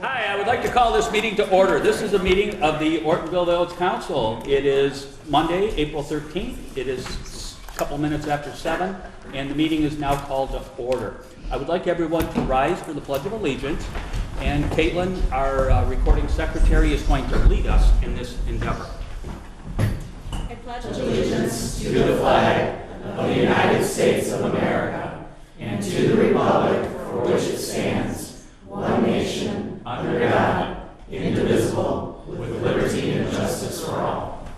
Hi, I would like to call this meeting to order. This is a meeting of the Ortonville Village Council. It is Monday, April 13th. It is a couple minutes after 7, and the meeting is now called to order. I would like everyone to rise for the Pledge of Allegiance, and Caitlin, our recording secretary, is going to lead us in this endeavor. I pledge allegiance to the flag of the United States of America and to the republic for which it stands, one nation, under God, indivisible, with liberty and justice for all.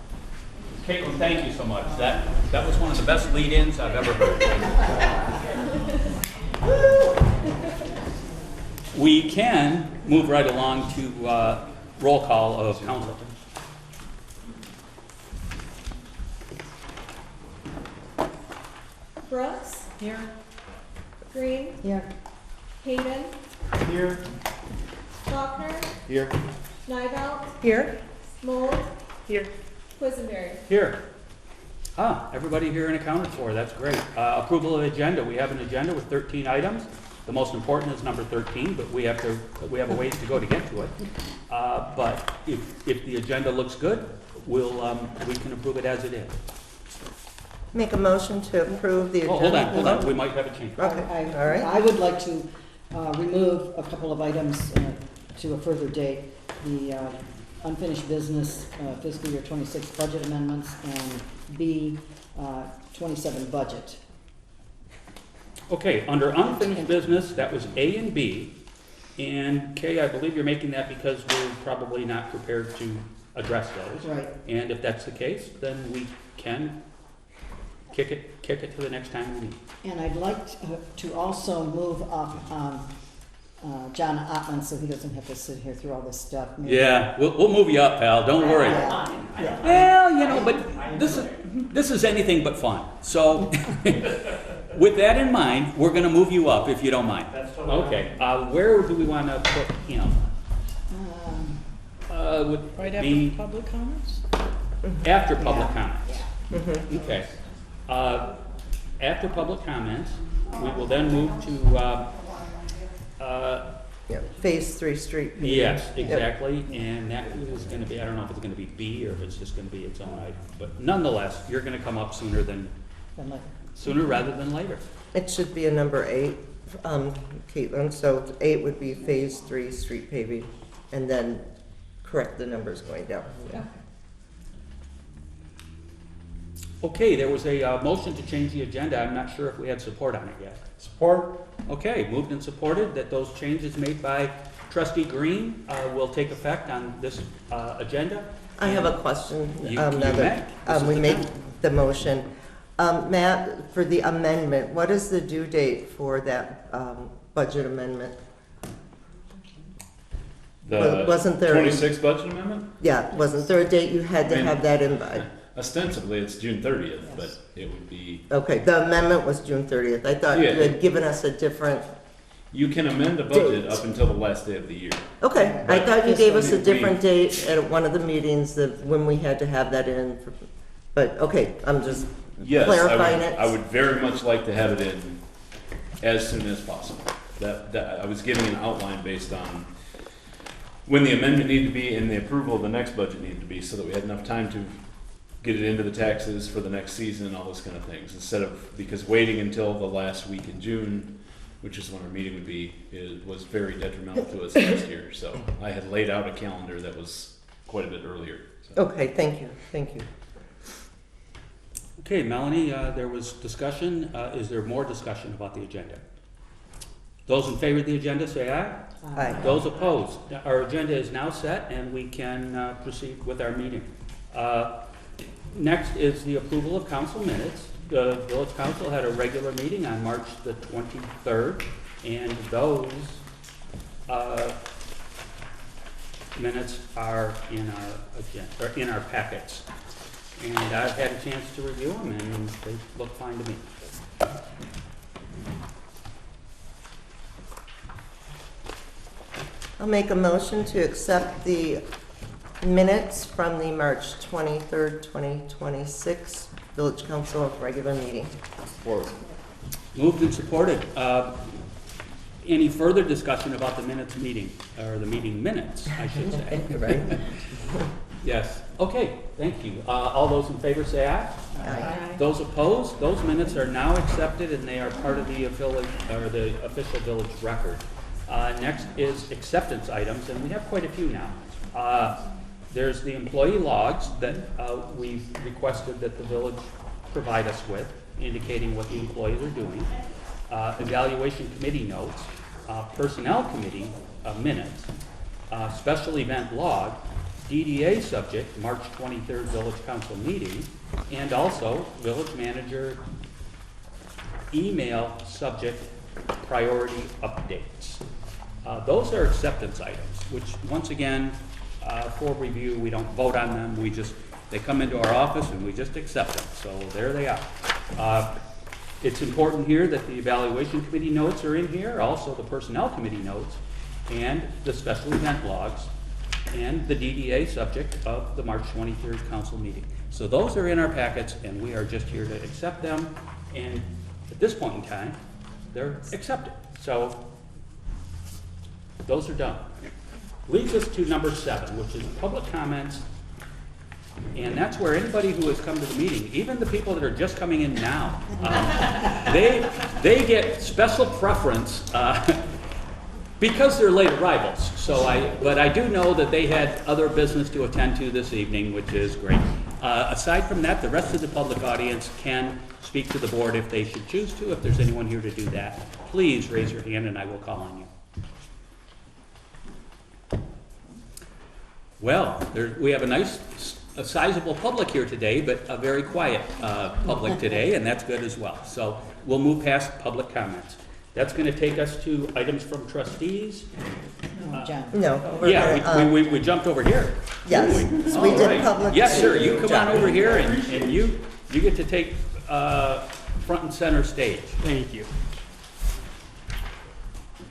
Caitlin, thank you so much. That was one of the best lead-ins I've ever heard. We can move right along to roll call of council. Brooks? Here. Green? Here. Hayden? Here. Faulkner? Here. Nivelt? Here. Mold? Here. Quisenberry? Here. Everybody here and accounted for. That's great. Approval of agenda. We have an agenda with 13 items. The most important is number 13, but we have a ways to go to get to it. But if the agenda looks good, we can approve it as it is. Make a motion to approve the agenda. Hold on. We might have a change. Okay, all right. I would like to remove a couple of items to a further date. The unfinished business fiscal year 26 budget amendments and B 27 budget. Okay, under unfinished business, that was A and B. And Kay, I believe you're making that because we're probably not prepared to address those. Right. And if that's the case, then we can kick it to the next time we meet. And I'd like to also move up John Ottman so he doesn't have to sit here through all this stuff. Maybe. Yeah, we'll move you up, pal. Don't worry. Yeah. Well, but this is anything but fun. So, with that in mind, we're going to move you up if you don't mind. That's totally Okay. Where do we want to put? Would Right be after public comments? after public comments. Mhm. Okay. After public comments, we will then move to. Yeah, Phase 3 street. paving. Yes, Yep. exactly, and that is going to be, I don't know if it's going to be B or if it's just going to be its own item, but nonetheless, you're going to come up sooner rather than later. It should be a number 8, Caitlin, so 8 would be Phase 3 street paving, and then correct the numbers going down. Okay, there was a motion to change the agenda. I'm not sure if we had support on it yet. Support. Okay, moved and supported that those changes made by Trustee Green will take effect on this agenda. I have a question. You now may. that, This is we the made time. the motion. Matt, for the amendment, what is the due date for that budget amendment? Wasn't there? 26 budget amendment? Yeah, wasn't there a date you had to have that in by? Ostensibly, it's June 30th, but it would be, Okay, the amendment was June 30th. I thought you Yeah. had given us a different, you can amend a budget Date. up until the last day of the year. okay, I But thought you gave us a we- different date at one of the meetings that when we had to have that in. But, okay, I'm just Yes, clarifying it. I would very much like to have it in as soon as possible. That I was giving an outline based on when the amendment needed to be and the approval of the next budget needed to be so that we had enough time to get it into the taxes for the next season and all those kind of things. Instead of, because waiting until the last week in June, which is when our meeting would be, was very detrimental to us last year. So I had laid out a calendar that was quite a bit earlier. So. Okay, thank you. Okay, Melanie, there was discussion. Is there more discussion about the agenda? Those in favor of the agenda, say aye. Aye. Those opposed? Our agenda is now set and we can proceed with our meeting. Next is the approval of council minutes. The village council had a regular meeting on March the 23rd, and those minutes are in our agenda, or in our packets. And I've had a chance to review them, and they look fine to me. I'll make a motion to accept the minutes from the March 23rd, 2026 Village Council regular meeting. Support. Moved and supported. Any further discussion about the minutes meeting, or the meeting minutes, I should say? Right? Yes. Okay, thank you. All those in favor say aye. Aye. Those opposed, those minutes are now accepted and they are part of the village, or the official village record. Next is acceptance items, and we have quite a few now. There's the employee logs that we've requested that the village provide us with, indicating what the employees are doing. Evaluation committee notes, personnel committee minutes, special event log, DDA subject, March 23rd village council meeting, and also village manager email subject, priority updates. Those are acceptance items, which once again, for review, we don't vote on them, they come into our office and we just accept them, so there they are. It's important here that the evaluation committee notes are in here, also the personnel committee notes, and the special event logs, and the DDA subject of the March 23rd council meeting. So those are in our packets, and we are just here to accept them, and at this point in time, they're accepted. So those are done. Leads us to number 7, which is public comments, and that's where anybody who has come to the meeting, even the people that are just coming in now, they get special preference because they're late arrivals. But I do know that they had other business to attend to this evening, which is great. Aside from that, the rest of the public audience can speak to the board if they should choose to. If there's anyone here to do that, please raise your hand and I will call on you. Well, we have a sizable public here today, but a very quiet public today, and that's good as well. So we'll move past public comments. That's going to take us to items from trustees. No, John. No. Yeah, we jumped over here. Yes, didn't we All did right. public. Yes, sir, you come John. on over here and you get to take front and center stage. Thank you.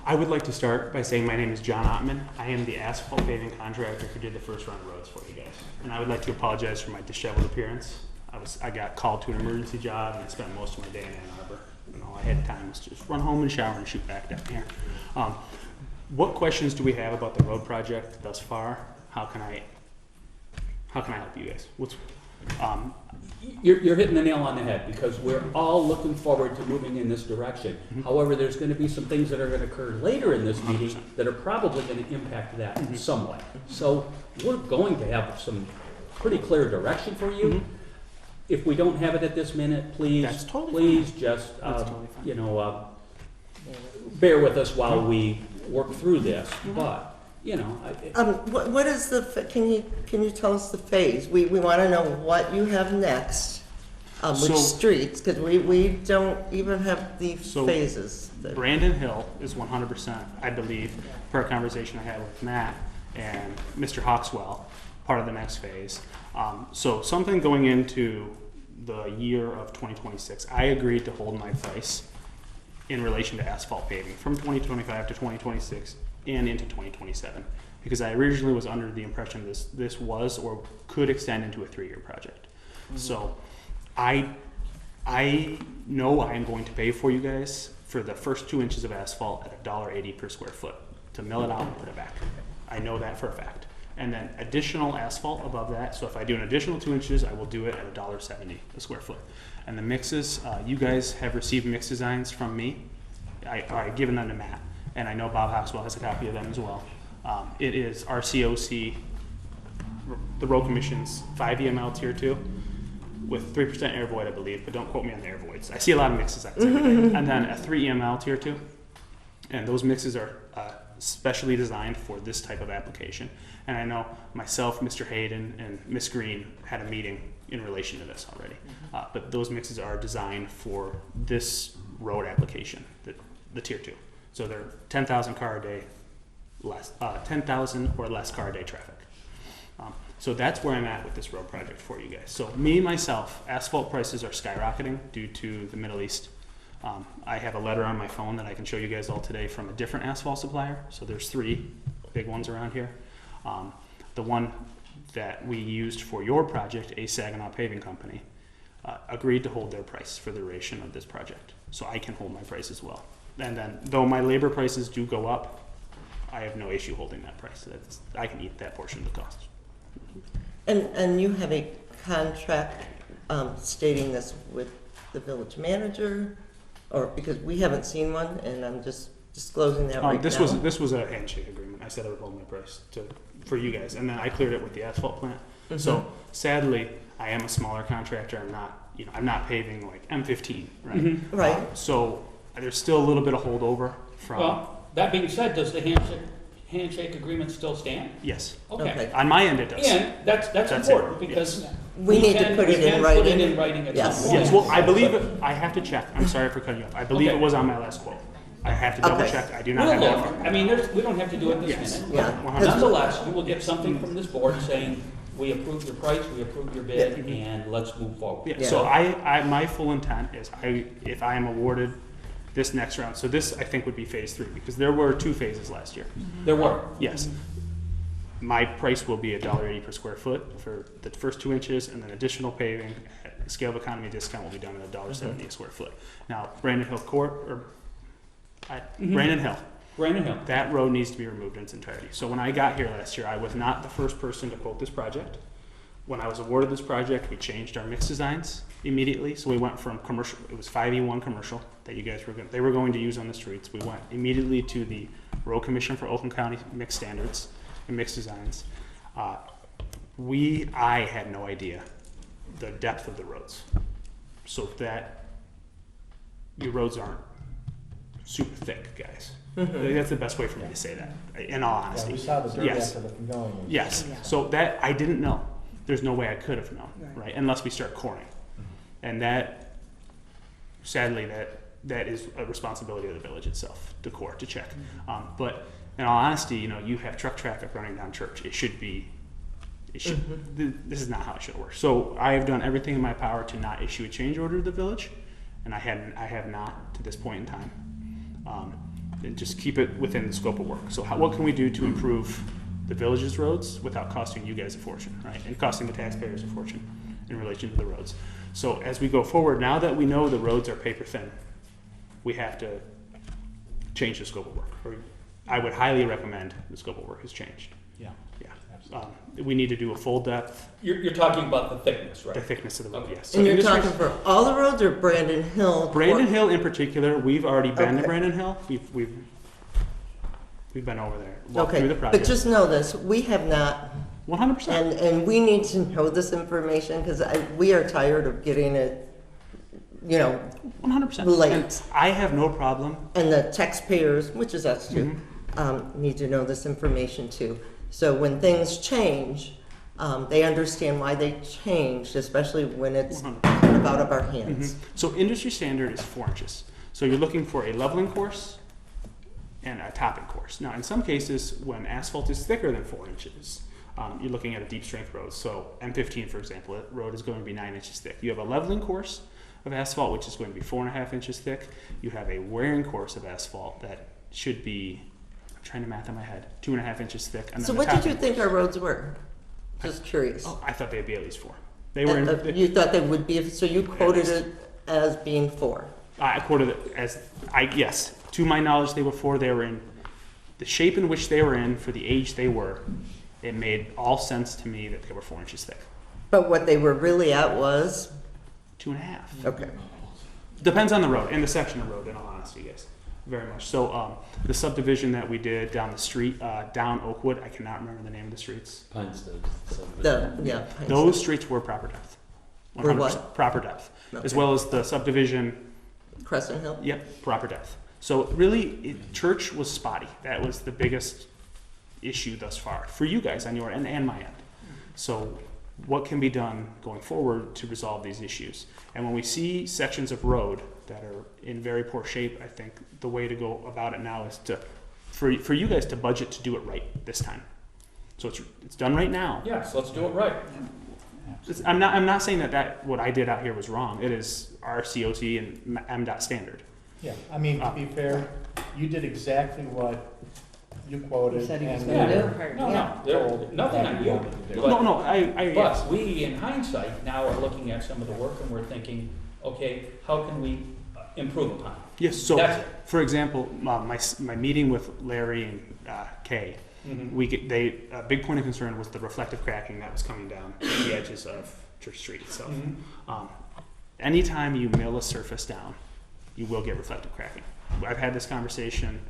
I would like to start by saying my name is John Ottman. I am the asphalt paving contractor who did the first round of roads for you guys. And I would like to apologize for my disheveled appearance. I got called to an emergency job and I spent most of my day in Ann Arbor. And all I had time was to just run home and shower and shoot back down here. What questions do we have about the road project thus far? How can I help you guys? You're hitting the nail on the head because we're all looking forward to moving in this direction. However, there's going to be some things that are going to occur later in this meeting 100%. that are probably going to impact that in some way. So we're going to have some pretty clear direction for you. If we don't have it at this minute, please, That's totally just That's totally fine. bear with us while we work through this. But What is can you tell us the phase? We want to know what you have next, which So- streets, because we don't even have the So- phases. Brandon Hill is 100%, I believe, per a conversation I had with Matt and Mr. Hawkswell, part of the next phase. So something going into the year of 2026, I agreed to hold my price in relation to asphalt paving from 2025 to 2026 and into 2027, because I originally was under the impression this was or could extend into a 3-year project. So I know I am going to pay for you guys for the first 2 inches of asphalt at $1.80 per square foot to mill it out and put it back. I know that for a fact. And then additional asphalt above that. So if I do an additional 2 inches, I will do it at $1.70 a square foot. And the mixes, you guys have received mix designs from me. I've given them to Matt, and I know Bob Hawkswell has a copy of them as well. It is RCOC, the Road Commission's 5 EML Tier 2 with 3% air void, I believe, but don't quote me on the air voids. I see a lot of mix designs every day. And then a 3 EML Tier 2, and those mixes are specially designed for this type of application. And I know myself, Mr. Hayden, and Miss Green had a meeting in relation to this already. But those mixes are designed for this road application, the Tier 2. So they're 10,000 car a day, 10,000 or less car a day traffic. So that's where I'm at with this road project for you guys. So myself, asphalt prices are skyrocketing due to the Middle East. I have a letter on my phone that I can show you guys all today from a different asphalt supplier. So there's 3 big ones around here. The one that we used for your project, A Saginaw Paving Company, agreed to hold their price for the duration of this project. So I can hold my price as well. And then, though my labor prices do go up, I have no issue holding that price. I can eat that portion of the cost. And you have a contract stating this with the village manager? Or, because we haven't seen one, and I'm just disclosing that right This now. was a handshake agreement. I said I would hold my price for you guys, and then I cleared it with the asphalt plant. Mhm. So sadly, I am a smaller contractor. I'm not paving like M15, right? Mhm. Right. So there's still a little bit of holdover from. Well, that being said, does the handshake agreement still stand? Yes, Okay. on my end it does. And that's That's important it. because We need to put it in writing. Put it in writing at Yes. some point. Yes, well, I believe it. I have to check. I'm sorry for cutting you off. I believe Okay. it was on my last quote. I have to double Okay. check. I do not We'll have that. look. I mean, we don't have to do it this Yes. minute. Yeah. 100%. Nonetheless, you will get something from this board saying, we approve your price, we approve your bid, Yeah. and let's move forward. Yeah, Yeah. so my full intent is if I am awarded this next round, so this I think would be phase 3, because there were 2 phases last year. There were. Yes. My price will be $1.80 per square foot for the first 2 inches, and then additional paving, scale of economy discount will be done at $1.70 a square foot. Now, Brandon Hill Court, Brandon Hill, Brandon Hill. that road needs to be removed in its entirety. So when I got here last year, I was not the first person to quote this project. When I was awarded this project, we changed our mix designs immediately. So we went from commercial, it was 5E1 commercial that you guys they were going to use on the streets. We went immediately to the Road Commission for Oakland County mix standards and mix designs. I had no idea the depth of the roads. So that your roads aren't super thick, guys. That's the best way for me to say that, in all Yeah, honesty. we saw the dirt Yes. after the going. Yes, Yeah. so that, I didn't know. There's no way I could have known, Right. right, unless we start coring. And that, sadly, that is a responsibility of the village itself, to core, to check. But in all honesty, you have truck traffic running down Church. This is not how it should work. So I have done everything in my power to not issue a change order to the village, and I have not to this point in time. And just keep it within the scope of work. So what can we do to improve the village's roads without costing you guys a fortune, right? And costing the taxpayers a fortune in relation to the roads. So as we go forward, now that we know the roads are paper thin, we have to change the scope of work. Or I would highly recommend the scope of work is changed. Yeah. Yeah. We need to do a full depth, You're talking about the thickness, the right? thickness of the road, Okay. yes. So And you're industries- talking for all the roads or Brandon Hill? Brandon Hill in particular, we've already been to Okay. Brandon Hill. We've been over there, walked through the Okay, project. but just know this, we have not, 100%. and we need to know this information, because we are tired of getting it, 100%. late. And I have no problem. And the taxpayers, which is us too, Mm-hmm. need to know this information too. So when things change, they understand why they changed, especially when it's 100%. kind of out of our hands. So industry standard is 4 inches. So you're looking for a leveling course and a topping course. Now, in some cases, when asphalt is thicker than 4 inches, you're looking at a deep strength road. So M15, for example, that road is going to be 9 inches thick. You have a leveling course of asphalt, which is going to be 4.5 inches thick. You have a wearing course of asphalt that should be, I'm trying to math in my head, 2.5 inches thick. And So then what the did you topping think our roads were? Just curious. course- I thought they'd be at least 4. They were in, You thought they would be, so you quoted it as being 4. I quoted it as, yes, to my knowledge, they were 4. They were in the shape in which they were in for the age they were. It made all sense to me that they were 4 inches thick. But what they were really at was, 2.5. okay. Depends on the road and the section of road, in all honesty, yes. Very much. So the subdivision that we did down the street, down Oakwood, I cannot remember the name of the streets. Pinestead. Those streets were proper depth. Were what? 100% proper depth. As Okay. well as the subdivision. Crescent Hill? Yep, proper depth. So really, Church was spotty. That was the biggest issue thus far for you guys on your end and my end. So what can be done going forward to resolve these issues? And when we see sections of road that are in very poor shape, I think the way to go about it now is for you guys to budget to do it right this time. So it's done right now. Yes, let's do it right. I'm not saying that what I did out here was wrong. It is our COT and MDOT standard. Yeah, I mean, to be fair, you did exactly what you quoted. He said he was and gonna we do. were No, there, nothing on you. No, yes. But we, in hindsight, now are looking at some of the work and we're thinking, okay, how can we improve upon. Yes, so, That's it. for example, my meeting with Larry and Kay, a big point of concern was the reflective cracking that was coming down the edges of Church Street itself. Anytime you mill a surface down, you will get reflective cracking. I've had this conversation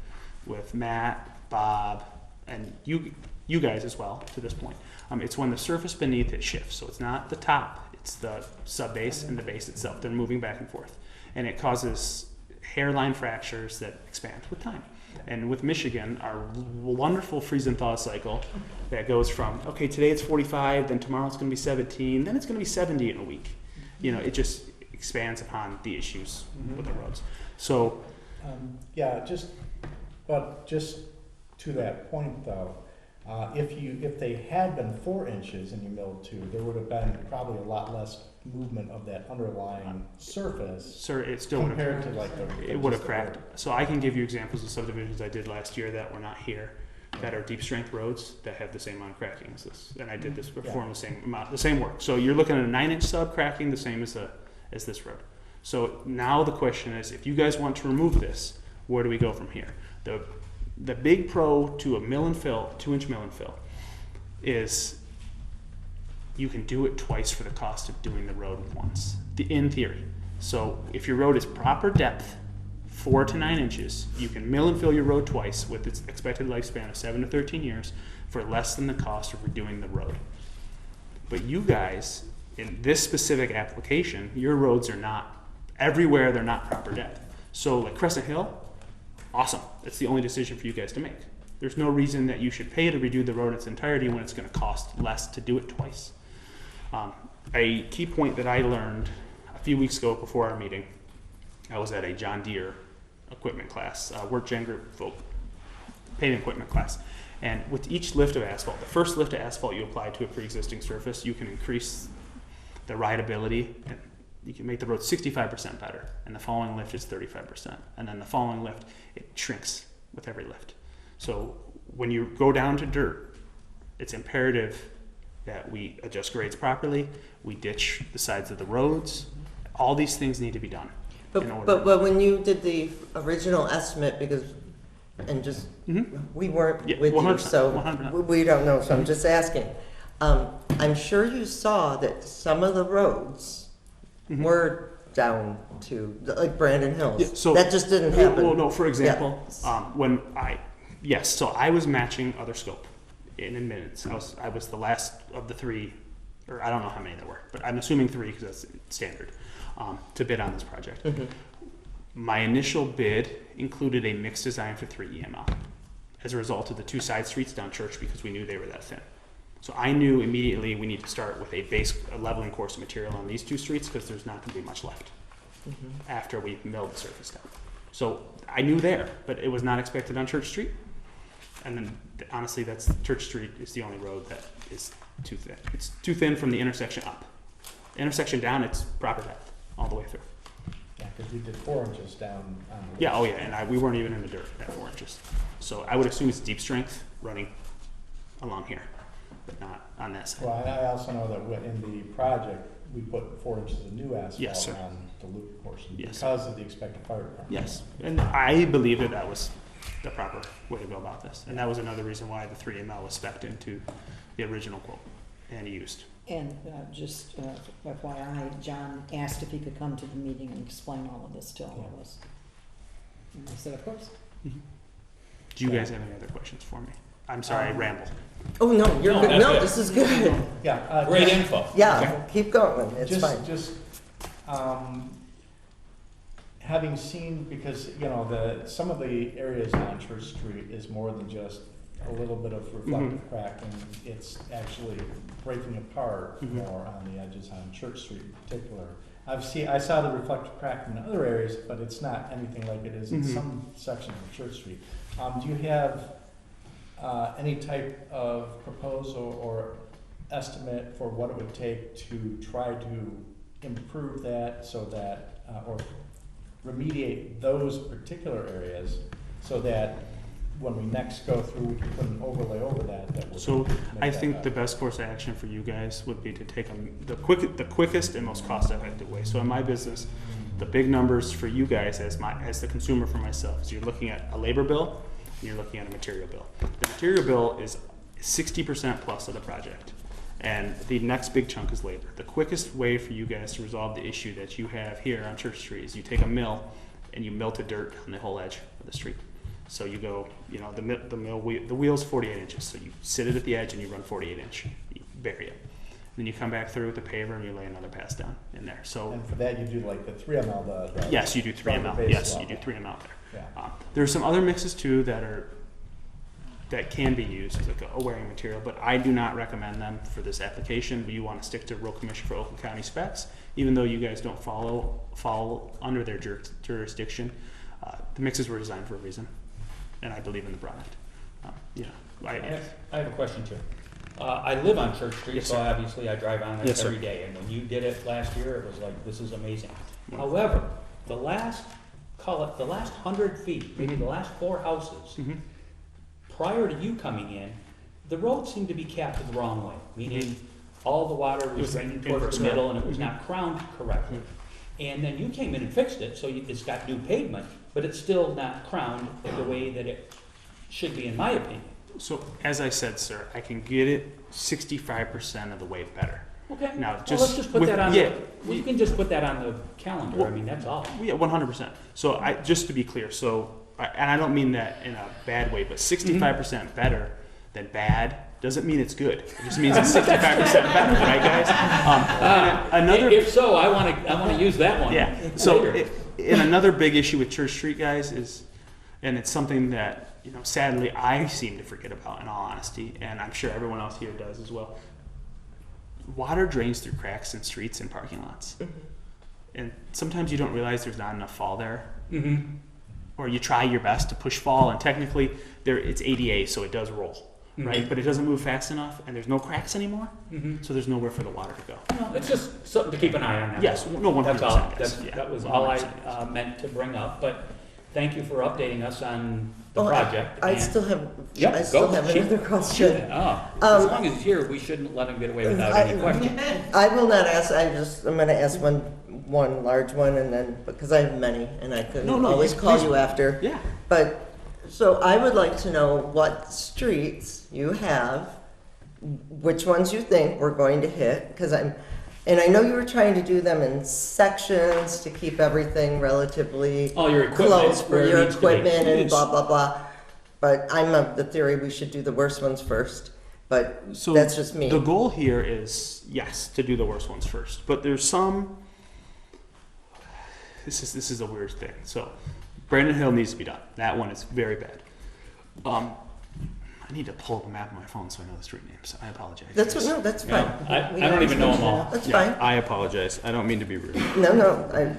with Matt, Bob, and you guys as well to this point. It's when the surface beneath it shifts. So it's not the top, it's the sub-base and the base itself. They're moving back and forth. And it causes hairline fractures that expand with time. And with Michigan, our wonderful freeze and thaw cycle that goes from, okay, today it's 45, then tomorrow it's going to be 17, then it's going to be 70 in a week. You know, it just expands upon the issues with the roads. So, just to that point though, if they had been 4 inches and you milled 2, there would have been probably a lot less movement of that underlying surface. sir, it still would compared have, to like the. it would have cracked. So I can give you examples of subdivisions I did last year that were not here, that are deep strength roads that have the same amount of cracking as this. And I did this perform the same amount, the same work. So you're looking at a 9-inch sub cracking the same as this road. So now the question is, if you guys want to remove this, where do we go from here? The big pro to a mill and fill, 2-inch mill and fill, is you can do it twice for the cost of doing the road once, in theory. So if your road is proper depth, 4 to 9 inches, you can mill and fill your road twice with its expected lifespan of 7 to 13 years for less than the cost of redoing the road. But you guys, in this specific application, your roads are not, everywhere they're not proper depth. So like Crescent Hill, awesome. That's the only decision for you guys to make. There's no reason that you should pay to redo the road in its entirety when it's going to cost less to do it twice. A key point that I learned a few weeks ago before our meeting, I was at a John Deere equipment class, work gen group paving equipment class. And with each lift of asphalt, the first lift of asphalt you apply to a pre-existing surface, you can increase the rideability, and you can make the road 65% better. And the following lift is 35%. And then the following lift, it shrinks with every lift. So when you go down to dirt, it's imperative that we adjust grades properly, we ditch the sides of the roads. All these things need to be done. But when you did the original estimate, because, and just, we weren't with you, 100%, so 100%. we don't know, so I'm just asking. I'm sure you saw that some of the roads were down to, like Brandon Hills. Yeah, so that just didn't happen. Well, no, for example, so I was matching other scope in minutes. I was the last of the 3, or I don't know how many there were, but I'm assuming 3 because that's standard, to bid on this project. My initial bid included a mixed design for 3 EML as a result of the 2 side streets down Church because we knew they were that thin. So I knew immediately we need to start with a leveling course of material on these 2 streets because there's not going to be much left after we milled the surface down. So I knew there, but it was not expected on Church Street. And then honestly, Church Street is the only road that is too thin. It's too thin from the intersection up. The intersection down, it's proper depth all the way through. Yeah, because we did 4 inches down on the. Yeah, oh yeah, and we weren't even in the dirt at 4 inches. So I would assume it's deep strength running along here, but not on that side. Well, I also know that in the project, we put 4 inches of new asphalt Yes, sir. on the loop portion Yes. because of the expected fire department. Yes, and I believe that was the proper way to go about this. And that was another reason why the 3ML was spec'd into the original quote and used. And just FYI, John asked if he could come to the meeting and explain all of this to all of us. And I said, of course. Do you guys have any other questions for me? I'm sorry, I rambled. Oh, no, you're No, good. that's No, good. this is good. Yeah. Great info. Yeah, keep going. It's fine. Having seen, because, some of the areas on Church Street is more than just a little bit of reflective cracking. It's actually breaking apart more on the edges on Church Street in particular. I saw the reflective cracking in other areas, but it's not anything like it is in some sections of Church Street. Do you have any type of proposal or estimate for what it would take to try to improve that so that, or remediate those particular areas so that when we next go through, we can put an overlay over that would So make I that think better? the best course of action for you guys would be to take the quickest and most cost-effective way. So in my business, the big numbers for you guys as the consumer for myself is you're looking at a labor bill and you're looking at a material bill. The material bill is 60% plus of the project. And the next big chunk is labor. The quickest way for you guys to resolve the issue that you have here on Church Street is you take a mill and you mill to dirt on the whole edge of the street. So you go, you know, the wheel's 48 inches. So you sit it at the edge and you run 48 inch, you bury it. Then you come back through with the paver and you lay another pass down in there. So And for that, you do like the 3 ml, the yes, you do 3 ml. base Yes, level. you do 3 ml there. Yeah. There's some other mixes too that can be used as like a wearing material, but I do not recommend them for this application. You want to stick to Rural Commission for Oakland County specs, even though you guys don't fall under their jurisdiction. The mixes were designed for a reason, and I believe in the product. I have a question too. I live on Church Street, Yes, so sir. obviously I drive on it Yes, sir. every day. And when you did it last year, it was like, this is amazing. Yeah. However, the last 100 feet, maybe the last 4 houses, Mhm. prior to you coming in, the road seemed to be capped the wrong way, meaning all the water It was was draining inverse, towards the right. middle and it was not crowned correctly. And then you came in and fixed it, so it's got new pavement, but it's still not crowned the way that it should be, in my opinion. So as I said, sir, I can get it 65% of the way better. Okay, Now, well, just let's just put with- that on, yeah, we can just put that on the calendar, I mean, that's all. Yeah, 100%. So just to be clear, and I don't mean that in a bad way, but 65% better than bad doesn't mean it's good. It just means it's 65% better, right, guys? Another, If so, I wanna use that one. yeah. So, later. and another big issue with Church Street, guys, is, and it's something that, you know, sadly I seem to forget about, in all honesty, and I'm sure everyone else here does as well. Water drains through cracks in streets and parking lots, and sometimes you don't realize there's not enough fall there. Mhm. Or you try your best to push fall, and technically it's ADA, so it does roll, right? But it doesn't move fast enough, and there's no cracks anymore, so there's nowhere for the water to go. No, it's just something to keep an eye on. That's Yes, all. no, 100%. That's all, yes, yeah, that was all 100%, I yes. meant to bring up, but thank you for updating us on the Oh, project. I and- still have, Yep, I still go. have Shoot. another question. Oh, as long as he's here, we shouldn't let him get away without any questions. I will not ask, I'm gonna ask one large one and then, because I have many and I couldn't No, always you- call please. you after. Yeah. But, so I would like to know what streets you have, which ones you think we're going to hit, because and I know you were trying to do them in sections to keep everything relatively All your equipment, close for where it your needs to be. equipment and Yes. blah, blah, blah. But I'm of the theory we should do the worst ones first, but So that's just me. The goal here is, yes, to do the worst ones first, but there's some. This is a weird thing. So, Brandon Hill needs to be done. That one is very bad. I need to pull up a map on my phone so I know the street names. I apologize. That's guys. no, that's Yeah, fine. I don't even know them all. That's Yeah, fine. I apologize. I don't mean to be rude. No,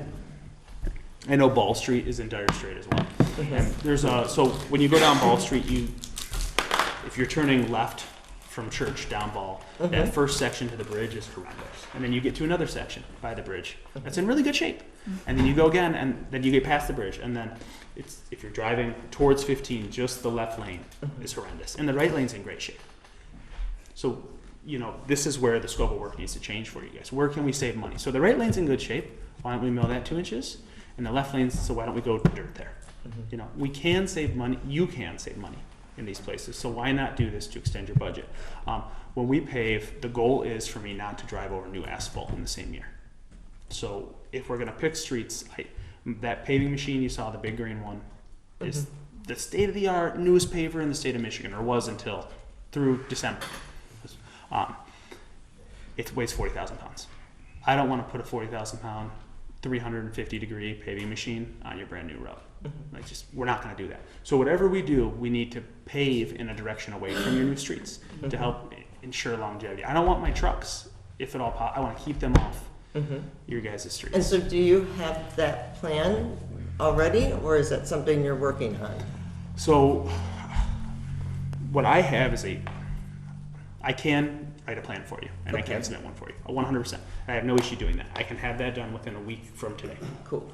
I know Ball Street is in Dire Strait as well. And there's so when you go down Ball Street, if you're turning left from Church down Ball, that first section to the bridge is horrendous. And then you get to another section by the bridge that's in really good shape. And then you go again, and then you get past the bridge, and then if you're driving towards 15, just the left lane is horrendous, and the right lane's in great shape. So, you know, this is where the scope of work needs to change for you guys. Where can we save money? So the right lane's in good shape. Why don't we mill that 2 inches? And the left lane's, so why don't we go dirt there? You know, we can save money. You can save money in these places. So why not do this to extend your budget? When we pave, the goal is for me not to drive over new asphalt in the same year. So if we're gonna pick streets, that paving machine you saw, the big green one, is the state-of-the-art newest paver in the state of Michigan, or was until through December. It weighs 40,000 pounds. I don't want to put a 40,000 pound, 350 degree paving machine on your brand new road. We're not going to do that. So whatever we do, we need to pave in a direction away from your new streets to help ensure longevity. I don't want my trucks, if at all possible, I want to keep them off your guys' streets. And so do you have that plan already, or is that something you're working on? So what I have is I can write a plan for you, and I can submit one for you, 100%. I have no issue doing that. I can have that done within a week from today. Cool.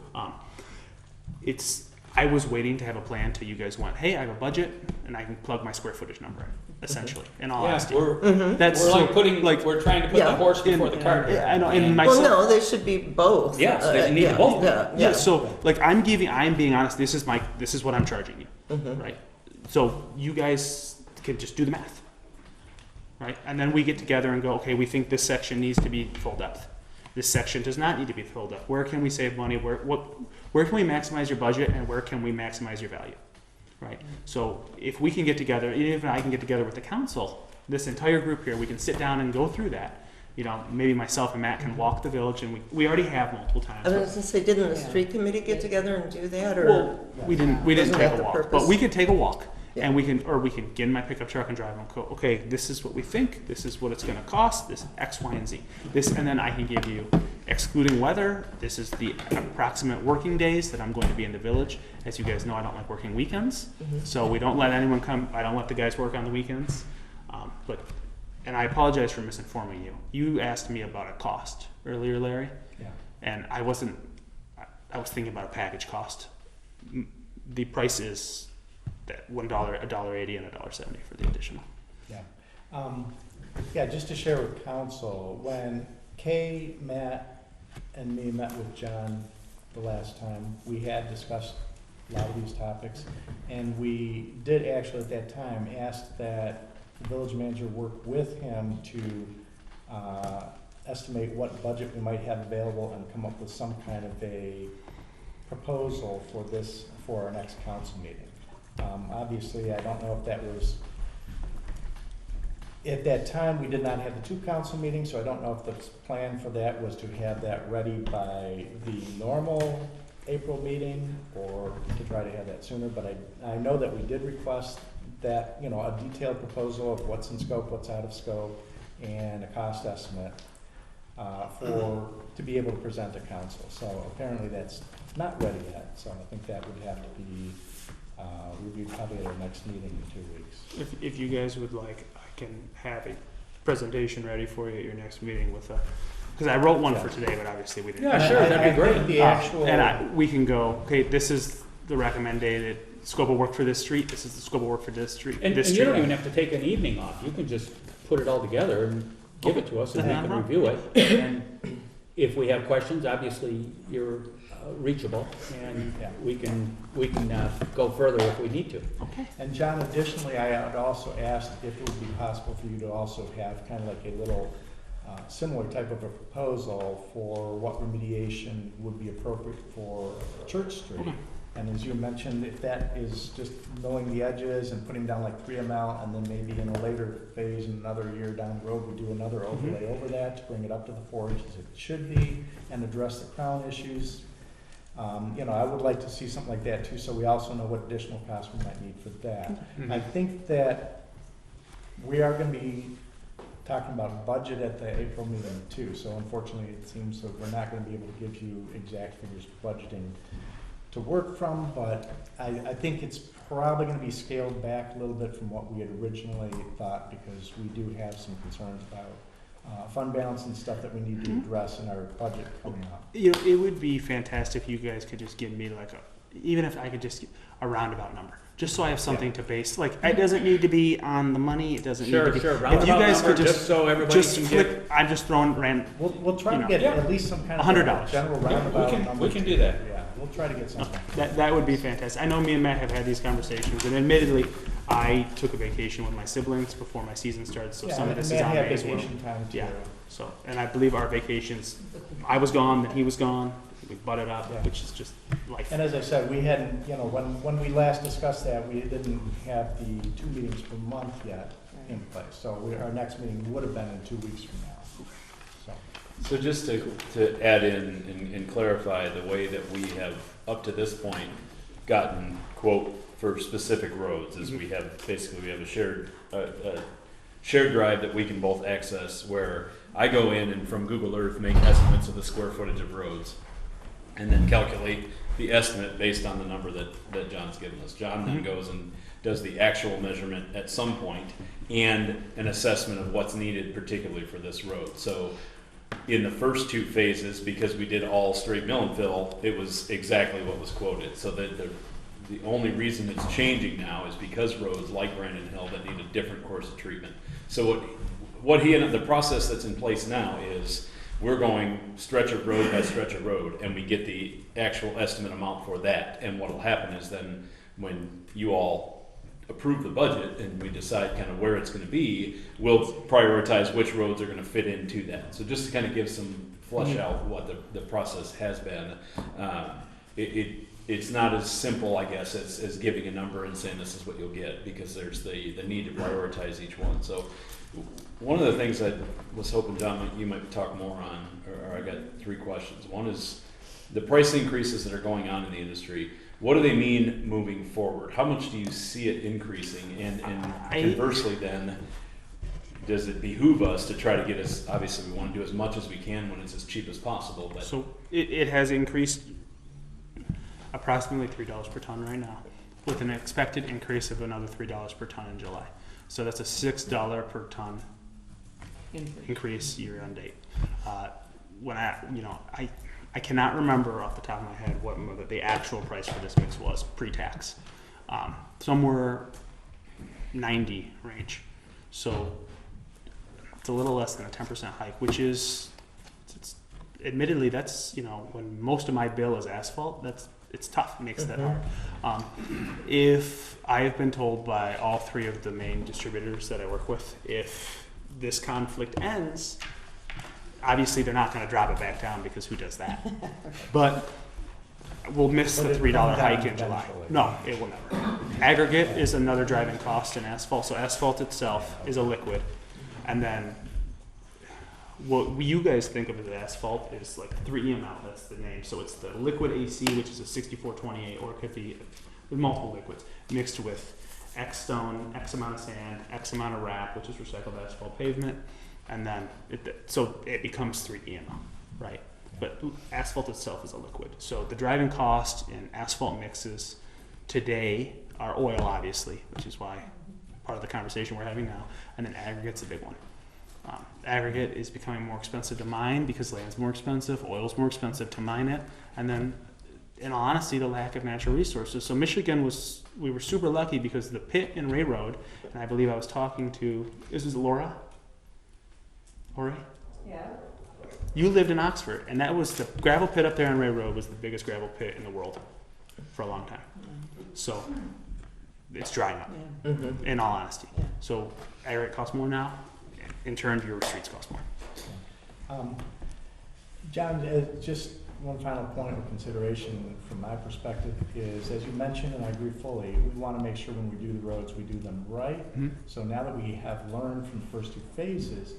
I was waiting to have a plan till you guys went, hey, I have a budget and I can plug my square footage number in, essentially, in all Yeah, honesty. Mm-hmm. That's we're like so- putting, like, we're trying to put Yeah. the horse before the cart. Yeah, I know, and And- myself. Well, no, they should be both. Yes, they need yeah, both. Yeah, so like I'm being honest, this is what I'm charging you, right? So you guys can just do the math, right? And then we get together and go, okay, we think this section needs to be full depth. This section does not need to be full depth. Where can we save money? Where can we maximize your budget and where can we maximize your value, right? So if we can get together, even if I can get together with the council, this entire group here, we can sit down and go through that. You know, maybe myself and Matt can walk the village, and we already have multiple times. I was but- going to say, didn't the Yeah. street committee get together and do that, or? Well, we didn't Wasn't take that a the walk, purpose? but we could take a walk, Yeah. and we can get in my pickup truck and drive and go, okay, this is what we think, this is what it's gonna cost, this X, Y, and Z. This, and then I can give you, excluding weather, this is the approximate working days that I'm going to be in the village. As you guys know, I don't like working weekends, so we don't let anyone come, I don't let the guys work on the weekends. And I apologize for misinforming you. You asked me about a cost earlier, Larry, Yeah. and I was thinking about a package cost. The price is that $1, $1.80, and $1.70 for the additional. Yeah. Yeah, just to share with council, when Kay, Matt, and me met with John the last time, we had discussed a lot of these topics, and we did actually at that time ask that the village manager work with him to estimate what budget we might have available and come up with some kind of a proposal for this, for our next council meeting. Obviously, I don't know if that was, at that time, we did not have the 2 council meetings, so I don't know if the plan for that was to have that ready by the normal April meeting or to try to have that sooner, but I know that we did request that, you know, a detailed proposal of what's in scope, what's out of scope, and a cost estimate to be able to present to council. So apparently that's not ready yet, so I think that would have to be reviewed probably at our next meeting in 2 weeks. If you guys would like, I can have a presentation ready for you at your next meeting with because I wrote one for today, but obviously we didn't. Yeah, sure, that'd be I think great. the actual. We can go, okay, this is the recommended scope of work for this street, this is the scope of work for this street. And this you street. don't even have to take an evening off. You can just put it all together and give it to us and we Not a can problem. review it. And if we have questions, obviously you're reachable and Yeah. we can go further if we need to. And John, additionally, I had also asked if it would be possible for you to also have kind of like a little similar type of a proposal for what remediation would be appropriate for Church Street. Okay. And as you mentioned, if that is just milling the edges and putting down like 3 ml, and then maybe in a later phase, in another year down the road, we do another overlay over that to bring it up to the 4 inches it should be and address the crown issues. You know, I would like to see something like that too, so we also know what additional costs we might need for that. I think that we are gonna be talking about budget at the April meeting too, so unfortunately it seems that we're not gonna be able to give you exact figures for budgeting to work from, but I think it's probably gonna be scaled back a little bit from what we had originally thought, because we do have some concerns about fund balance and stuff that we need to address in our budget coming up. You know, it would be fantastic if you guys could just give me like even if I could just get a roundabout number, just so I have something to base. Like, it doesn't need to be on the money. It doesn't need to be. Sure. If you Roundabout guys number, could just so everybody just can flick. get. I'm just throwing random. We'll try You to know. get Yeah. at least some kind of $100. general Yeah, roundabout we can do that. Yeah, we'll try to get something. That would be fantastic. I know me and Matt have had these conversations, and admittedly, I took a vacation with my siblings before my season started, so Yeah, some of and this Matt is on had me as well. vacation time too. Yeah. So, and I believe our vacations, I was gone, then he was gone. We butted up, Yeah. which is just life. And as I said, we hadn't, you know, when we last discussed that, we didn't have the 2 meetings per month yet in place. So our next meeting would have been in 2 weeks from now. So just to add in and clarify the way that we have, up to this point, gotten quote for specific roads, is we have a shared drive that we can both access, where I go in and from Google Earth make estimates of the square footage of roads, and then calculate the estimate based on the number that John's given us. John then goes and does the actual measurement at some point and an assessment of what's needed particularly for this road. So in the first 2 phases, because we did all straight mill and fill, it was exactly what was quoted. So that the only reason it's changing now is because roads like Brandon Hill that need a different course of treatment. So the process that's in place now is we're going stretch of road by stretch of road, and we get the actual estimate amount for that. And what'll happen is then when you all approve the budget and we decide kind of where it's going to be, we'll prioritize which roads are going to fit into that. So just to kind of give some flesh out what the process has been, it's not as simple, I guess, as giving a number and saying this is what you'll get, because there's the need to prioritize each one. So one of the things I was hoping, John, you might talk more on, or I got 3 questions. One is the price increases that are going on in the industry. What do they mean moving forward? How much do you see it increasing? And conversely then, does it behoove us to try to get us, obviously we want to do as much as we can when it's as cheap as possible. But So it has increased approximately $3 per ton right now, with an expected increase of another $3 per ton in July. So that's a $6 per ton increase year on date. When I cannot remember off the top of my head what the actual price for this mix was pre-tax. Somewhere 90 range. So it's a little less than a 10% hike, which is, admittedly, that's, when most of my bill is asphalt, it's tough, it makes that hard. If I have been told by all 3 of the main distributors that I work with, if this conflict ends, obviously they're not going to drop it back down, because who does that? But we'll miss the $3 hike in July. No, it will never. Aggregate is another driving cost in asphalt. So asphalt itself is a liquid, and then what you guys think of as asphalt is like 3ML, that's the name. So it's the liquid AC, which is a 6428, or it could be with multiple liquids mixed with X stone, X amount of sand, X amount of wrap, which is recycled asphalt pavement, and then it becomes 3ML, right? But asphalt itself is a liquid. So the driving cost in asphalt mixes today are oil, obviously, which is why part of the conversation we're having now, and then aggregate's a big one. Aggregate is becoming more expensive to mine because land's more expensive, oil's more expensive to mine it, and then, in all honesty, the lack of natural resources. So Michigan we were super lucky because the pit in Ray Road, and I believe I was talking to, this is Laura? Lori? Yeah. You lived in Oxford, and that was the gravel pit up there on Ray Road was the biggest gravel pit in the world for a long time. So it's drying up, in all honesty. So aggregate costs more now. In turn, your streets cost more. John, just one final point of consideration from my perspective is, as you mentioned, and I agree fully, we want to make sure when we do the roads, we do them right. So now that we have learned from the first 2 phases,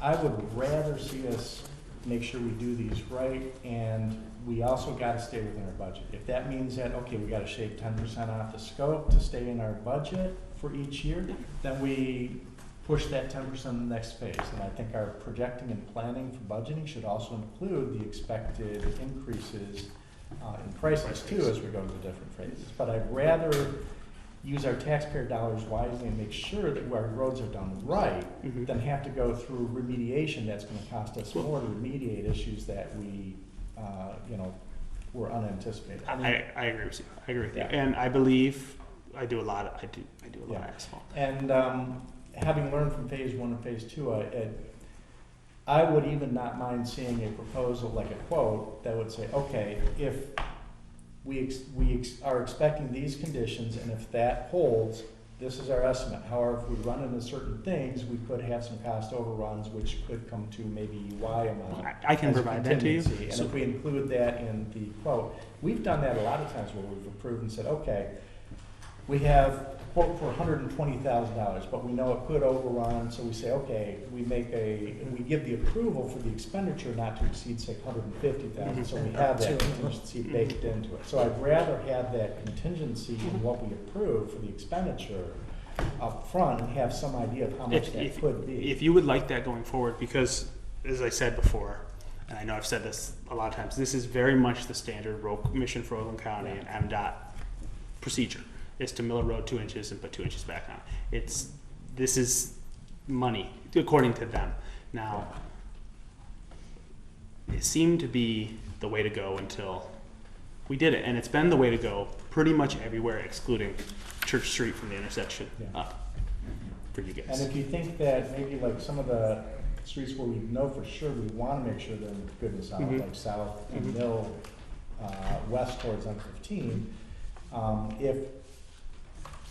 I would rather see us make sure we do these right, and we also got to stay within our budget. If that means that, okay, we got to shave 10% off the scope to stay in our budget for each year, then we push that 10% in the next phase. And I think our projecting and planning for budgeting should also include the expected increases in prices too as we go to the different phases. But I'd rather use our taxpayer dollars wisely and make sure that our roads are done right than have to go through remediation that's going to cost us more to remediate issues that we, were unanticipated. I agree with you. I agree with you. And I believe I do a lot of asphalt. And having learned from phase 1 and phase 2, I would even not mind seeing a proposal, like a quote, that would say, okay, if we are expecting these conditions, and if that holds, this is our estimate. However, if we run into certain things, we could have some cost overruns, which could come to maybe Y amount. I can provide that to you. And if we include that in the quote, we've done that a lot of times where we've approved and said, okay, we have quote for $120,000, but we know it could overrun, so we say, okay, we give the approval for the expenditure not to exceed, say, $150,000, so we have that contingency baked into it. So I'd rather have that contingency in what we approve for the expenditure up front and have some idea of how much that could be. If you would like that going forward, because, as I said before, and I know I've said this a lot of times, this is very much the standard road mission for Overland County and MDOT procedure. Is to mill a road 2 inches and put 2 inches back on. This is money, according to them. Now, it seemed to be the way to go until we did it, and it's been the way to go pretty much everywhere, excluding Church Street from the intersection Yeah. up for you And guys. if you think that maybe like some of the streets where we know for sure, we want to make sure they're in good and south, Mhm. like South and Mhm. Mill, west towards M15, if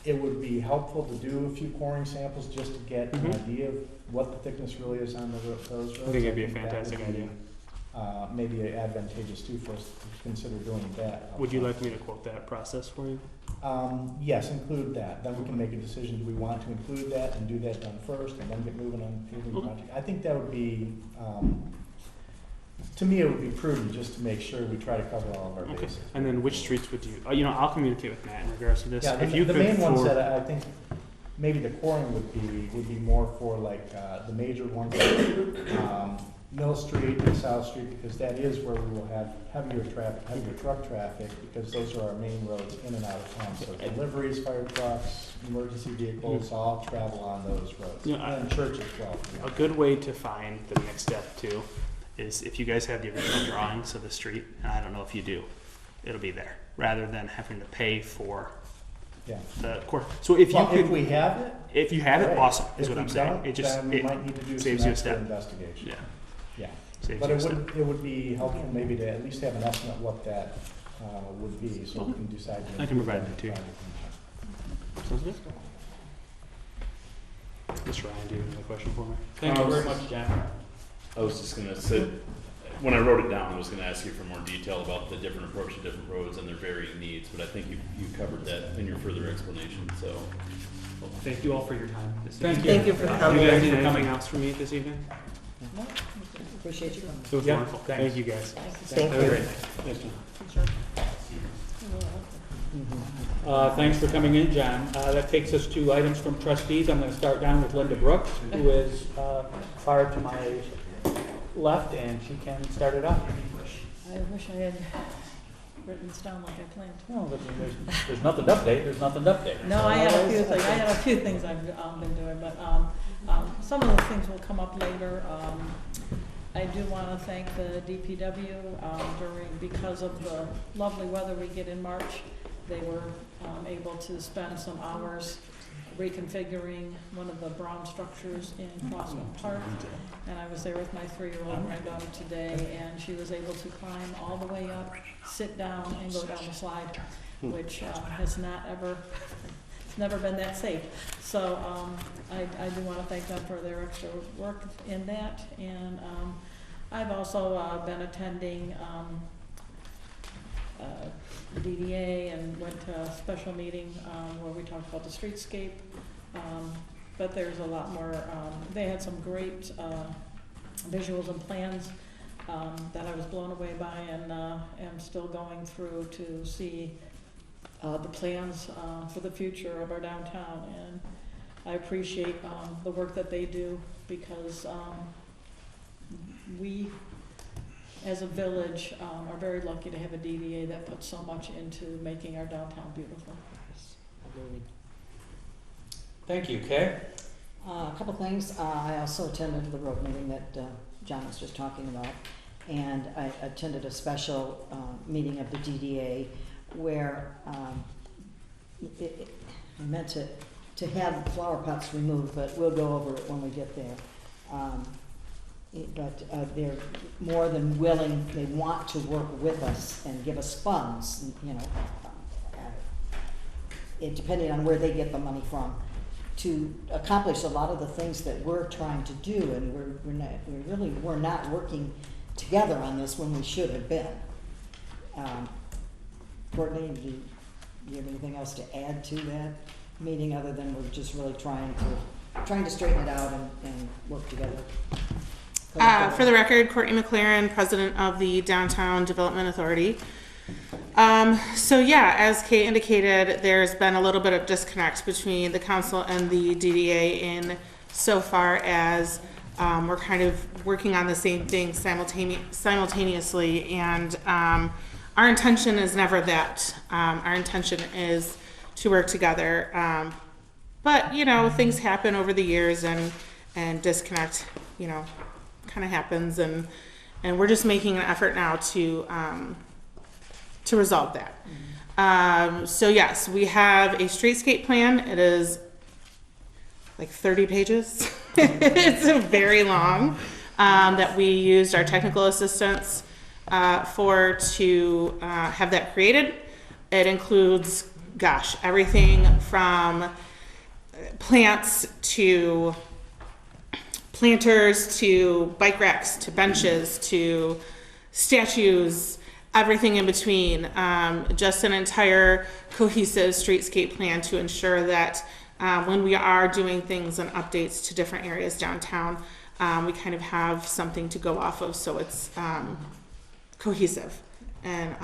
it would be helpful to do a few coring samples just to get an Mhm. idea of what the thickness really is on those roads. I think it'd be a that would fantastic be, idea. Maybe advantageous too for us to consider doing that. Would you like me to quote that process for you? Yes, include that. Then we can make a decision, do we want to include that and do that done first and then get moving on paving Okay. project? I think that would be, to me, it would be prudent just to make sure we try to cover all of our Okay. bases. And then which streets would you, I'll communicate with Matt in regards to this. Yeah, If you the could main ones forward- that I think maybe the coring would be more for like, the major ones, Mill Street and South Street, because that is where we will have heavier truck traffic, because those are our main roads in and out of town. So deliveries, fire trucks, emergency vehicles, all travel on those roads. Yeah, And church as well. A good way to find the next step too is if you guys have the original drawings of the street, and I don't know if you do, it'll be there, rather than having to pay for Yeah. the course. So if you Well, if could, we have it. if you have it, great. awesome, is If what we I'm saying. don't, It just, then we it might need to do saves some you a extra step. investigation. Yeah, Yeah. saves But you a it step. would be helpful maybe to at least have an estimate what that would be, so we can decide. I can provide that to you. Sounds good. Mr. Ryan, do you have another question for me? Thank you very much, John. I was just gonna say, when I wrote it down, I was gonna ask you for more detail about the different approach to different roads and their varying needs, but I think you covered that in your further explanation, so. Well, thank you all for your time this Thank evening. Thank you for Do coming. you guys need for coming. anything else from me this evening? No, appreciate you coming. It was Yeah, wonderful. thanks. Thank you guys. Thank Have a you. great night. Thanks for coming in, John. That takes us to items from trustees. I'm going to start down with Linda Brooks, who is far to my left, and she can start it off. I wish I had written this down like I planned. Well, there's nothing to update, there's nothing to update. No, I had a few things I've been doing, but some of the things will come up later. I do want to thank the DPW because of the lovely weather we get in March. They were able to spend some hours reconfiguring one of the brown structures in Crossman Park. And I was there with my 3-year-old granddaughter today, and she was able to climb all the way up, sit down, and go down the slide, which has it's never been that safe. So I do want to thank them for their extra work in that. And I've also been attending DDA and went to a special meeting where we talked about the streetscape. But there's a lot more. They had some great visuals and plans that I was blown away by, and am still going through to see the plans for the future of our downtown. And I appreciate the work that they do, because we, as a village, are very lucky to have a DDA that puts so much into making our downtown beautiful. Thank you, Kay. A couple things. I also attended the road meeting that John was just talking about, and I attended a special meeting of the DDA where I meant to have flower pots removed, but we'll go over it when we get there. But they're more than willing. They want to work with us and give us funds, depending on where they get the money from, to accomplish a lot of the things that we're trying to do, and we're not working together on this when we should have been. Courtney, do you have anything else to add to that meeting, other than we're just really trying to straighten it out and work together? For the record, Courtney McLaren, president of the Downtown Development Authority. So yeah, as Kate indicated, there's been a little bit of disconnect between the council and the DDA in so far as we're kind of working on the same thing simultaneously, and our intention is never that. Our intention is to work together. But things happen over the years, and disconnect, kind of happens, and we're just making an effort now to to resolve that. So yes, we have a streetscape plan. It is like 30 pages. It's very long, that we used our technical assistants to have that created. It includes, gosh, everything from plants to planters to bike racks to benches to statues, everything in between. Just an entire cohesive streetscape plan to ensure that when we are doing things and updates to different areas downtown, we kind of have something to go off of, so it's cohesive and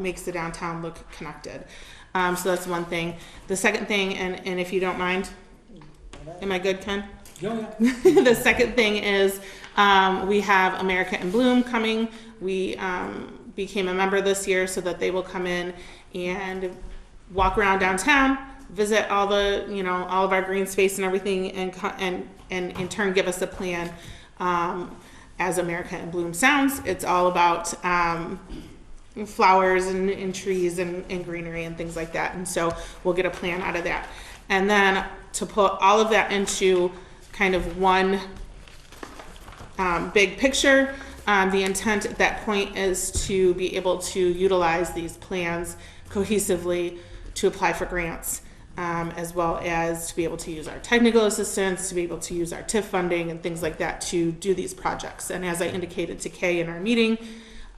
makes the downtown look connected. So that's one thing. The second thing, and if you don't mind, am I good, Ken? Yeah. The second thing is we have America in Bloom coming. We became a member this year so that they will come in and walk around downtown, visit all the, all of our green space and everything, and in turn give us a plan. As America in Bloom sounds, it's all about flowers and trees and greenery and things like that. And so we'll get a plan out of that. And then to put all of that into kind of one big picture, the intent at that point is to be able to utilize these plans cohesively to apply for grants, as well as to be able to use our technical assistance, to be able to use our TIF funding and things like that to do these projects. And as I indicated to Kay in our meeting,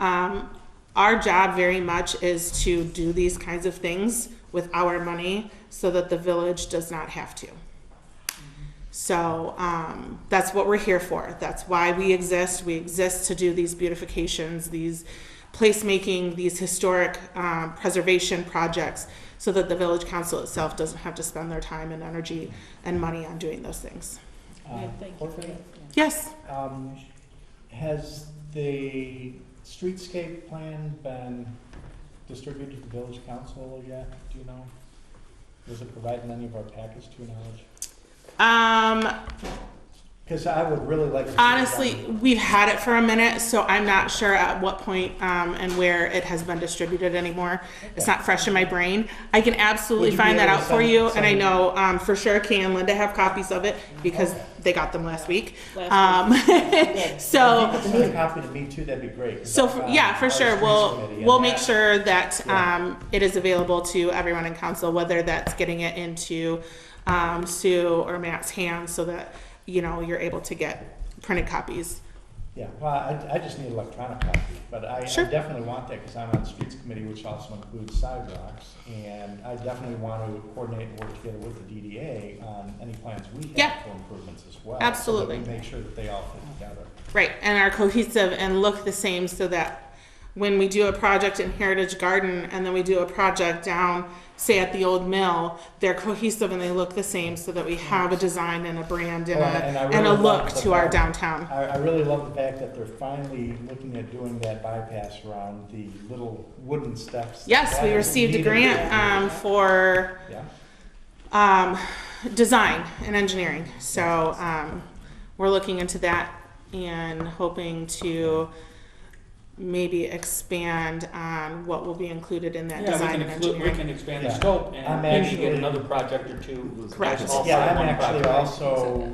our job very much is to do these kinds of things with our money so that the village does not have to. So that's what we're here for. That's why we exist. We exist to do these beautifications, these placemaking, these historic preservation projects, so that the village council itself doesn't have to spend their time and energy and money on doing those things. Thank you for that. Yes. Has the streetscape plan been distributed to the village council yet? Do you know? Was it provided in any of our packets to your knowledge? Because I would really like to see Honestly, it done. we've had it for a minute, so I'm not sure at what point and where it has been distributed anymore. It's not fresh in my brain. I can absolutely Would you be find that able out to for send- you, and send- I know for sure Kay and Linda have copies of it because Okay. they got them last week. If So. you could send a copy to me too, that'd be great. 'cause So, I'm yeah, on for our sure, streets we'll committee, and we'll make that- sure that Yeah. it is available to everyone in council, whether that's getting it into Sue or Matt's hands, so that you're able to get printed copies. Yeah, well, I just need electronic copy, but I Sure. definitely want that because I'm on the streets committee, which also includes sidewalks. And I definitely want to coordinate and work together with the DDA on any plans we have Yeah. for improvements as well. Absolutely. So that we make sure that they all fit together. Right, and are cohesive and look the same, so that when we do a project in Heritage Garden and then we do a project down, say at the old mill, they're cohesive and they look the same, so that we have a design and a brand and, Oh, and I a really look love the to our fact- downtown. I really love the fact that they're finally looking at doing that bypass around the little wooden steps. Yes, That we is received a needed. grant for Yeah. design and engineering. So we're looking into that and hoping to maybe expand on what will be included in that Yeah, design and we engineering. can expand the Yeah. scope I'm and maybe get actually- another project or two. Correct. as all Yeah, part of I'm one actually project. also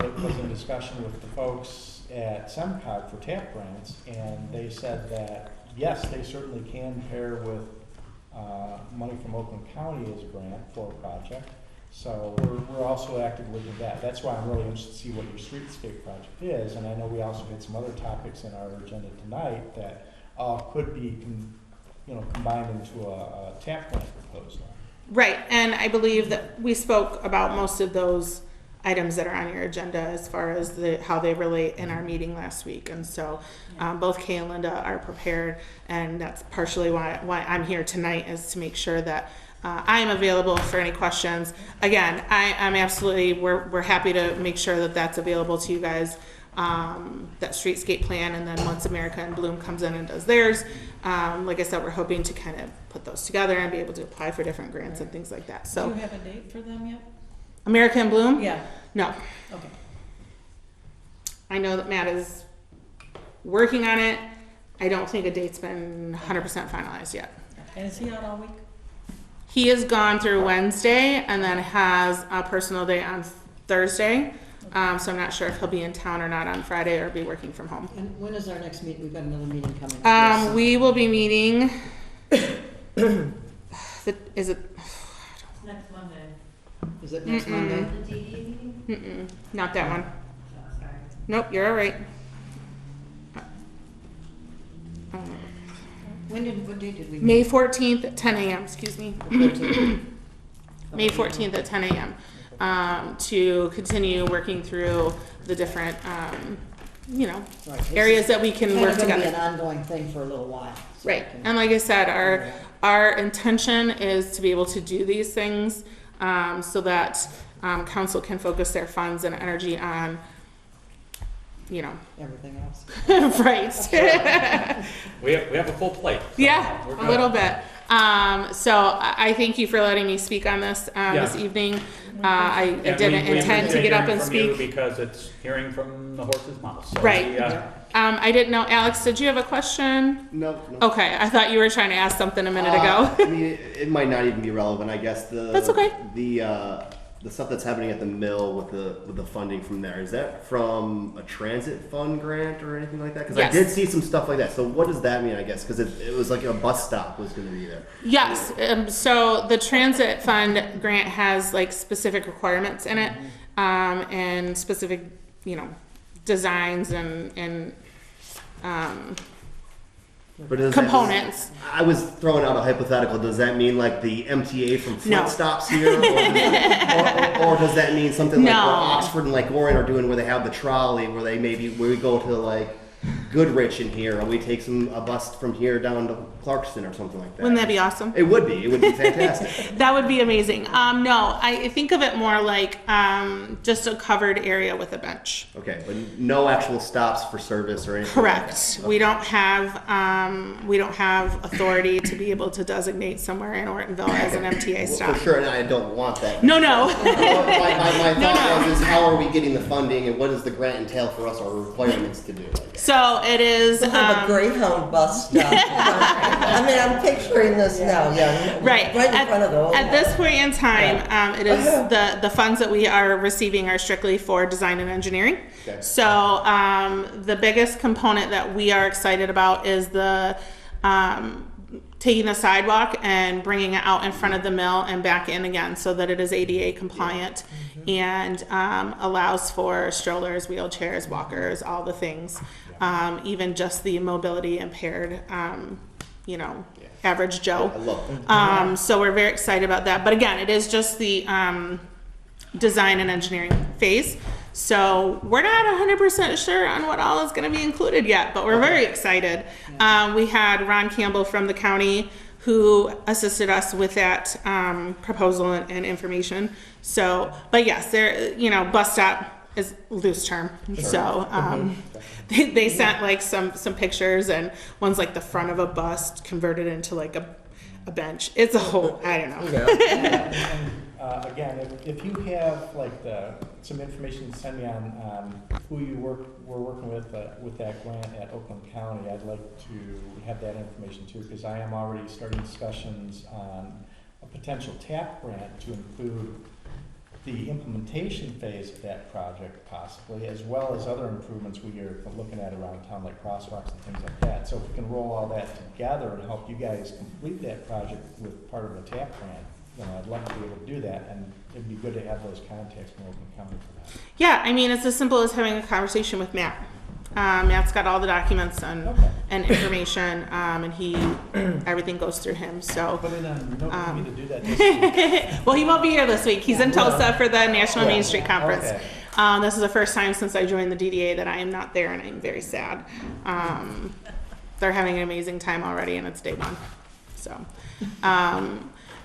was in discussion with the folks at SEMCOG for TAP grants, and they said that, yes, they certainly can pair with money from Oakland County as a grant for a project. So we're also actively looking at that. That's why I'm really interested to see what your streetscape project is, and I know we also had some other topics in our agenda tonight that could be combined into a TAP grant proposal. Right, and I believe that we spoke about most of those items that are on your agenda as far as how they relate in our meeting last week. And so both Kay and Linda are prepared, and that's partially why I'm here tonight, is to make sure that I am available for any questions. Again, I'm absolutely, we're happy to make sure that that's available to you guys, that streetscape plan, and then once America in Bloom comes in and does theirs, like I said, we're hoping to kind of put those together and be able to apply for different grants and things like that. Do So you have a date for them yet? America in Bloom? Yeah, No. okay. I know that Matt is working on it. I don't think a date's been 100% finalized yet. And is he out all week? He is gone through Wednesday and then has a personal day on Thursday. So I'm not sure if he'll be in town or not on Friday or be working from home. And when is our next meeting? We've got another meeting coming up. Yes. We will be meeting. Is it? Next Monday. Is it next Monday? The DD meeting? Not that one. Oh, sorry. Nope, you're all right. What date did we? May 14th at 10 a.m. Excuse me. 14th. May 14th at 10 a.m. To continue working through the different, Right. This areas is that we can kind work of gonna be together. an ongoing thing for a little while. So Right. we can- And like I said, our intention is to be able to do these things so that council can focus their funds and energy on, Everything else. right. We have a full plate. so Yeah, we're a good. little bit. So I thank you for letting me speak on this this evening. I And didn't we intend to appreciate get up hearing and from you speak. Because it's hearing from the horse's mouth. So Right. we, I didn't know, Alex, did you have a question? No. Okay, I thought you were trying to ask something a minute I ago. mean, it might not even be relevant. I guess That's okay. The stuff that's happening at the mill with the funding from there, is that from a transit fund grant or anything like that? Because Yes. I did see some stuff like that. So what does that mean? I guess because it was like a bus stop was going to be there. Yes, so the transit fund grant has like specific requirements in it, and specific, designs and But does components. I was throwing out a hypothetical. Does that mean like the MTA from Flint No. stops here, or does that mean something like No. what Oxford and like Warren are doing, where they have the trolley, where we go to like Goodrich in here, or we take a bus from here down to Clarkston or something like that? Wouldn't that be awesome? It would be. It would be fantastic. That would be amazing. No, I think of it more like just a covered area with a bench. Okay, but no actual stops for service or anything. Correct. We don't have authority to be able to designate somewhere in Ortonville as an MTA Well, stop. for sure, and I don't want that. No. My thought was how are we getting the funding, and what does the grant entail for us, our requirements to do? So it is. We'll have a Greyhound bus stop. I mean, I'm picturing this now, yeah. Right. in front of the old At this house. point in time, it is the funds that we are receiving are strictly for design and engineering. Okay. So the biggest component that we are excited about is the taking the sidewalk and bringing it out in front of the mill and back in again so that it is ADA compliant and allows for strollers, wheelchairs, walkers, all the things, even just the mobility impaired, average Joe. I love it. So we're very excited about that. But again, it is just the design and engineering phase. So we're not 100% sure on what all is going to be included yet, but we're very excited. We had Ron Campbell from the county who assisted us with that proposal and information. So, but yes, bus stop is loose term. So they sent like some pictures, and one's like the front of a bus converted into like a bench. It's a whole, I don't know. Again, if you have like some information to send me on who you were working with that grant at Oakland County, I'd like to have that information too, because I am already starting discussions on a potential TAP grant to include the implementation phase of that project possibly, as well as other improvements we are looking at around town, like crosswalks and things like that. So if we can roll all that together and help you guys complete that project with part of a TAP grant, I'd love to be able to do that, and it'd be good to have those contacts from Oakland County for that. Yeah, I mean, it's as simple as having a conversation with Matt. Matt's got all the documents and information, and everything goes through him. So, Put it on, note for me to do that this week. well, he won't be here this week. He's in Tulsa for the National Main Street Conference. Okay. This is the first time since I joined the DDA that I am not there, and I'm very sad. They're having an amazing time already, and it's day one. So,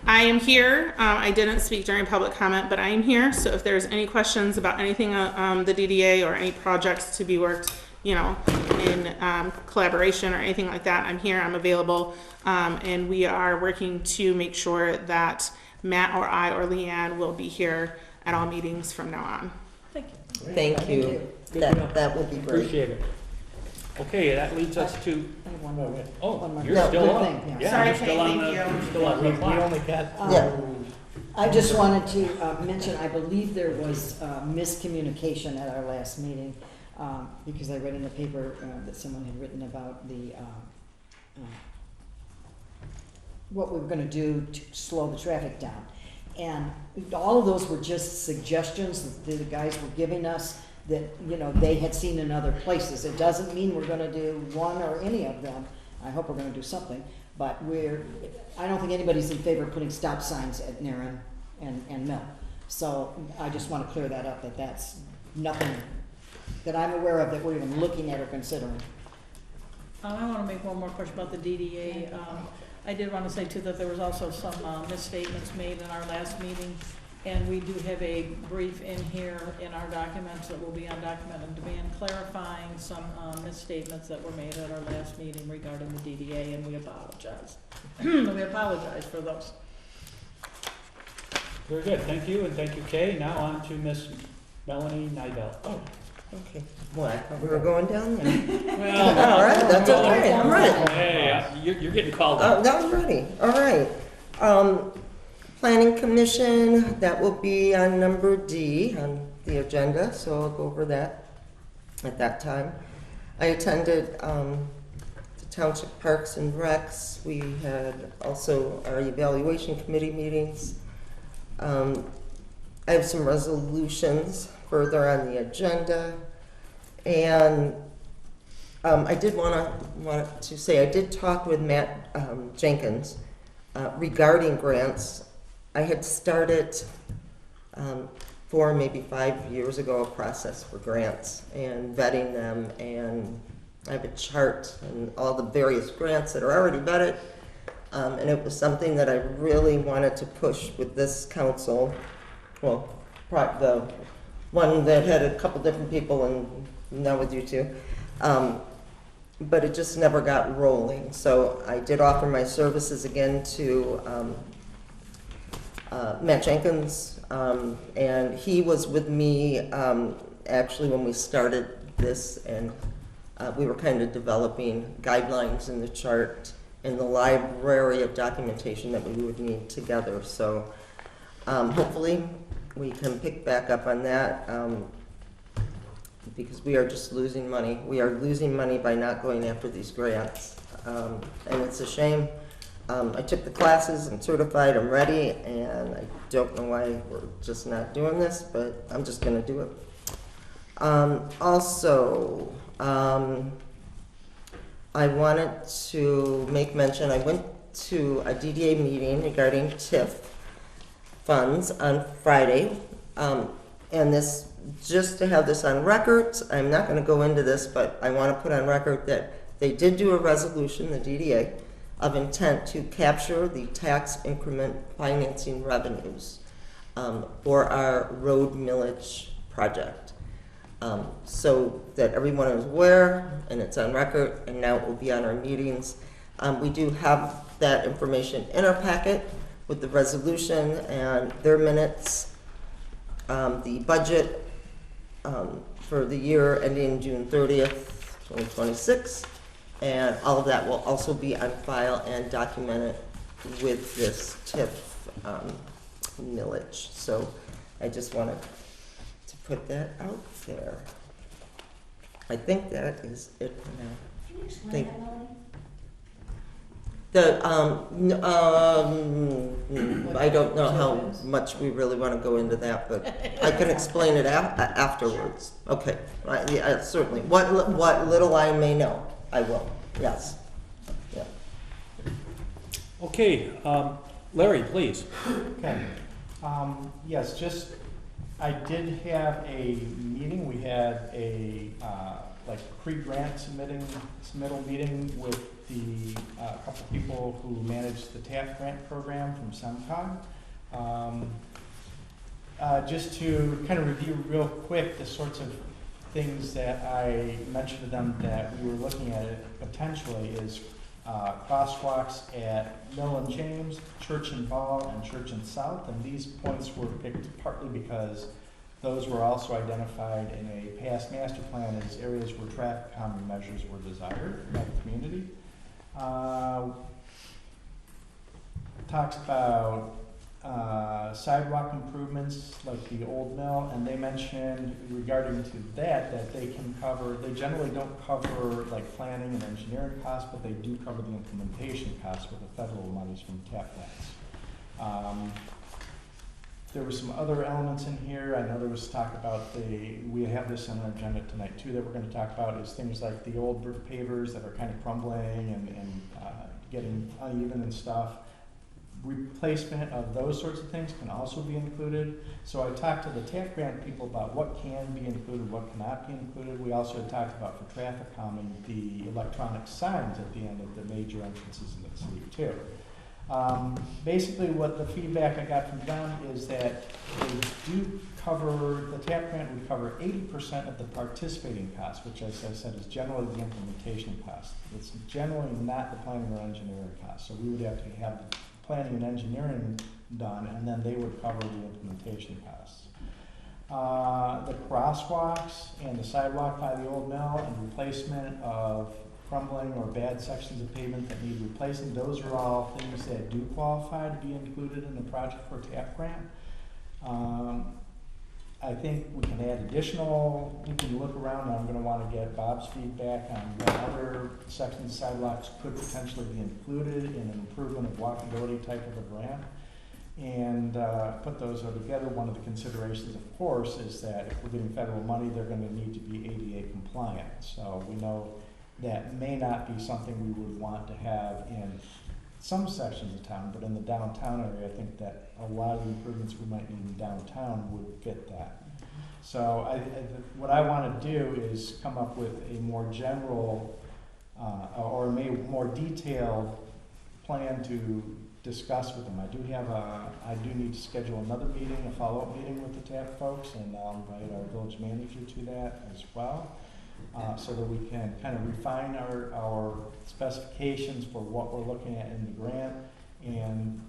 I am here. I didn't speak during public comment, but I am here. So if there's any questions about anything the DDA or any projects to be worked, in collaboration or anything like that, I'm here. I'm available, and we are working to make sure that Matt or I or Leanne will be here at all meetings from now on. Thank you. That will be great. Appreciate it. Okay, that leads us to, I have one Wait, more. wait. oh, One more. you're No, still good up. thing, yeah. Yeah, Sorry, you're still Kate, on thank the, you. you're still on We the clock. only got Yeah. I just wanted to mention, I believe there was miscommunication at our last meeting, because I read in the paper that someone had written about the, what we were gonna do to slow the traffic down. And all of those were just suggestions that the guys were giving us that, you know, they had seen in other places. It doesn't mean we're gonna do one or any of them. I hope we're gonna do something, but I don't think anybody's in favor of putting stop signs at Narren and Mill. So I just wanna clear that up, that that's nothing that I'm aware of that we're even looking at or considering. I want to make one more question about the DDA. I did want to say too that there was also some misstatements made in our last meeting, and we do have a brief in here in our documents that will be on document on demand clarifying some misstatements that were made at our last meeting regarding the DDA, and we apologize. We apologize for those. Very good, thank you, and thank you, Kay. Now on to Miss Melanie Nidell. Oh, okay. Well, I thought we were going down there. Well, All right, that's okay, I'm ready. hey, you're getting called up. That was ready, all right. Planning Commission, that will be on number D on the agenda, so I'll go over that at that time. I attended the Township Parks and Recs. We had also our evaluation committee meetings. I have some resolutions further on the agenda, and I did want to say I did talk with Matt Jenkins regarding grants. I had started 4, maybe 5 years ago a process for grants and vetting them, and I have a chart and all the various grants that are already vetted, and it was something that I really wanted to push with this council. Well, the one that had a couple different people and now with you two. But it just never got rolling. So I did offer my services again to Matt Jenkins, and he was with me actually when we started this, and we were kind of developing guidelines in the chart and the library of documentation that we would need together. So hopefully we can pick back up on that, because we are just losing money. We are losing money by not going after these grants, and it's a shame. I took the classes, I'm certified, I'm ready, and I don't know why we're just not doing this, but I'm just gonna do it. Also, I wanted to make mention, I went to a DDA meeting regarding TIF funds on Friday, and this, just to have this on record, I'm not going to go into this, but I want to put on record that they did do a resolution, the DDA, of intent to capture the tax increment financing revenues for our road millage project. So that everyone is aware, and it's on record, and now it will be on our meetings. We do have that information in our packet with the resolution and their minutes, the budget for the year ending June 30th, 2026, and all of that will also be on file and documented with this TIF millage. So I just wanted to put that out there. I think that is it for now. Can you explain that, Melanie? I don't know how much we really want to go into that, but I can explain it afterwards. Okay, yeah, certainly. What little I may know, I will, yes. Yeah. Okay, Larry, please. Okay. Yes, just, I did have a meeting. We had a, like pre-grant submittal meeting with the couple people who manage the TAF grant program from SEMCOG. Just to kind of review real quick the sorts of things that I mentioned to them that we were looking at it potentially is crosswalks at Mill and James, Church and Ball, and Church and South. And these points were picked partly because Those were also identified in a past master plan as areas where traffic calming measures were desired by the community. Talks about sidewalk improvements like the old mill, and they mentioned regarding to that they can cover, they generally don't cover like planning and engineering costs, but they do cover the implementation costs with the federal monies from TAP grants. There were some other elements in here. I know there was talk about we have this on our agenda tonight too, that we're gonna talk about is things like the old brick pavers that are kind of crumbling and getting uneven and stuff. Replacement of those sorts of things can also be included. So I talked to the TAP grant people about what can be included, what cannot be included. We also had talked about for traffic calming, the electronic signs at the end of the major entrances in the city too. Basically what the feedback I got from them is that they do cover, the TAP grant would cover 80% of the participating costs, which as I said is generally the implementation cost. It's generally not the planning or engineering cost. So we would have to have the planning and engineering done, and then they would cover the implementation costs. The crosswalks and the sidewalk by the old mill and replacement of crumbling or bad sections of pavement that need replacing, those are all things that do qualify to be included in the project for TAP grant. I think we can add additional, we can look around, and I'm gonna wanna get Bob's feedback on what other sections of sidewalks could potentially be included in an improvement of walkability type of a grant, and put those all together. One of the considerations, of course, is that if we're getting federal money, they're gonna need to be ADA compliant. So we know that may not be something we would want to have in some sections of town, but in the downtown area, I think that a lot of the improvements we might need in downtown would fit that. So what I want to do is come up with a more general or a more detailed plan to discuss with them. I do need to schedule another meeting, a follow-up meeting with the TAP folks, and I'll invite our village manager to that as well. So that we can kind of refine our specifications for what we're looking at in the grant and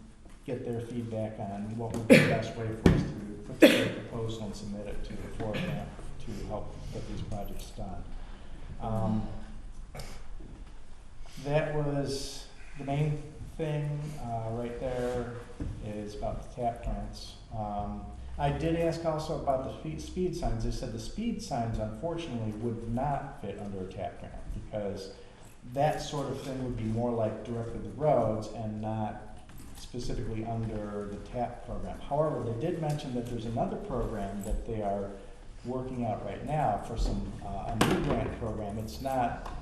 get their feedback on what would be the best way for us to put together a proposal and submit it to the floor grant to help get these projects done. That was the main thing right there is about the TAP grants. I did ask also about the speed signs. They said the speed signs, unfortunately, would not fit under a TAP grant because that sort of thing would be more like directly the roads and not specifically under the TAP program. However, they did mention that there's another program that they are working out right now for a new grant program. It's not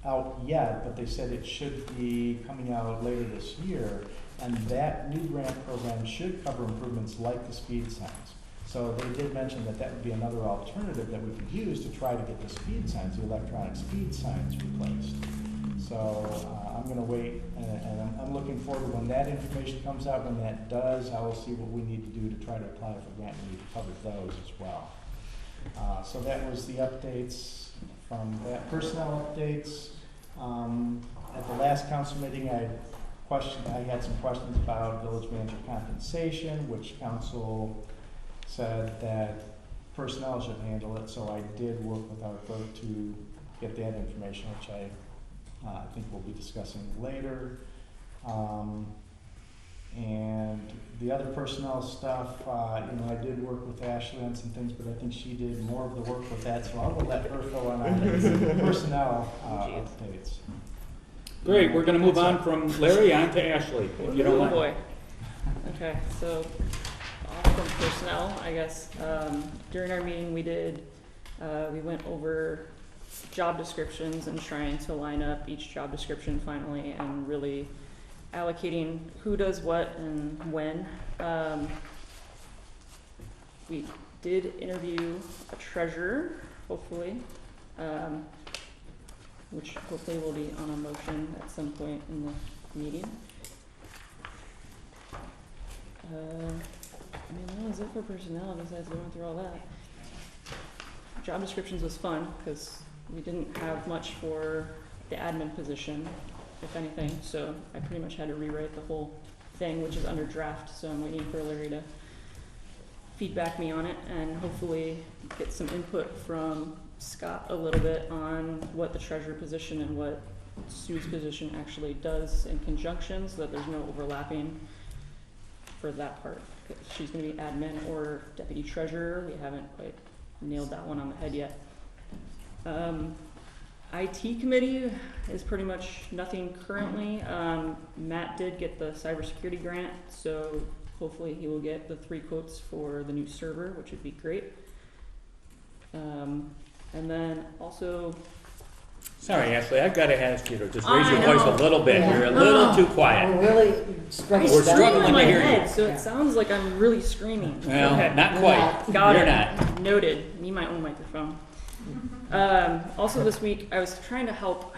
out yet, but they said it should be coming out later this year. And that new grant program should cover improvements like the speed signs. So they did mention that that would be another alternative that we could use to try to get the speed signs, the electronic speed signs replaced. So I'm going to wait, and I'm looking forward to when that information comes out. When that does, I will see what we need to do to try to apply for grant money to cover those as well. So that was the updates from that. Personnel updates. At the last council meeting, I had some questions about village manager compensation, which council said that personnel should handle it, so I did work with our clerk to get that information, which I think we'll be discussing later. And the other personnel stuff, I did work with Ashley on some things, but I think she did more of the work with that, so I will let her fill in on the personnel updates. Great, we're gonna move on from Larry on to Ashley, if you don't mind. Oh boy. Okay, so off from personnel, I guess. During our meeting, we went over job descriptions and trying to line up each job description finally and really allocating who does what and when. We did interview a treasurer, hopefully. Which hopefully will be on a motion at some point in the meeting. That was it for personnel besides going through all that. Job descriptions was fun because we didn't have much for the admin position, if anything, so I pretty much had to rewrite the whole thing, which is under draft, so I'm waiting for Larry to feedback me on it and hopefully get some input from Scott a little bit on what the treasurer position and what Sue's position actually does in conjunction, so that there's no overlapping for that part. She's going to be admin or deputy treasurer. We haven't quite nailed that one on the head yet. IT committee is pretty much nothing currently. Matt did get the cybersecurity grant, so hopefully he will get the 3 quotes for the new server, which would be great. And then also, Sorry, Ashley, I've got to ask you to just raise your voice a know. little bit. Yeah. You're a little too quiet. We're really I struggling. We're scream struggling in to my hear you. head, so it sounds like I'm really screaming. Well, Okay. not quite. Got You're it. not. Noted. Need my own microphone. Also this week, I was trying to help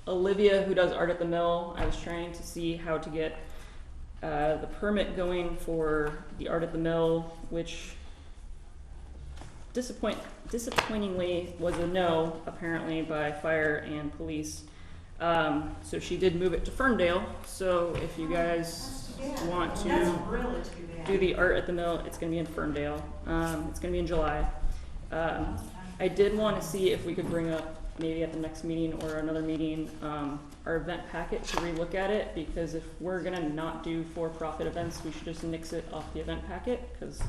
Olivia, who does art at the mill. I was trying to see how to get the permit going for the art at the mill, which disappointingly was a no, apparently, by fire and police. So she did move it to Ferndale. So if you guys want to do the art at the mill, it's going to be in Ferndale. It's going to be in July. I did want to see if we could bring up, maybe at the next meeting or another meeting, our event packet to relook at it, because if we're going to not do for-profit events, we should just nix it off the event packet, because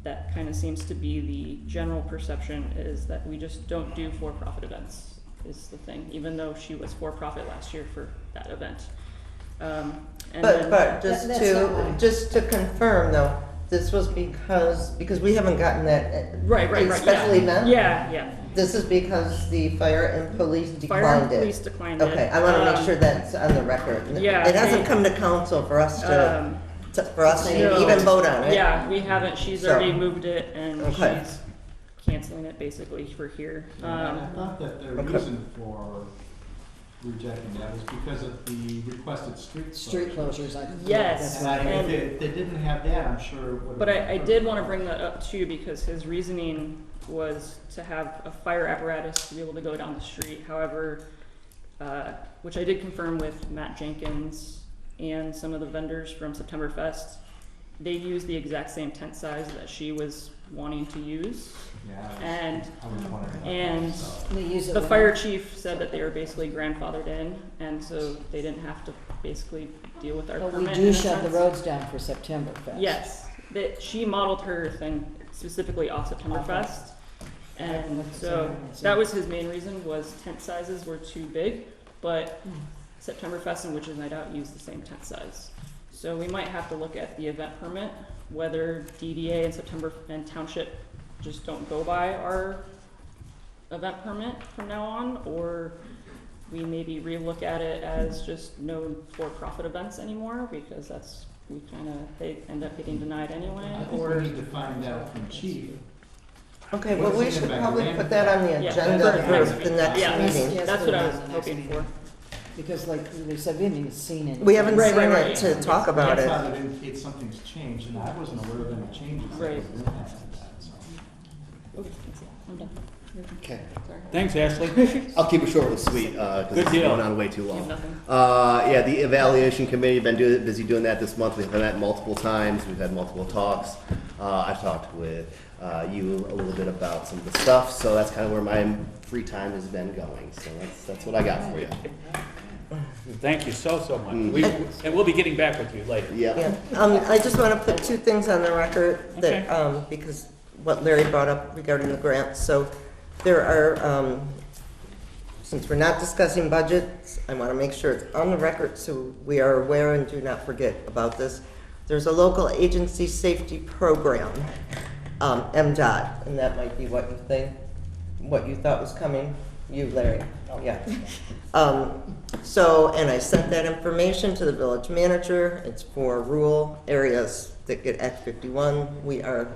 that kind of seems to be the general perception, is that we just don't do for-profit events, is the thing, even though she was for-profit last year for that event. And then, But That's not mine. just to confirm though, this was because we haven't gotten that. right, Special yeah. event? Yeah. This is because the fire and police Fire and declined it. police declined it. Okay, I want to make sure that's on the record. yeah, It hasn't they- come to council for us to no. even vote on it. Yeah, we haven't. She's So- already moved it, and Okay. she's canceling it basically for here. I thought that their Okay. reason for rejecting that was because of the requested Street closures, I. Yes. that's right. And if they didn't have that, I'm sure it would have. But I did want to bring that up too, because his reasoning was to have a fire apparatus to be able to go down the street. However, which I did confirm with Matt Jenkins and some of the vendors from September Fest, they used the exact same tent size that she was wanting to use. Yeah, And I was wondering. about and that, so. They use it the when- fire chief said that they were basically grandfathered in, and so they didn't have to basically deal with our But we permit. do in a shut the sense. roads down for September Fest. Yes, that she modeled her thing specifically off September Okay. Fest. And That's so right. that was his main reason, was tent sizes were too big, but Hmm. September Fest and Witches Night Out use the same tent size. So we might have to look at the event permit, whether DDA and September and Township just don't go by our event permit from now on, or we maybe relook at it as just no for-profit events anymore, because that's, they end up getting denied anyway, I think or. we need to find out from chief. Okay, well, we What's should in the probably back? put that on the Yeah, agenda for for next the week. next Yeah. meeting. Yes, That's put what it I on was the next hoping meeting. for. Because like they said, we haven't even seen it. We haven't Right, seen right, right, it yeah. to talk about I it. thought that indicates something's changed, and I wasn't aware of any changes. that Right. were impacted that, so. Okay, I'm done. Okay. Sorry. Thanks, Ashley. I'll keep it short and sweet because Good it's deal. going on way too You have long. nothing. Yeah, the evaluation committee, been busy doing that this month. We've met multiple times. We've had multiple talks. I've talked with you a little bit about some of the stuff, so that's kind of where my free time has been going. So that's what I got for you. Thank you so much. Mm. And we'll be getting back with you later. Yeah. Yeah, I just want to put 2 things on the record that, Okay. because what Larry brought up regarding the grants. So there are, since we're not discussing budgets, I want to make sure it's on the record so we are aware and do not forget about this. There's a local agency safety program, MDOT, and that might be what you thought was coming, you, Larry. Yeah. So, and I sent that information to the village manager. It's for rural areas that get Act 51. We are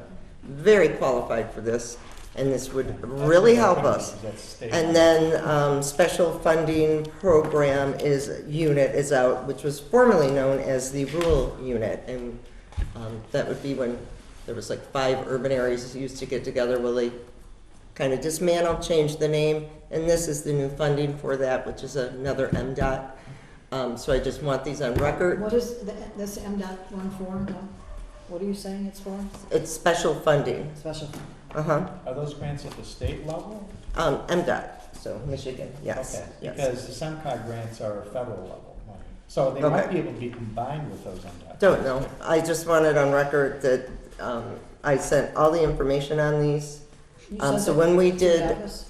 very qualified for this, and this would really help us. That's state. And then special funding program unit is out, which was formerly known as the rural unit. And that would be when there was like 5 urban areas used to get together. Well, they kind of dismantled, changed the name, and this is the new funding for that, which is another MDOT. So I just want these on record. What is this MDOT one for? No? What are you saying it's for? It's special funding. Special fund. Uh-huh. Are those grants at the state level? MDOT, so Michigan, yes. Okay, yes. because the SEMCOG grants are federal level money. So they might Okay. be able to be combined with those MDOT. Don't know. I just wanted on record that I sent all the information on these. You So sent when we to did Atlas?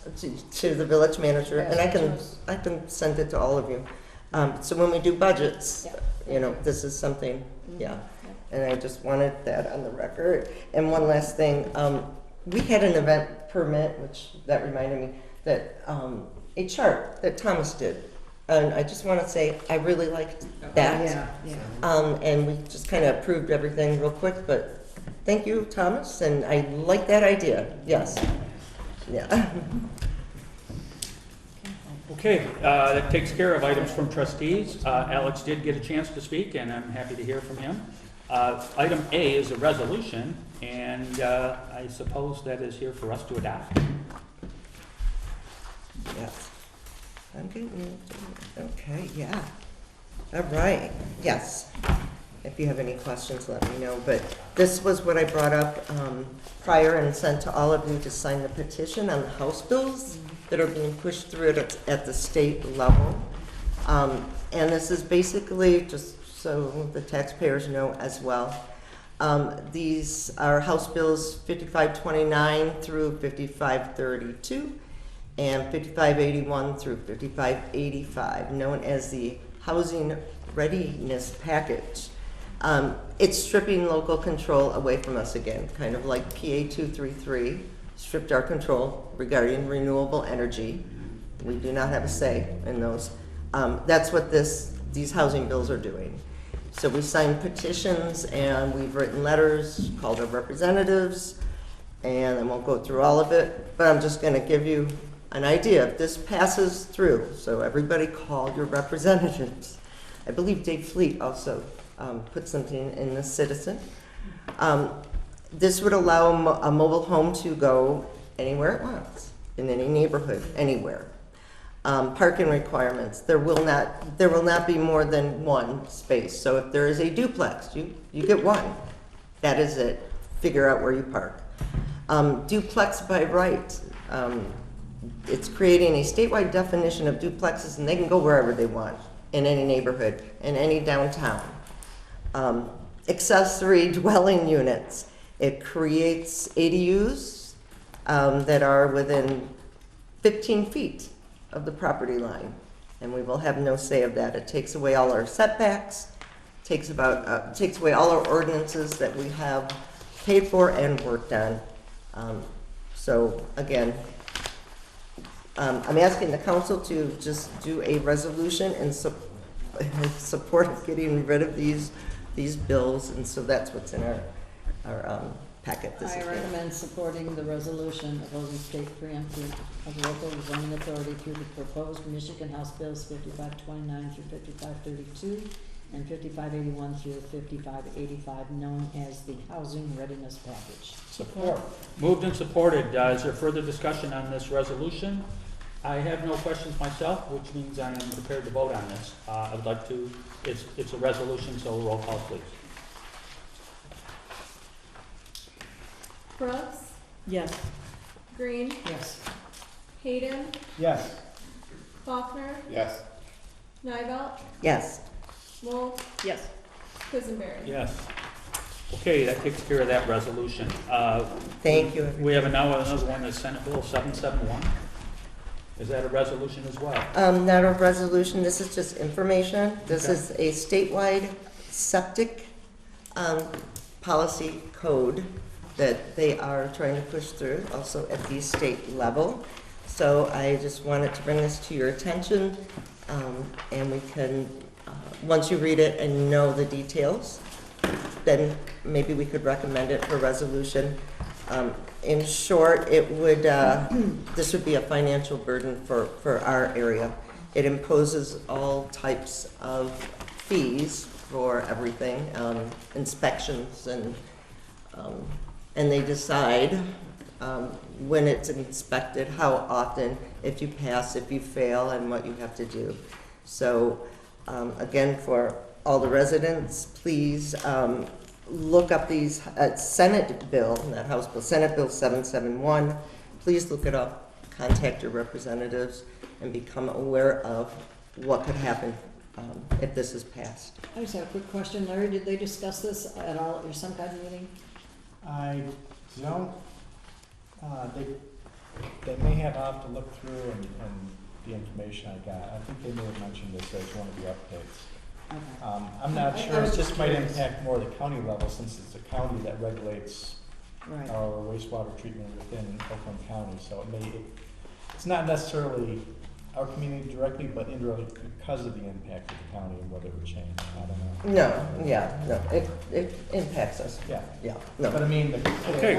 to the village manager, Yeah, and send I can send it to all of you. So when we do budgets, you know, this is something, yeah. And I just wanted that on the record. And one last thing, we had an event permit, which that reminded me that a chart that Thomas did. And I just want to say I really liked that. Yeah. And we just kind of approved everything real quick, but thank you, Thomas, and I like that idea, yes. Yeah. Okay, that takes care of items from trustees. Alex did get a chance to speak, and I'm happy to hear from him. Item A is a resolution, and I suppose that is here for us to adopt. Yes. I'm getting, okay, yeah. All right, yes. If you have any questions, let me know. But this was what I brought up prior and sent to all of you to sign the petition on the House bills that are being pushed through at the state level. And this is basically, just so the taxpayers know as well, these are House bills 5529 through 5532 and 5581 through 5585, known as the Housing Readiness Package. It's stripping local control away from us again, kind of like PA 233 stripped our control regarding renewable energy. We do not have a say in those. That's what these housing bills are doing. So we signed petitions and we've written letters, called our representatives, and I won't go through all of it, but I'm just gonna give you an idea. If this passes through, so everybody call your representatives. I believe Dave Fleet also put something in the Citizen. This would allow a mobile home to go anywhere it wants, in any neighborhood, anywhere. Parking requirements, there will not be more than one space. So if there is a duplex, you get one. That is it. Figure out where you park. Duplex by right. It's creating a statewide definition of duplexes, and they can go wherever they want, in any neighborhood, in any downtown. Accessory dwelling units. It creates ADUs that are within 15 feet of the property line, and we will have no say of that. It takes away all our setbacks, takes away all our ordinances that we have paid for and worked on. So again, I'm asking the council to just do a resolution in support of getting rid of these bills, and so that's what's in our packet this I evening. recommend supporting the resolution opposing state preemptive of local zoning authority through the proposed Michigan House Bills 5529 through 5532 and 5581 through 5585, known as the Housing Readiness Package. Support. Moved and supported. Is there further discussion on this resolution? I have no questions myself, which means I am prepared to vote on this. I would like to, it's a resolution, so roll call, please. Brooks, Yes. Green, Yes. Hayden, Yes. Faulkner, Yes. Nivelt, Yes. Wolf, Yes. Quisenberry. Yes. Okay, that takes care of that resolution. Thank you. We have now another one, that's Senate Bill 771. Is that a resolution as well? Not a resolution, this is just information. This Okay. is a statewide septic policy code that they are trying to push through, also at the state level. So I just wanted to bring this to your attention, and we can, once you read it and know the details, then maybe we could recommend it for resolution. In short, it would, this would be a financial burden for our area. It imposes all types of fees for everything, inspections, and they decide when it's inspected, how often, if you pass, if you fail, and what you have to do. So again, for all the residents, please look up these Senate bill, not House bill, Senate Bill 771. Please look it up, contact your representatives, and become aware of what could happen if this is passed. I just have a quick question, Larry, did they discuss this at all at your SunCog meeting? I don't, they may have, I'll have to look through and the information I got. I think they may have mentioned this as one of the updates. Okay. I'm not I sure, was it just just might curious. impact more the county level, since it's a county that regulates Right. our wastewater treatment within Oakland County, so it's not necessarily our community directly, but indirectly because of the impact of the county and whether it would change, I don't know. No, it impacts us. Yeah, Yeah, but no. I mean, Okay,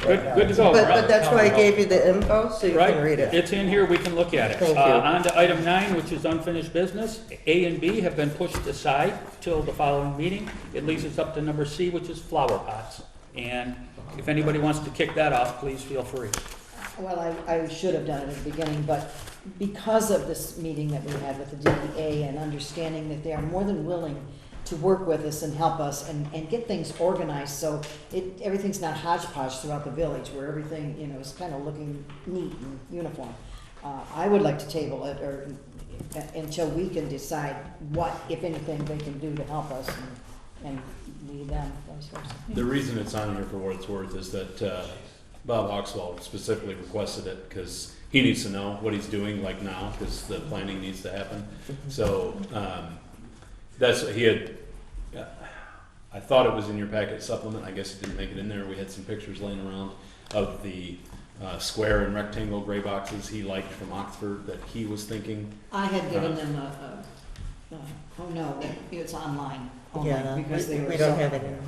Right. good to go. But that's why I gave you the info, so you Right, can read it. it's in here, we can look at it. Thank you. On to item 9, which is unfinished business. A and B have been pushed aside till the following meeting. It leaves us up to number C, which is flower pots. And if anybody wants to kick that off, please feel free. Well, I should have done it at the beginning, but because of this meeting that we had with the DEA and understanding that they are more than willing to work with us and help us and get things organized, so everything's not hodgepodge throughout the village, where everything, you know, is kind of looking neat and uniform. I would like to table it, or until we can decide what, if anything, they can do to help us and lead them, vice versa. The reason it's on here for what it's worth is that Bob Oxwell specifically requested it because he needs to know what he's doing like now, because the planning needs to happen. So that's what he had. I thought it was in your packet supplement. I guess it didn't make it in there. We had some pictures laying around of the square and rectangle gray boxes he liked from Oxford that he was thinking. I had given them oh no, it's online only, Yeah, because they were we don't so- have it in.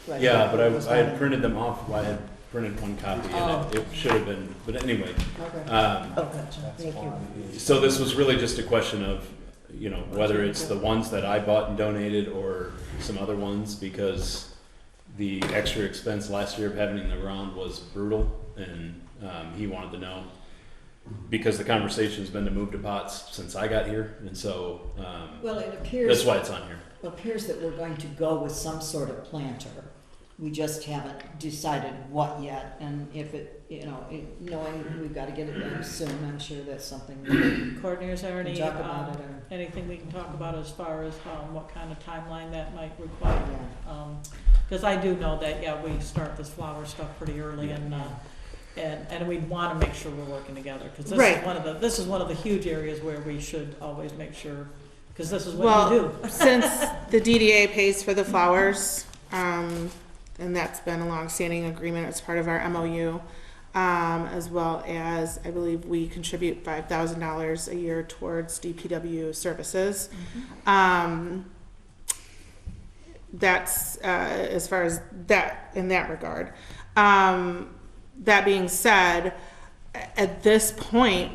Right. Yeah, but It was I had not- printed them off. I had printed one copy, and Oh. it should have been. But anyway, Okay. Oh, gotcha, that's thank you. fine. so this was really just a question of, you know, whether it's the ones that I bought and donated or some other ones, because the extra expense last year of having it in the ground was brutal, and he wanted to know, because the conversation's been to move to pots since I got here, and so Well, it appears. that's why it's on here. appears that we're going to go with some sort of planter. We just haven't decided what yet, and if it, you know, knowing we've got to get it done soon, I'm sure that's something we Courtney, is there can any, talk about it, or, anything we can talk about as far as what kind of timeline that might require? yeah. Because I do know that, yeah, we start this flower stuff pretty early, and we want to make sure we're working together, because this Right. is this is one of the huge areas where we should always make sure, because this is what Well, you do. since the DDA pays for the flowers, and that's been a long-standing agreement as part of our MOU, as well as, I believe we contribute $5,000 a year towards DPW services. That's as far as that, in that regard. That being said, at this point,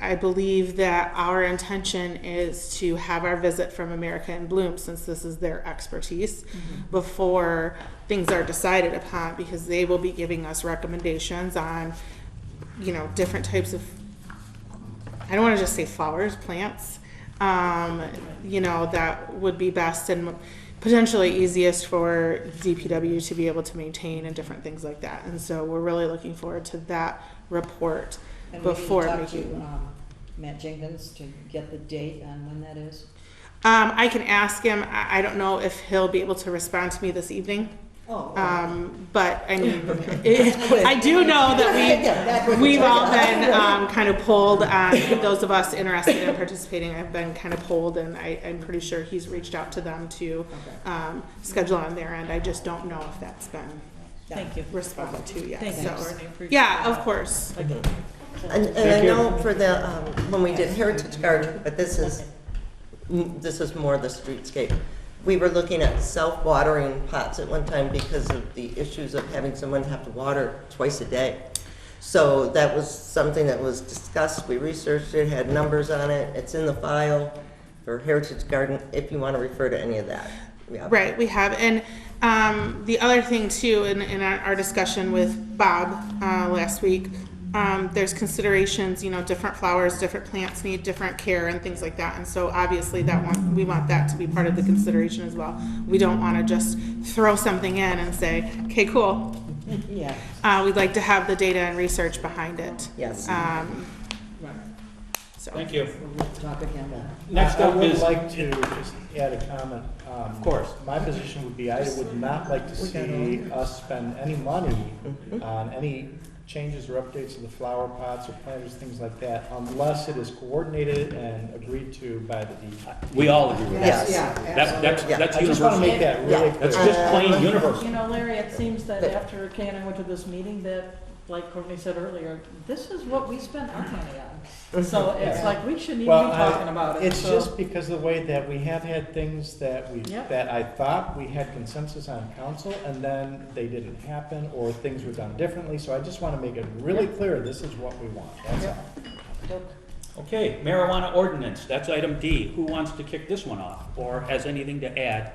I believe that our intention is to have our visit from America in Bloom, since this is their expertise, before things are decided upon, because they will be giving us recommendations on, you know, different types of, I don't want to just say flowers, plants, you know, that would be best and potentially easiest for DPW to be able to maintain and different things like that. And so we're really looking forward to that report. And we need to Before talk making- to Matt Jenkins to get the date on when that is. I can ask him. I don't know if he'll be able to respond to me this evening. Oh. But I mean, I do know that we've all been kind of polled on, those of us interested in participating have been kind of polled, and I'm pretty sure he's reached out to them to schedule on their end. I just don't know if that's been Thank you. responded to yet. Thank you, So, Courtney. Appreciate yeah, that. of course. Okay. And I know for the, when we did Heritage Garden, but this is more the streetscape. We were looking at self-watering pots at one time because of the issues of having someone have to water twice a day. So that was something that was discussed. We researched it, had numbers on it. It's in the file for Heritage Garden if you want to refer to any of that. Yeah. Right, we have. And the other thing too, in our discussion with Bob last week, there's considerations, you know, different flowers, different plants need different care and things like that. And so obviously we want that to be part of the consideration as well. We don't want to just throw something in and say, okay, cool, Yeah. we'd like to have the data and research behind it. Yes. So. Thank you. We'll talk again. Next I up would is, like to just add a comment. Of course. My position would be, I would not like to see us spend any money on any changes or updates to the flower pots or planters, things like that, unless it is coordinated and agreed to by the DEP. we all agree with that. Yes. Yeah, That's Yeah. that's I just want to universal. make that really That's clear. just plain universal. You know, Larry, it seems that after Kay and I went to this meeting, that, like Courtney said earlier, this is what we spend our money on. So it's like, we shouldn't even be Well, talking about it. it's So- just because of the way that we have had things that Yep. that I thought we had consensus on council, and then they didn't happen, or things were done differently, so I just want to make it really clear, this is what we want, that's all. Okay, marijuana ordinance, that's item D. Who wants to kick this one off, or has anything to add?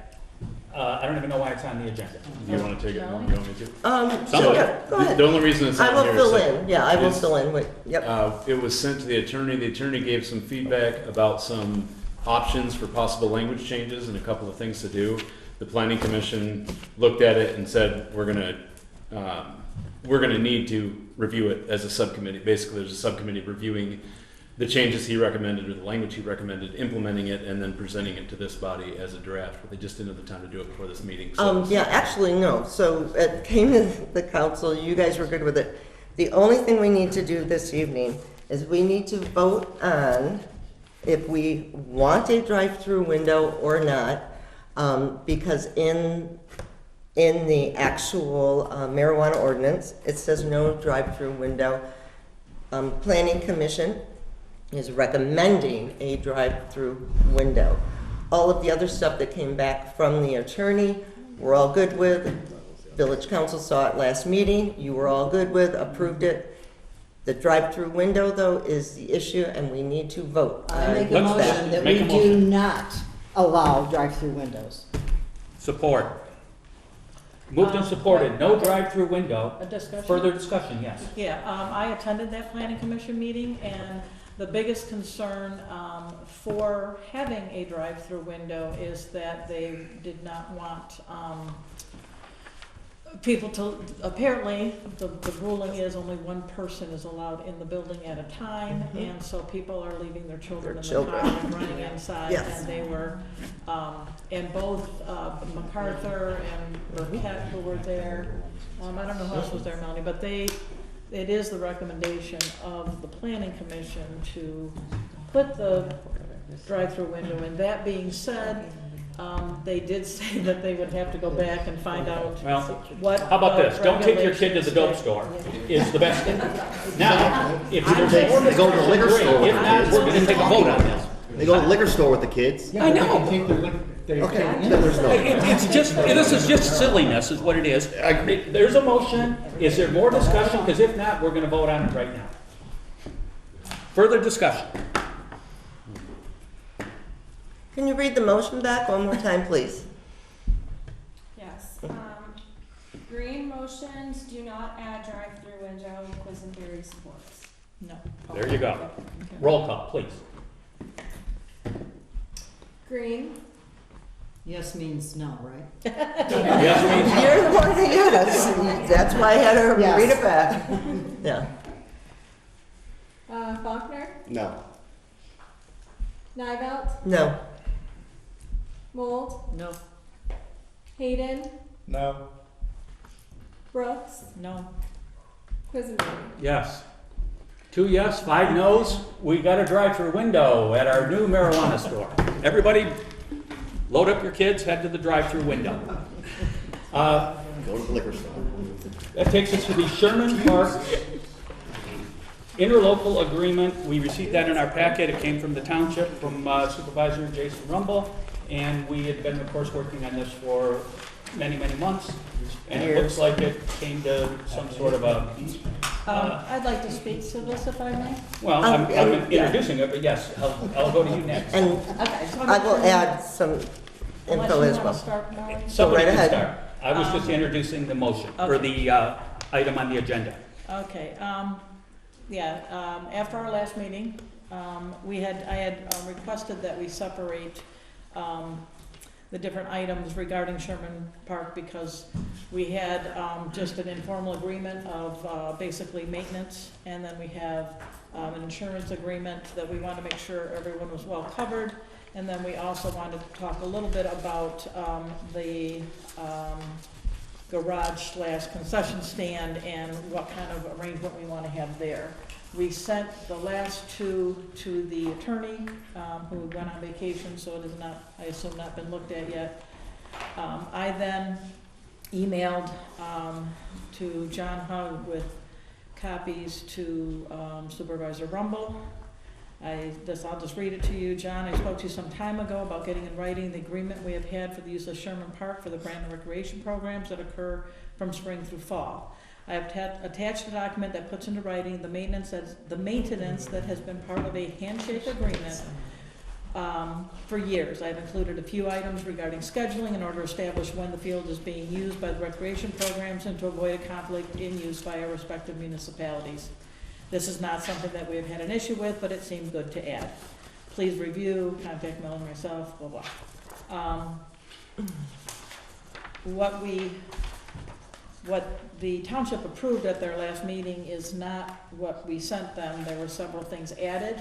I don't even know why it's on the agenda. You want to take it? You want me to? Somebody. Yeah, go ahead. The only reason it's I on will here is fill that in, yeah, I will it's- fill in, wait, yep. It was sent to the attorney gave some feedback about some options for possible language changes and a couple of things to do. The planning commission looked at it and said, we're gonna need to review it as a subcommittee. Basically, there's a subcommittee reviewing the changes he recommended or the language he recommended, implementing it, and then presenting it to this body as a draft, but they just didn't have the time to do it before this meeting. So Yeah, actually, no. So it came to the council, you guys were good with it. The only thing we need to do this evening is we need to vote on if we want a drive-through window or not, because in the actual marijuana ordinance, it says no drive-through window. Planning Commission is recommending a drive-through window. All of the other stuff that came back from the attorney, we're all good with. Village Council saw it last meeting, you were all good with, approved it. The drive-through window, though, is the issue, and we need to vote. I make a Let's motion that make we a do motion. not allow drive-through windows. Support. Moved and supported, no drive-through window. A discussion? Further discussion, yes. Yeah, I attended that planning commission meeting, and the biggest concern for having a drive-through window is that they did not want people to, apparently, the ruling is only one person is allowed in the building at a time, and so people are leaving their children in the car and running inside, Yes. and they were, and both MacArthur and Burkett who were there, I don't know who else was there, Melanie, but it is the recommendation of the planning commission to put the drive-through window in. That being said, they did say that they would have to go back and find out Well, what. how about the this? Don't take your kid to the dope regulations store, is the best thing. Now, if I'm there's taking- more They go to the liquor discussion, store great. with If the not, kids. we're gonna take a vote on this. They go to the liquor store with the kids. I know. They can take their they Okay, can- then there's no. It's just, this is just silliness is what it is. There's a motion. Is there more discussion? Because if not, we're gonna vote on it right now. Further discussion. Can you read the motion back one more time, please? Yes. Green motions do not add drive-through window, Quisenberry supports. No. There you go. Roll call, please. Green, Yes means no, right? Yes, means You're the one that yes. That's why I had her Yes. read it back. Yeah. Faulkner, No. Nivelt, No. Mold, No. Hayden, No. Brooks, No. Quisenberry. yes. 2 yes, 5 no's. We got a drive-through window at our new marijuana store. Everybody, load up your kids, head to the drive-through window. Go to the liquor store. That takes us to the Sherman Park interlocal agreement. We received that in our packet. It came from the township, from Supervisor Jason Rumble, and we had been, of course, working on this for many, many months. And it looks like it came to some sort of a, I'd like to speak to this if I may. well, I'm yeah. introducing it, but yes, I'll go to you next. And Okay. so I'm I will sure- add some Unless info you as wanna well. start, Melanie? Somebody right can ahead. start. I was just introducing the motion, or the item on the agenda. Okay, after our last meeting, I had requested that we separate, the different items regarding Sherman Park, because we had just an informal agreement of basically maintenance, and then we have an insurance agreement that we want to make sure everyone was well covered. And then we also wanted to talk a little bit about the garage / concession stand and what kind of arrangement we want to have there. We sent the last two to the attorney, who went on vacation, so it is not, I assume, not been looked at yet. I then emailed to John Hug with copies to Supervisor Rumble. I'll just read it to you. John, I spoke to you some time ago about getting in writing the agreement we have had for the use of Sherman Park for the Brandon recreation programs that occur from spring through fall. I have attached a document that puts into writing the maintenance that has been part of a handshake agreement for years. I have included a few items regarding scheduling in order to establish when the field is being used by the recreation programs and to avoid a conflict in use by our respective municipalities. This is not something that we have had an issue with, but it seemed good to add. Please review, contact Mel and myself, blah, blah. What the township approved at their last meeting is not what we sent them. There were several things added.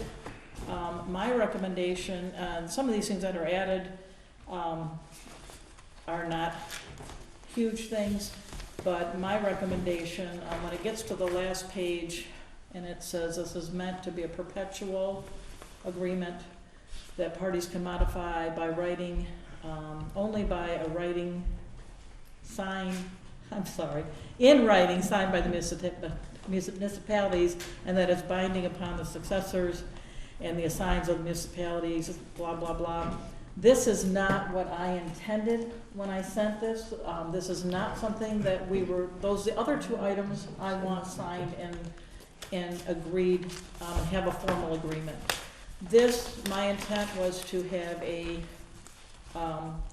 My recommendation, some of these things that are added are not huge things, but my recommendation, when it gets to the last page, and it says this is meant to be a perpetual agreement that parties can modify by writing, only by a writing sign, in writing signed by the municipalities, and that it's binding upon the successors and the assigns of the municipalities, blah, blah, blah. This is not what I intended when I sent this. This is not something that the other two items I want signed and agreed, have a formal agreement. This, my intent was to have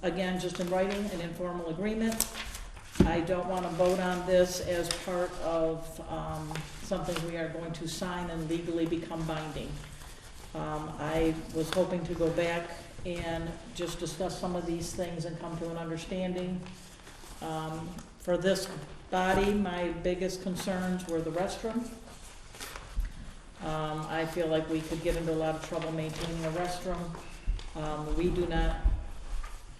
again, just in writing, an informal agreement. I don't want to vote on this as part of something we are going to sign and legally become binding. I was hoping to go back and just discuss some of these things and come to an understanding. For this body, my biggest concerns were the restroom. I feel like we could get into a lot of trouble maintaining a restroom. We do not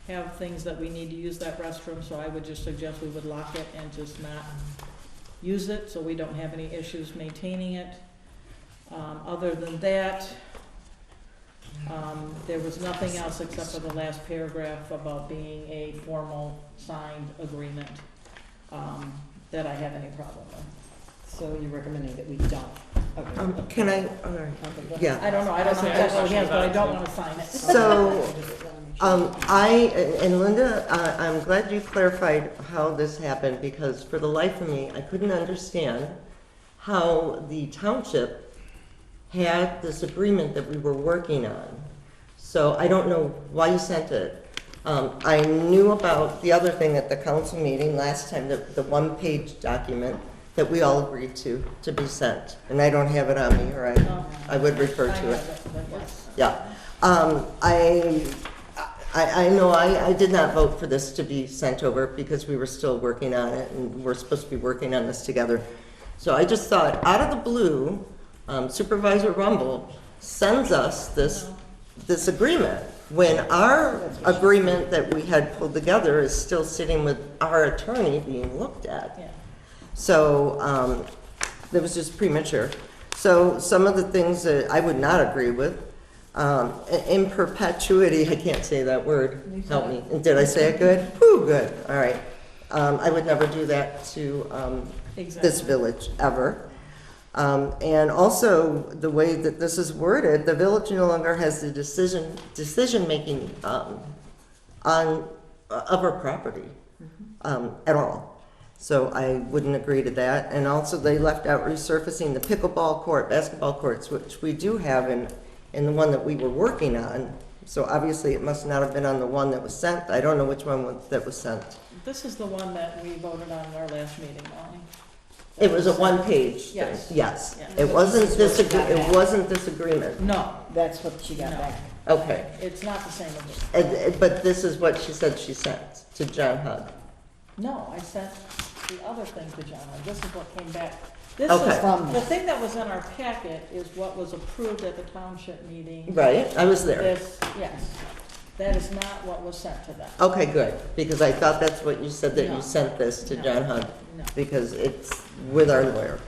have things that we need to use that restroom, so I would just suggest we would lock it and just not use it so we don't have any issues maintaining it. Other than that, there was nothing else except for the last paragraph about being a formal signed agreement that I have any problem with. So you're recommending that we don't? Okay. Can I, all right, yeah. I don't know if that's what he has, but I don't want to sign it. So, and Linda, I'm glad you clarified how this happened, because for the life of me, I couldn't understand how the township had this agreement that we were working on. So I don't know why you sent it. I knew about the other thing at the council meeting last time, the one-page document that we all agreed to be sent. And I don't have it on me, or I would refer to it. Yeah. I know I did not vote for this to be sent over because we were still working on it, and we're supposed to be working on this together. So I just thought, out of the blue, Supervisor Rumble sends us this agreement when our agreement that we had pulled together is still sitting with our attorney being looked at. Yeah. So that was just premature. So some of the things that I would not agree with, in perpetuity, I can't say that word, help me. Did I say it good? Whew, good, all right. I would never do that to this village, ever. And also, the way that this is worded, the village no longer has the decision-making of our property at all. So I wouldn't agree to that. And also, they left out resurfacing the pickleball court, basketball courts, which we do have in the one that we were working on. So obviously, it must not have been on the one that was sent. I don't know which one that was sent. This is the one that we voted on in our last meeting, Molly. It was a one-page thing, Yes. yes. Yeah. It So wasn't this is what you got it back. wasn't this agreement. No, that's what she got No. back. Okay. It's not the same agreement. But this is what she said she sent to John Hug. No, I sent the other thing to John, and this is what came back. This Okay. is, From- the thing that was in our packet is what was approved at the township meeting. Right, I was there. This, yes, that is not what was sent to them. Okay, good, because I thought that's what you said, that No. you sent this to No. John Hug, No, because it's with our lawyer.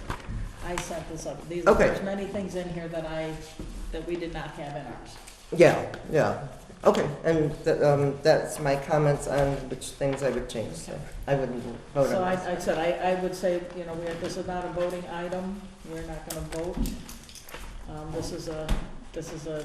I sent this up. These, Okay. there's many things in here that we did not have in ours. Yeah, yeah. Okay, and that's my comments on which things I would change, so I wouldn't vote So on this. I said, I would say, you know, this is not a voting item, we're not gonna vote. This is a,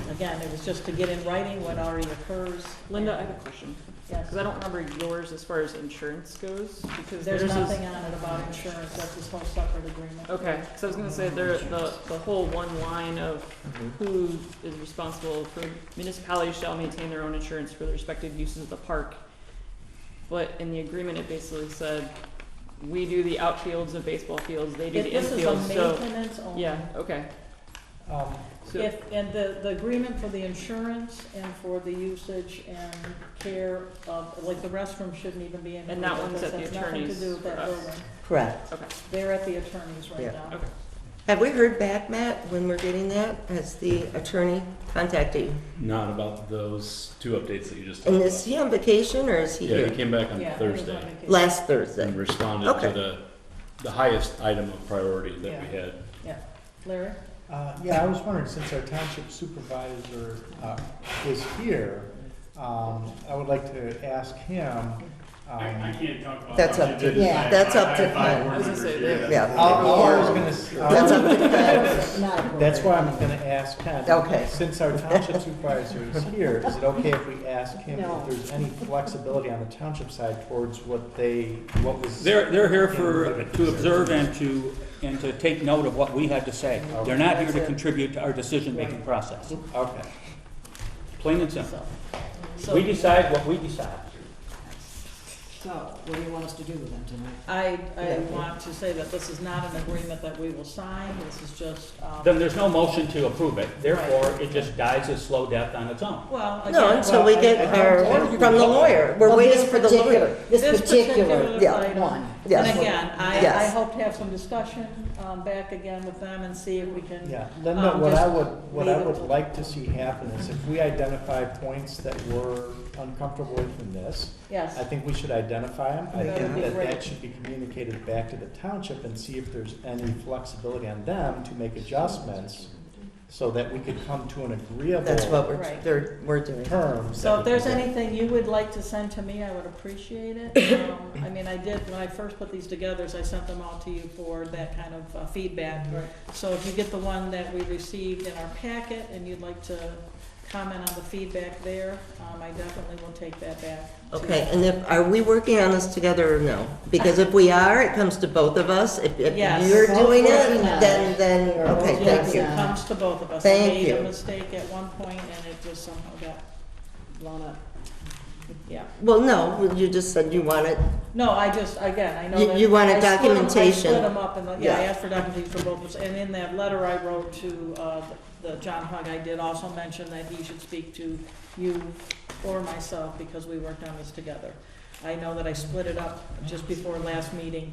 again, it was just to get in writing what already occurs. Linda, I have a question, Yes, because I don't remember yours as far as insurance goes, because there's theirs is. nothing on it about insurance, that's this whole separate agreement. Okay, so I was gonna say, the whole one line of Mm-hmm. who is responsible for municipalities shall maintain their own insurance for the respective uses of the park. But in the agreement, it basically said, we do the outfields of baseball fields, they do the This is a infields, so, maintenance only. yeah, okay. So, And the agreement for the insurance and for the usage and care of, like, the restroom shouldn't even be in. And that one's at the That's nothing to attorney's do with that for us. building. Correct. okay, They're at the attorney's Yeah. right now. okay. Have we heard back, Matt, when we're getting that? Has the attorney contacted you? Not about those two updates that you just talked And about. is he on vacation or is he Yeah, he here? came back on Yeah, he was on Thursday vacation. Last Thursday. and responded Okay. to the highest item of priority that we had. Yeah. Larry? Yeah, I was wondering, since our township supervisor is here, I would like to ask him. can't talk about. That's up to, Yeah. that's up to I Glenn. was gonna say, they- Yeah. I was That's gonna, up to Glenn. That's not appropriate. that's why I'm gonna ask Ken. Okay. Since our township supervisor is here, is it okay if we ask him No. if there's any flexibility on the township side towards what was? They're here to observe and to take note of what we had to say. They're not here to contribute to our decision-making process. Okay. Plain and simple. So We decide what we decide. So, what do you want us to do with them tonight? I want to say that this is not an agreement that we will sign, this is just, Then there's no motion to approve it, therefore it just dies a slow death on its own. well, again. No, until we get our, from the lawyer. We're Well, waiting this for the particular- lawyer. This particular yeah, item. one. Yes. And again, I Yes. hope to have some discussion, back again with them and see if we can. Yeah, Linda, what just I would leave it to- like to see happen is if we identify points that we're uncomfortable with in this, Yes, I think we should identify them. I That would think be that great. that should be communicated back to the township and see if there's any flexibility on them to make adjustments so that we could come to an agreeable That's what Right. we're doing. terms. so that if we there's can get. anything you would like to send to me, I would appreciate it. I mean, I did, when I first put these together, is I sent them all to you for that kind of feedback. So if you get the one that we received in our packet and you'd like to comment on the feedback there, I definitely will take that back. to Okay, you. and are we working on this together or no? Because if we are, it comes to both of us. If Yes. you're Both doing it, working on it. then, We're okay, both thank working you. It comes to both of us. Thank I made you. a mistake at one point and it just somehow got blown up. Yeah. Well, no, you just said you want it. No, I just, again, I know You- that. you wanted I split 'em- documentation. I split them up and, yeah, I Yeah. asked for documentation for both of us. And in that letter I wrote to, the John Hug, I did also mention that he should speak to you or myself because we worked on this together. I know that I split it up just before last meeting,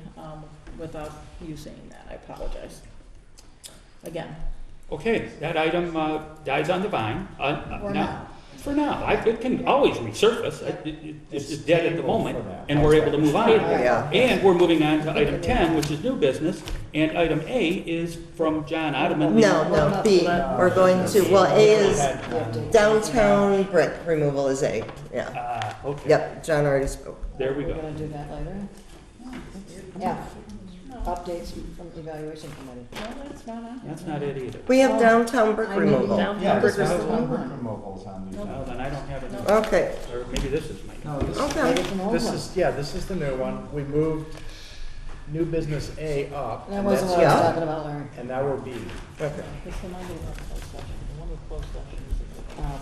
without you saying that. I apologize. Again. Okay, that item dies on the vine. For Now- now. For now. It can always resurface. It's dead at the moment, for now. and we're able to move on. Yeah. And we're moving on to item 10, which is new business, and item A is from John Ottoman. No, B, we're going to, well, A is Had- downtown brick removal is A, yeah. Okay, Yep, John already spoke. there we We're go. gonna do that later. Yeah, updates from evaluation committee. No, that's not on. That's not it either. We have downtown brick I mean, removal. Down- Yeah, this This has is the one new brick one. removals on these. Well, then I don't have it. Okay, Or maybe this is my. No, this Okay. Maybe it's an old This one. is, yeah, this is the new one. We moved new business A up. That and wasn't that's- what I was Yeah. talking about, Larry. And now we're B. Okay.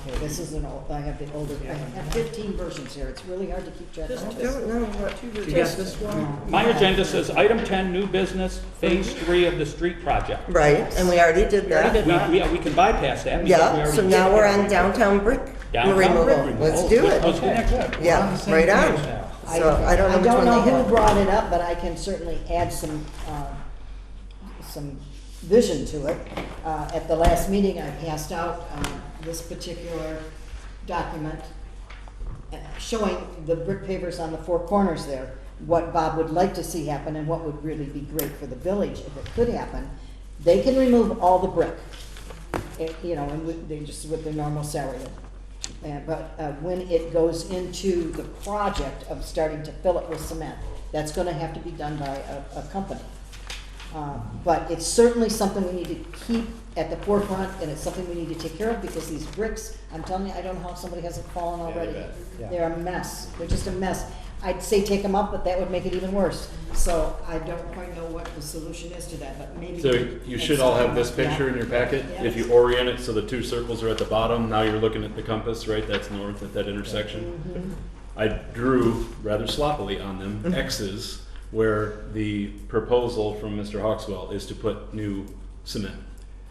Okay, this is an old, I have the older, I have 15 versions here, it's really hard to keep track I of. don't know what. You got this one? My agenda says item 10, new business, phase 3 of the street project. Right, and we already did that. We can bypass that. because we Yeah, already so did now we're that. on downtown brick Downtown removal. brick removal. Let's do it. Let's go next. Good. We're on the Yeah, same right on. page now. So I don't know which one know they who have. brought it up, but I can certainly add some vision to it. At the last meeting, I passed out this particular document showing the brick pavers on the four corners there, what Bob would like to see happen and what would really be great for the village if it could happen. They can remove all the brick, you know, and they just with their normal salary. But when it goes into the project of starting to fill it with cement, that's gonna have to be done by a company. But it's certainly something we need to keep at the forefront, and it's something we need to take care of, because these bricks, I'm telling you, I don't know how somebody hasn't fallen already. Yeah. They're a mess, they're just a mess. I'd say take them up, but that would make it even worse. So I don't quite know what the solution is to that, but maybe. So you should all have this picture in your packet. Yeah. If you orient it so the two circles are at the bottom, now you're looking at the compass, right? That's north at that intersection. I drew rather sloppily on them X's where the proposal from Mr. Hawkswell is to put new cement,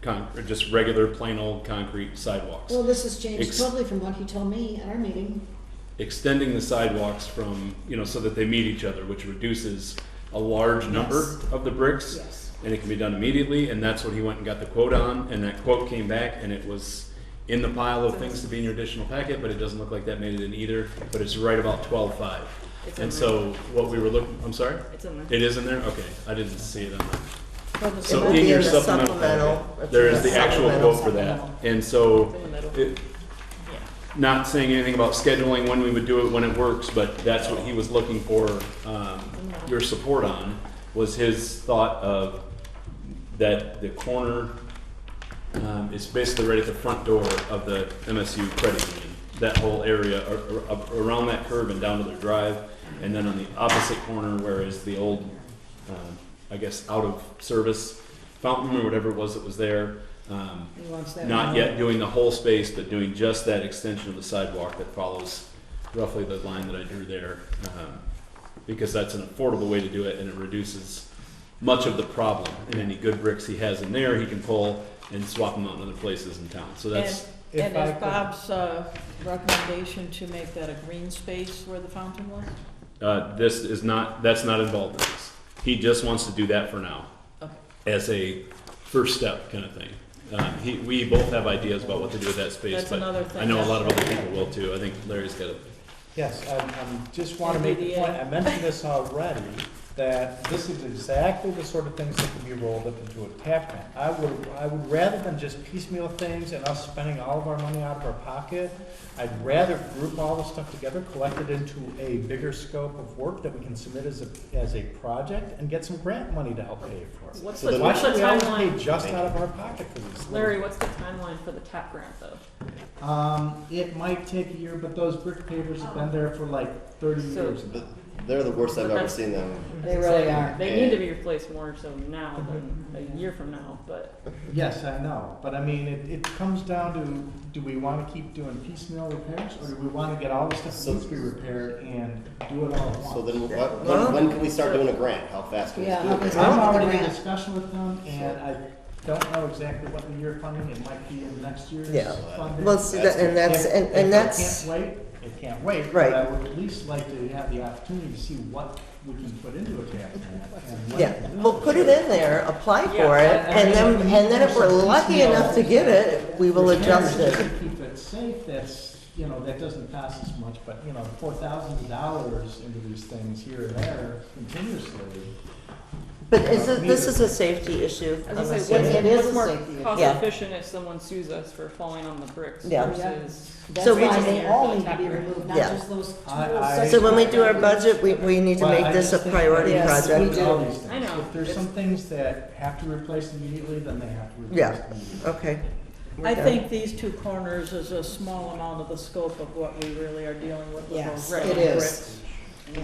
or just regular plain old concrete sidewalks. Well, this has changed Ex- totally from what he told me at our meeting. Extending the sidewalks from, so that they meet each other, which reduces a large number Yes. of the bricks. Yes. And it can be done immediately, and that's what he went and got the quote on, and that quote came back, and it was in the pile of things to be in your additional packet, but it doesn't look like that made it in either, but it's right about 12.5. It's in And there. so what we were looking, I'm sorry? It's in there. It is in there? Okay, I didn't see it on there. It So will in be your the supplemental supplemental. packet, It's there in is the actual supplemental. quote for that. And so, It's in the middle. it- not saying anything about scheduling when we would do it, when it works, but that's what he was looking for, your support on, was his thought of that the corner, is basically right at the front door of the MSU credit union. That whole area around that curve and down to their drive, and then on the opposite corner where is the old, I guess, out of service fountain or whatever it was that was there. He wants that Not removed. yet doing the whole space, but doing just that extension of the sidewalk that follows roughly the line that I drew there. Because that's an affordable way to do it, and it reduces much of the problem. And any good bricks he has in there, he can pull and swap them out in other places in town. So that's, If And I is could- Bob's recommendation to make that a green space where the fountain was? that's not involved in this. He just wants to do that for now, Okay. as a first step kind of thing. We both have ideas about what to do with that space, That's but another thing. I know a lot of other people will too. I think Larry's got a Yes, just want to make the point, I mentioned this already, that this is exactly the sort of things that can be rolled up into a tap grant. I would rather than just piecemeal things and us spending all of our money out of our pocket, I'd rather group all the stuff together, collect it into a bigger scope of work that we can submit as a project, and get some grant money to help pay for it. What's So the, then Why what's the should we always pay timeline? just out of our pocket for these things? Larry, what's the timeline for the TAP grant though? It might take a year, but those brick pavers have been there for like 30 So- years now. They're the worst I've But ever that's- seen them. They really are. They need to be replaced more so now than a year from now, but Yes, I know, but I mean, it comes down to, do we want to keep doing piecemeal repairs, or do we want to get all the stuff that needs to be repaired and do it all at once? So then Well- when can we start doing a grant? How fast can we Yeah, do how it? does- I'm the already in grant. discussion with them, and I don't know exactly what the year funding, it might be in next year's Yeah. funding. Well, see, that- and that's, If- and if that's, it can't wait, it can't wait, Right. but I would at least like to have the opportunity to see what we can put into a tap grant. and when yeah, we can do we'll it. put it in there, apply for it, Yeah, and then if we're lucky enough to get it, we will adjust Just it. to keep it safe, that's, that doesn't cost us much, but, pour thousands of dollars into these things here and there continuously. But this is a safety issue, I I'm was gonna say, assuming. It is what's a more safety issue. cost Yeah. efficient if someone sues us for falling on the bricks Yeah. versus. That's So we why just- they all need to be removed, not Yeah. just those two I- little I- sections. So when we do our budget, we need to Well, make I this a just think priority that Yes, project. we do. all these things. I know. If there's some things that have to be replaced immediately, then they have to be Yeah. replaced immediately. Okay. I done. think these two corners is a small amount of the scope of what we really are dealing with. Yes, those it red is. bricks.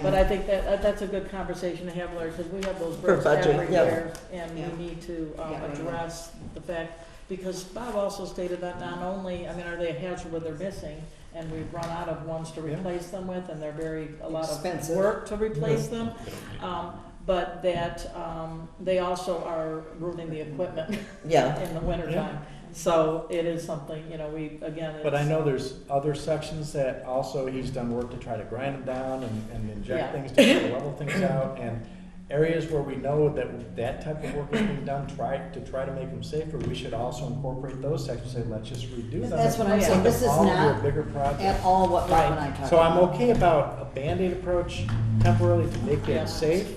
But I think that's a good conversation to have, Larry, because we have those For birds budget, everywhere, and Yeah. we need to Yeah. address the fact, because Bob also stated that not only, I mean, are they a hazard when they're missing, and we've run out of ones to Yeah. replace them with, and they're a lot Expensive. of work to replace them, but that they also are ruining the equipment Yeah. in the wintertime. So it is something, we, again, But I it's, know there's other sections that also he's done work to try to grind them down and inject Yeah. things to try to level things out. And areas where we know that type of work is being done, try to make them safer, we should also incorporate those sections, say, let's just redo them. That's what I'm Yeah. saying, this is All do a not bigger project. at all what Rob and I talked about. So I'm okay about a Band-Aid approach temporarily to make Yeah. it safe,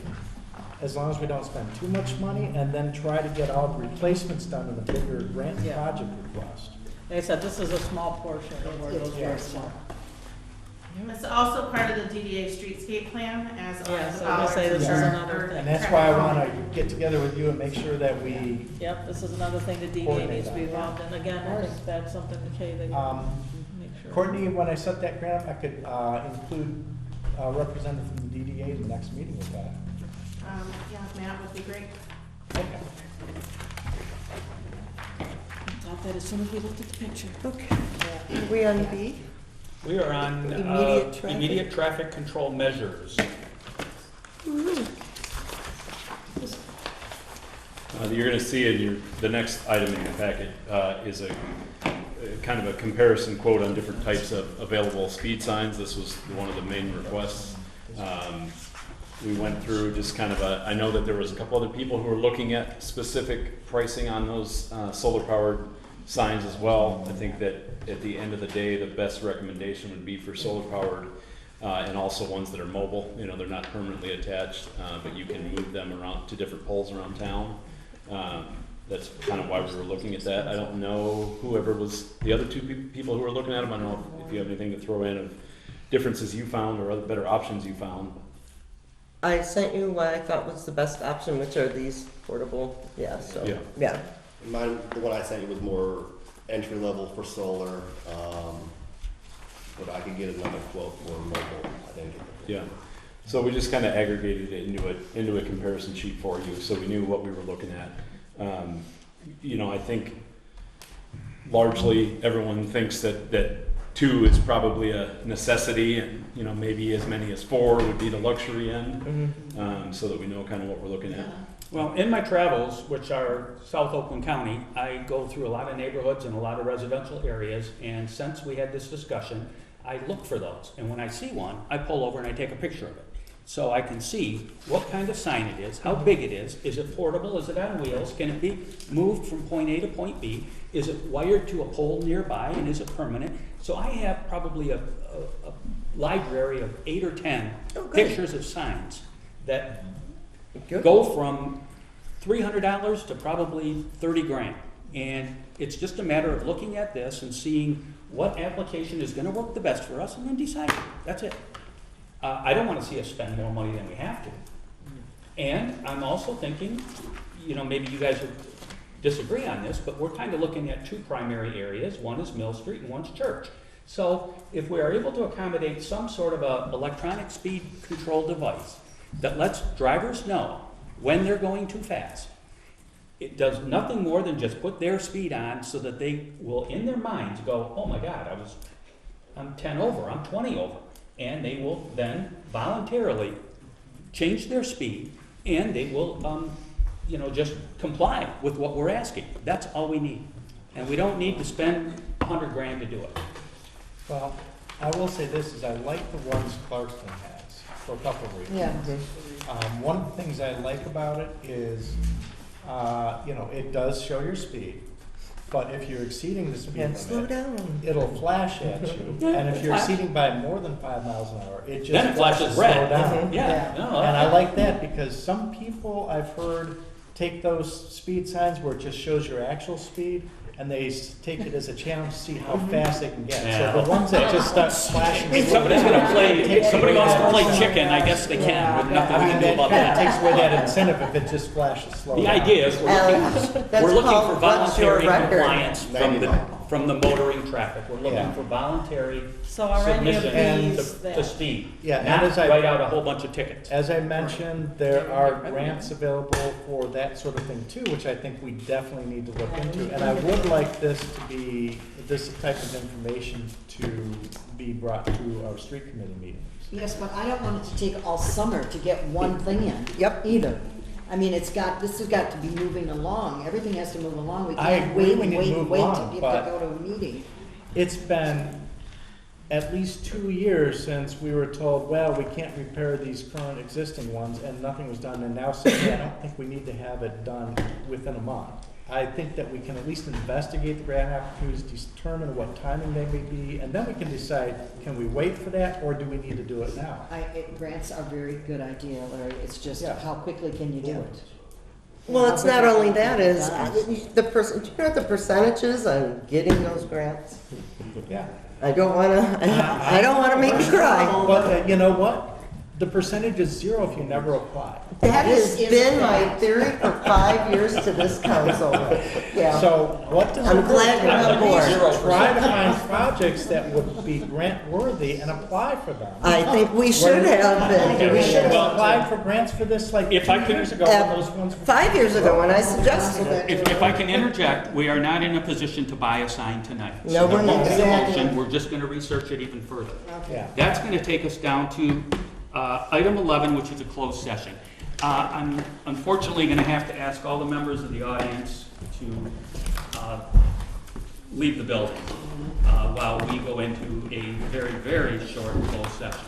as long as we don't spend too much money, and then try to get all the replacements done in a bigger grant Yeah. project request. like I said, this is a small portion of where It's those very are. small. It's also part of the DDA streetscape plan as Yeah, the so I'm gonna say this is dollars another are- thing. And that's why I wanna get together with you and make sure that we, Yep, this is another thing the DDA Coordinate needs to be that. involved in. Again, I think that's something, okay, they make sure. Courtney, when I set that grant, I could, include a representative from the DDA in the next meeting with that. Yeah, Matt would be great. Okay. Thought that as soon as we looked at the picture. Okay. Are we on B? We are on Immediate traffic. immediate traffic control measures. You're gonna see in the next item in your packet is a kind of a comparison quote on different types of available speed signs. This was one of the main requests. We went through just kind of I know that there was a couple other people who were looking at specific pricing on those solar powered signs as well. I think that at the end of the day, the best recommendation would be for solar powered and also ones that are mobile. They're not permanently attached, but you can move them around to different poles around town. That's kind of why we were looking at that. I don't know whoever was the other two people who were looking at them. I don't know if you have anything to throw in of differences you found or other better options you found. I sent you what I thought was the best option, which are these portable, Yeah. yeah. Mine, the one I sent you was more entry level for solar, but I could get another quote for mobile, I think. Yeah. So we just kind of aggregated it into a comparison sheet for you, so we knew what we were looking at. I think largely everyone thinks that 2 is probably a necessity, and maybe as many as 4 would be the luxury end, so that we know kind of what we're looking at. Well, in my travels, which are South Oakland County, I go through a lot of neighborhoods and a lot of residential areas, and since we had this discussion, I look for those, and when I see one, I pull over and I take a picture of it. So I can see what kind of sign it is, how big it is it portable, is it on wheels, can it be moved from point A to point B, is it wired to a pole nearby, and is it permanent? So I have probably a library of 8 or 10 pictures of signs that Good. go from $300 to probably 30 grand. And it's just a matter of looking at this and seeing what application is gonna work the best for us and then deciding. That's it. I don't wanna see us spend more money than we have to. And I'm also thinking, maybe you guys would disagree on this, but we're kind of looking at 2 primary areas. One is Mill Street and one's Church. So if we are able to accommodate some sort of a electronic speed control device that lets drivers know when they're going too fast, it does nothing more than just put their speed on so that they will, in their minds, go, oh my God, I'm 10 over, I'm 20 over. And they will then voluntarily change their speed, and they will, just comply with what we're asking. That's all we need. And we don't need to spend 100 grand to do it. Well, I will say this, is I like the ones Clarkston has, for a couple of reasons. Yeah. One of the things I like about it is, it does show your speed, but if you're exceeding the speed And slow limit, down. it'll flash at you. And if you're exceeding by more than 5 miles an hour, it just Then it flashes slow red. down. Yeah. No, And I like that because some people I've heard take those speed signs where it just shows your actual speed, and they take it as a challenge to see how fast they can get. Yeah. So the ones that just start flashing. If somebody's gonna play, if somebody wants to play chicken, I guess they can, with nothing we can do about That that. takes away that incentive if it just flashes slow. The down. idea is we're looking That's for called, what's your voluntary record? compliance from the from the motoring traffic. We're looking Yeah. for voluntary So are any of submission these to that, speed. Yeah, and Not as I- write out a whole bunch of tickets. As I mentioned, there are grants available for that sort of thing too, which I think we definitely need to look into. And I would like this type of information to be brought to our street committee meetings. Yes, but I don't want it to take all summer to get one thing in. Yep. Either. I mean, this has got to be moving along. Everything has to move along. We I can't agree wait we and need to wait and move wait along, to but- go to a meeting. It's been at least 2 years since we were told, well, we can't repair these current existing ones, and nothing was done, and now suddenly I don't think we need to have it done within a month. I think that we can at least investigate the grant opportunities, determine what timing they may be, and then we can decide, can we wait for that, or do we need to do it now? Grants are a very good idea, Larry. It's just Yeah. how quickly can you do Yeah. it? Well, it's not only that, is Done. do you know what the percentages on getting those grants? Yeah. I don't wanna make you cry. But you know what? The percentage is 0 if you never apply. That has This is been a my fact. theory for 5 years to this council. Yeah. So what does I'm it glad you're on board. Try to find projects that would be grant worthy and apply for them. I think we should have been. We should have applied for grants for this like If 2 I could- years ago when those ones. 5 years ago when I suggested it. If I can interject, we are not in a position to buy a sign tonight. No, we're So there won't not. be a motion. We're just gonna research it even further. Yeah. That's going to take us down to item 11, which is a closed session. I'm unfortunately going to have to ask all the members of the audience to leave the building while we go into a very, very short closed session.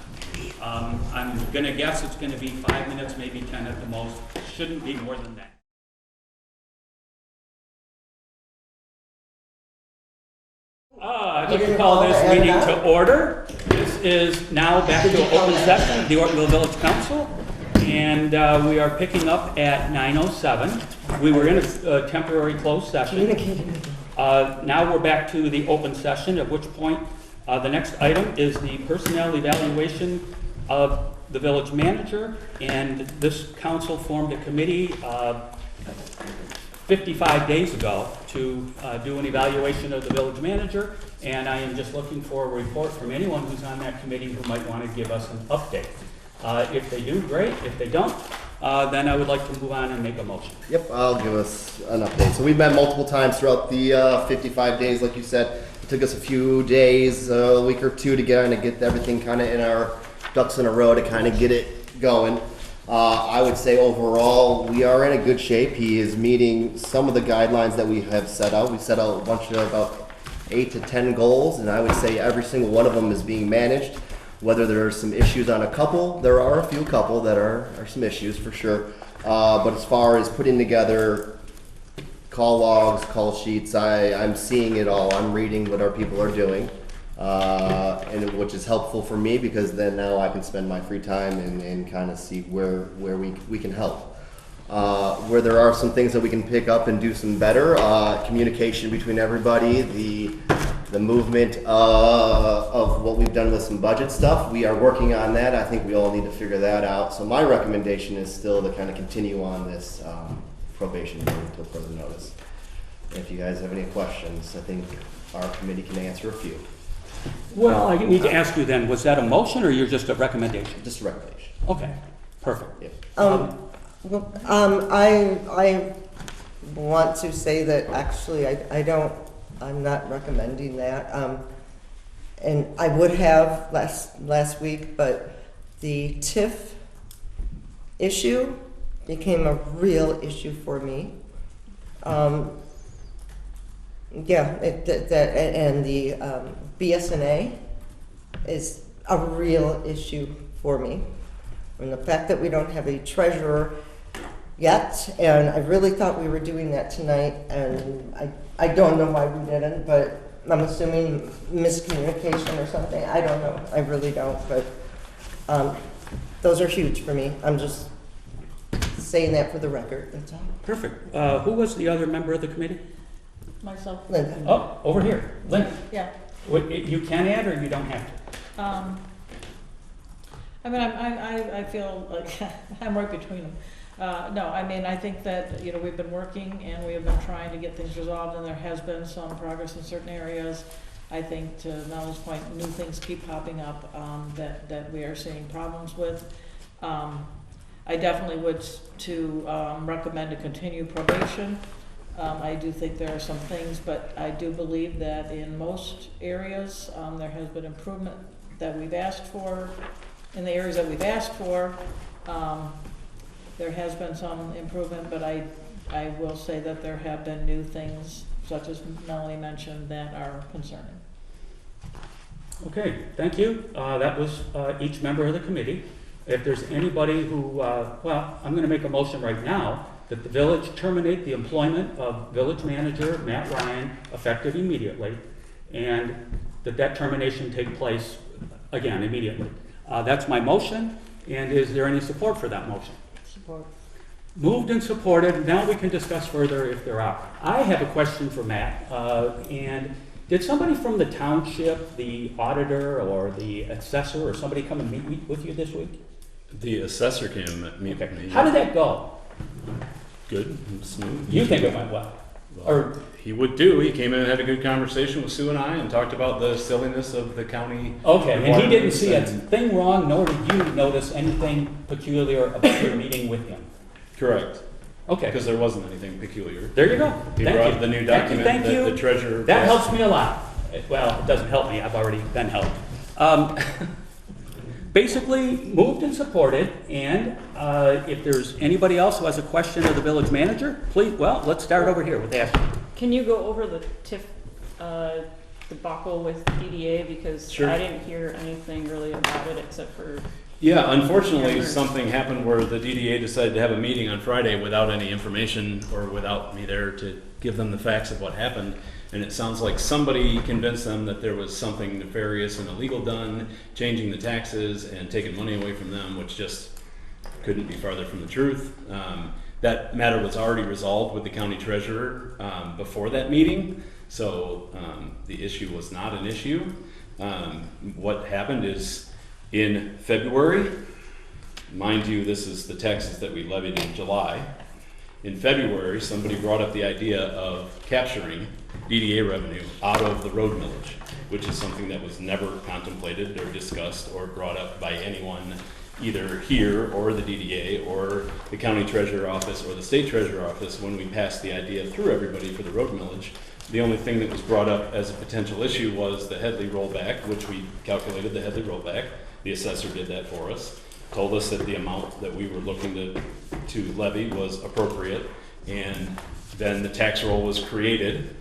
I'm going to guess it's going to be 5 minutes, maybe 10 at the most. Shouldn't be more than that. I'd like to call this meeting to order. This is now back to open session of the Ortonville Village Council, and we are picking up at 9:07. We were in a temporary closed session. Now we're back to the open session, at which point the next item is the personnel evaluation of the village manager, and this council formed a committee 55 days ago to do an evaluation of the village manager, and I am just looking for a report from anyone who's on that committee who might want to give us an update. If they do, great. If they don't, then I would like to move on and make a motion. Yep, I'll give us an update. So we've met multiple times throughout the 55 days, like you said. It took us a few days, a week or two to get everything kind of in our ducks in a row to kind of get it going. I would say overall, we are in a good shape. He is meeting some of the guidelines that we have set out. We set out a bunch of about 8 to 10 goals, and I would say every single one of them is being managed. Whether there are some issues on a couple, there are a few couple that are some issues for sure. But as far as putting together call logs, call sheets, I'm seeing it all. I'm reading what our people are doing. And which is helpful for me because then now I can spend my free time and kind of see where we can help. Where there are some things that we can pick up and do some better, communication between everybody, the movement of what we've done with some budget stuff. We are working on that. I think we all need to figure that out. So my recommendation is still to kind of continue on this probation until further notice. If you guys have any questions, I think our committee can answer a few. Well, I need to ask you then, was that a motion or you're just a recommendation? Just a recommendation. Okay, perfect. Yeah. I want to say that actually I'm not recommending that. And I would have last week, but the TIF issue became a real issue for me. And the BSNA is a real issue for me. And the fact that we don't have a treasurer yet, and I really thought we were doing that tonight, and I don't know why we didn't, but I'm assuming miscommunication or something. I don't know. I really don't, but those are huge for me. I'm just saying that for the record. That's all. Perfect. Who was the other member of the committee? myself? Linda. Oh, over here, Linda. Yeah. You can add or you don't have to? I mean, I feel like I'm right between them. No, I mean, I think that, we've been working and we have been trying to get things resolved, and there has been some progress in certain areas. I think to Melanie's point, new things keep popping up, that we are seeing problems with. I definitely would recommend to continue probation. I do think there are some things, but I do believe that in most areas, there has been improvement that we've asked for. In the areas that we've asked for, there has been some improvement, but I will say that there have been new things, such as Melanie mentioned, that are concerning. Okay, thank you. That was each member of the committee. If there's anybody who, well, I'm going to make a motion right now that the village terminate the employment of village manager Matt Ryan effective immediately, and that termination take place again immediately. That's my motion, and is there any support for that motion? Support. Moved and supported. Now we can discuss further if there are. I have a question for Matt, and did somebody from the township, the auditor or the assessor or somebody come and meet with you this week? The assessor came and meet with me. How did that go? Good and smooth. You think it went well? Or He would do. He came in and had a good conversation with Sue and I and talked about the silliness of the county. okay, and he didn't see a requirements thing wrong, nor did you notice anything peculiar about your meeting with him. Correct. Okay, Because there wasn't anything peculiar. there you go. He Thank brought you. the new Thank you, document thank that you. the treasurer. That helps me a lot. Well, it doesn't help me. I've already been helped. Basically, moved and supported. And if there's anybody else who has a question of the village manager, please. Well, let's start over here with Ashley. Can you go over the TIF debacle with DDA, because Sure. I didn't hear anything really about it except for Yeah, unfortunately, Yeah. something happened where the DDA decided to have a meeting on Friday without any information or without me there to give them the facts of what happened. And it sounds like somebody convinced them that there was something nefarious and illegal done, changing the taxes and taking money away from them, which just couldn't be farther from the truth. That matter was already resolved with the county treasurer before that meeting, so the issue was not an issue. What happened is, in February, mind you, this is the taxes that we levied in July. In February, somebody brought up the idea of capturing DDA revenue out of the road millage, which is something that was never contemplated or discussed or brought up by anyone, either here or the DDA or the county treasurer office or the state treasurer office when we passed the idea through everybody for the road millage. The only thing that was brought up as a potential issue was the Headley rollback, which we calculated the Headley rollback. The assessor did that for us, told us that the amount that we were looking to levy was appropriate, and then the tax roll was created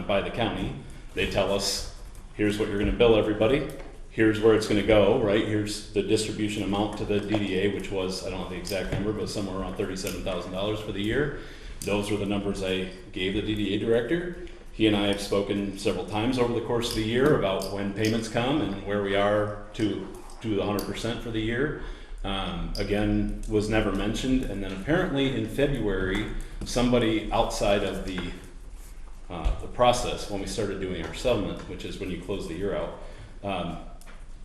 by the county. They tell us, here's what you're going to bill everybody, here's where it's going to go, right? Here's the distribution amount to the DDA, which was, I don't know the exact number, but somewhere around $37,000 for the year. Those were the numbers I gave the DDA director. He and I have spoken several times over the course of the year about when payments come and where we are to the 100% for the year. Again, was never mentioned. And then apparently in February, somebody outside of the process, when we started doing our settlement, which is when you close the year out,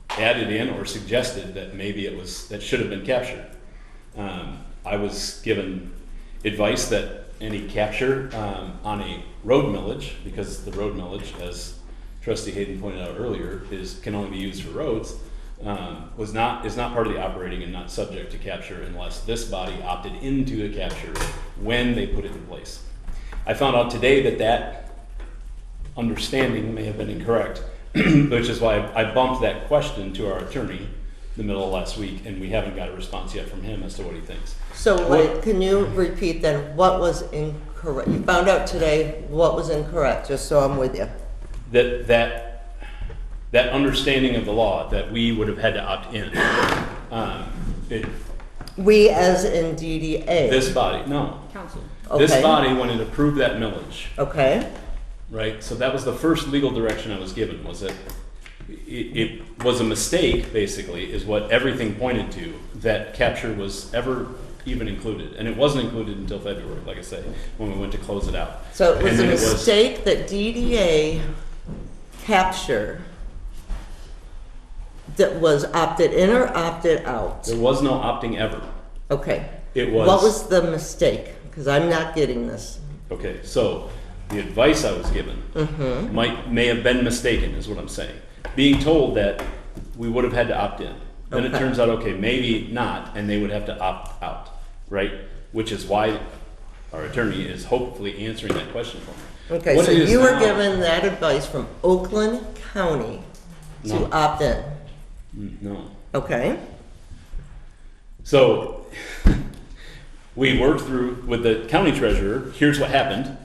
added in or suggested that maybe that should have been captured. I was given advice that any capture on a road millage, because the road millage, as Trustee Hayden pointed out earlier, can only be used for roads, is not part of the operating and not subject to capture unless this body opted into the capture when they put it in place. I found out today that understanding may have been incorrect, which is why I bumped that question to our attorney in the middle of last week, and we haven't got a response yet from him as to what he thinks. So wait, can you repeat then what was incorrect? You found out today what was incorrect, just so I'm with you. That understanding of the law, that we would have had to opt in. We as in DDA. This body, no. council. Okay. This body, when it approved that millage, Okay, right? So that was the first legal direction I was given, was that it was a mistake, basically, is what everything pointed to, that capture was ever even included. And it wasn't included until February, like I say, when we went to close it out. so it was And a then mistake that DDA capture that was opted in or opted out? There was no opting ever. Okay, It was. What was the mistake? Because I'm not getting this. Okay, so the advice I was given may have been mistaken, is what I'm saying. Being told that we would have had to opt in. Then it Okay. turns out, okay, maybe not, and they would have to opt out, right? Which is why our attorney is hopefully answering that question for me. Okay, What so it is you were now- given that advice from Oakland County to No. opt in. No. Okay? So we worked through with the county treasurer. Here's what happened.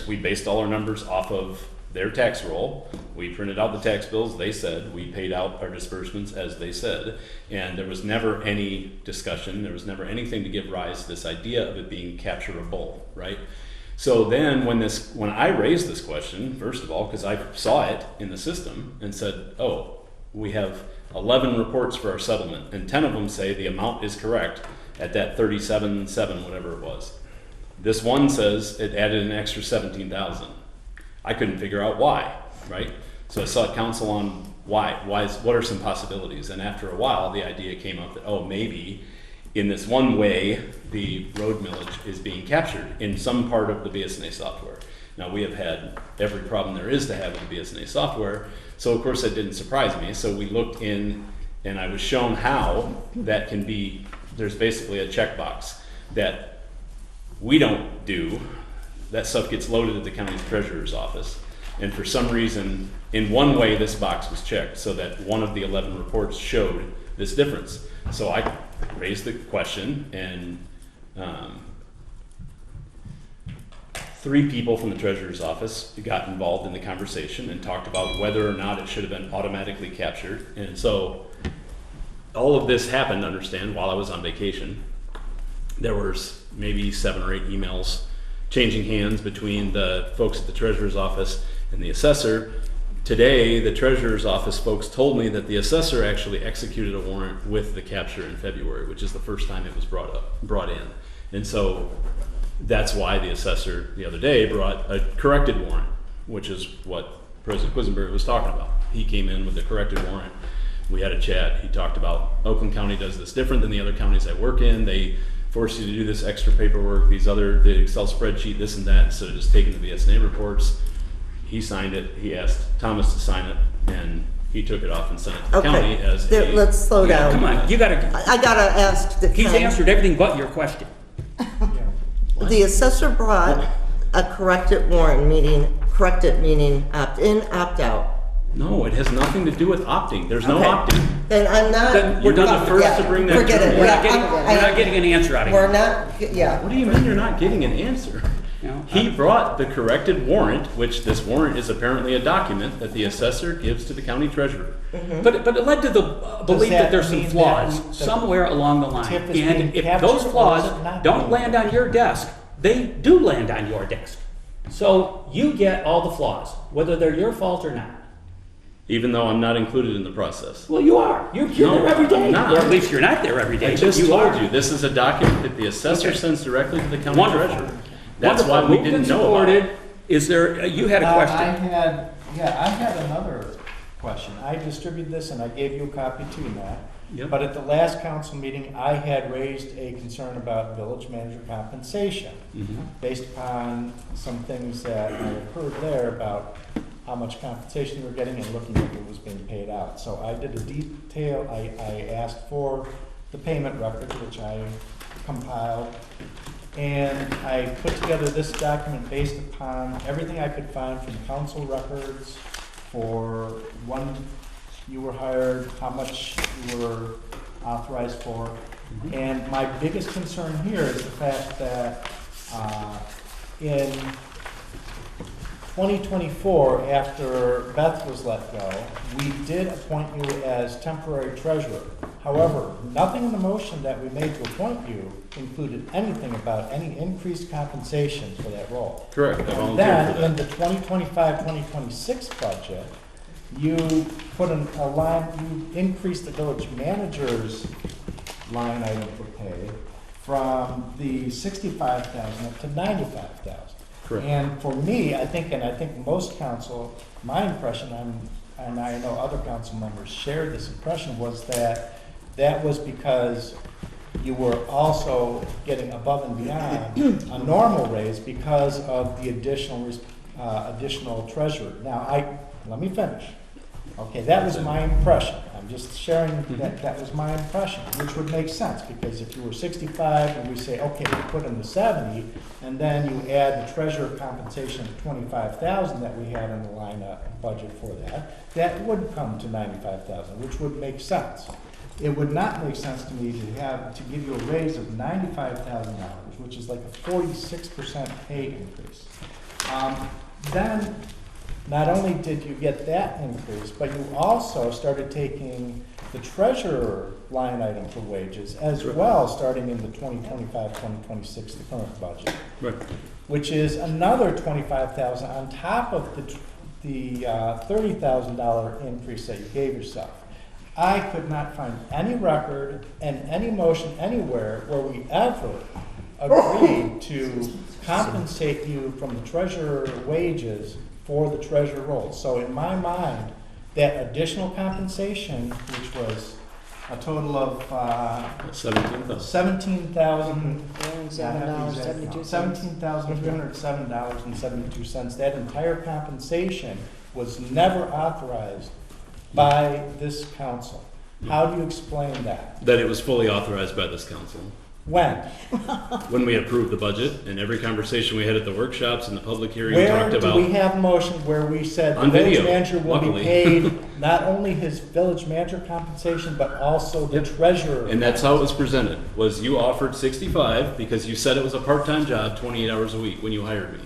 We based all our numbers off of their tax roll. We printed out the tax bills, they said. We paid out our disbursements as they said. And there was never any discussion. There was never anything to give rise to this idea of it being capturable, right? So then when I raised this question, first of all, because I saw it in the system and said, oh, we have 11 reports for our settlement, and 10 of them say the amount is correct at that 37.7, whatever it was. This one says it added an extra 17,000. I couldn't figure out why, right? So I sought counsel on why. What are some possibilities? And after a while, the idea came up that, oh, maybe in this one way, the road millage is being captured in some part of the BSNA software. Now, we have had every problem there is to have with BSNA software, so of course that didn't surprise me. So we looked in, and I was shown how that can be. There's basically a checkbox that we don't do. That stuff gets loaded at the county treasurer's office. And for some reason, in one way, this box was checked so that one of the 11 reports showed this difference. So I raised the question, and 3 people from the treasurer's office got involved in the conversation and talked about whether or not it should have been automatically captured. And so all of this happened, understand, while I was on vacation. There was maybe 7 or 8 emails changing hands between the folks at the treasurer's office and the assessor. Today, the treasurer's office folks told me that the assessor actually executed a warrant with the capture in February, which is the first time it was brought in. And so that's why the assessor the other day brought a corrected warrant, which is what President Quisenberry was talking about. He came in with a corrected warrant. We had a chat. He talked about Oakland County does this different than the other counties I work in. They force you to do this extra paperwork, the Excel spreadsheet, this and that, instead of just taking the BSNA reports. He signed it. He asked Thomas to sign it, and he took it off and sent it to the county as a... Let's slow down. Come on, you gotta, I gotta ask the he's county. answered everything but your question. The assessor brought a corrected warrant, meaning opt-in, opt-out. No, it has nothing to do with opting. There's no Okay. opting. Then I'm not. Then you're done the first to bring that. Forget it. We're Yeah, not getting, we're not getting an answer out of We're you. not, yeah. What do you mean you're not getting an answer? No, He brought the corrected warrant, which this warrant is apparently a document that the assessor gives to the county treasurer. But it led to the belief that that there's some mean flaws that somewhere along the line. TIF is And being if captured, those or flaws is it not don't being land on your desk, they do land on your desk. So you get all the flaws, whether they're your fault or not. Even though I'm not included in the process. Well, you are. You're No, there every day. I'm not. Or at least you're not there every day. I but just you told are. you, this is a document that the assessor Okay. sends directly to the county Wonderful. treasurer. That's Wonderful. why we Moved didn't and know about supported. it. Is there, you had a question. I had another question. I distributed this and I gave you a copy too, Matt. Yep. But at the last council meeting, I had raised a concern about village manager compensation based upon some things that I had heard there about how much compensation we were getting and looking at what was being paid out. So I did a detail, I asked for the payment record, which I compiled, and I put together this document based upon everything I could find from council records for when you were hired, how much you were authorized for. And my biggest concern here is the fact that in 2024, after Beth was let go, we did appoint you as temporary treasurer. However, nothing in the motion that we made to appoint you included anything about any increased compensation for that role. Correct, I And volunteered then, for in that. the 2025-2026 budget, you put a line, you increased the village manager's line item for pay from the 65,000 up to 95,000. Correct. And for me, I think most council, my impression, and I know other council members shared this impression, was that was because you were also getting above and beyond a normal raise because of the additional treasurer. Now, let me finish. Okay, that was my impression. I'm just sharing that was my impression, which would make sense, because if you were 65 and we say, okay, we put him to 70, and then you add the treasurer compensation of 25,000 that we had in the line budget for that, that would come to 95,000, which would make sense. It would not make sense to me to give you a raise of $95,000, which is like a 46% pay increase. Then, not only did you get that increase, but you also started taking the treasurer line item for wages as well, starting in the 2025-2026, the current budget, Right. which is another $25,000 on top of the $30,000 increase that you gave yourself. I could not find any record and any motion anywhere where we ever agreed to compensate you from the treasurer wages for the treasurer role. So in my mind, that additional compensation, which was a total of $17,307.72, that entire compensation was never authorized by this council. How do you explain that? That it was fully authorized by this council. When? When we approved the budget, and every conversation we had at the workshops and the public hearing Where talked do about. we have motion where we said the On village video, manager will luckily. be paid not only his village manager compensation, but also the treasurer? And that's how it was presented, was you offered 65 because you said it was a part-time job, 28 hours a week when you hired me.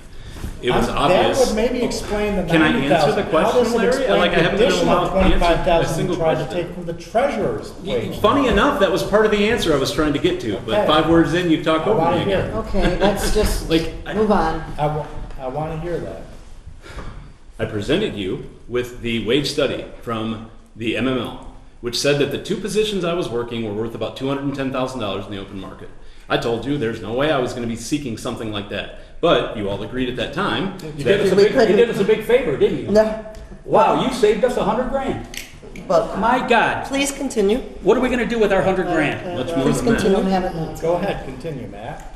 It was obvious. That would maybe explain the Can I answer the 90,000. question, How does it Larry? explain Like, I the haven't been additional allowed to answer a 25,000 single you tried to question. take from the treasurer's wage? Funny enough, that was part of the answer I was trying to get to, but Okay. 5 words in, you talk I over want me to hear again. it. Okay, let's just Like, move on. I want to hear that. I presented you with the wage study from the MML, which said that the 2 positions I was working were worth about $210,000 in the open market. I told you there's no way I was going to be seeking something like that. But you all agreed at that time. You did us a big favor, didn't you? No, Wow, you saved us $100 grand. but My God, please continue. what are we gonna do with our $100 grand? Much more Please than that. continue, don't have it now. Go ahead, continue, Matt.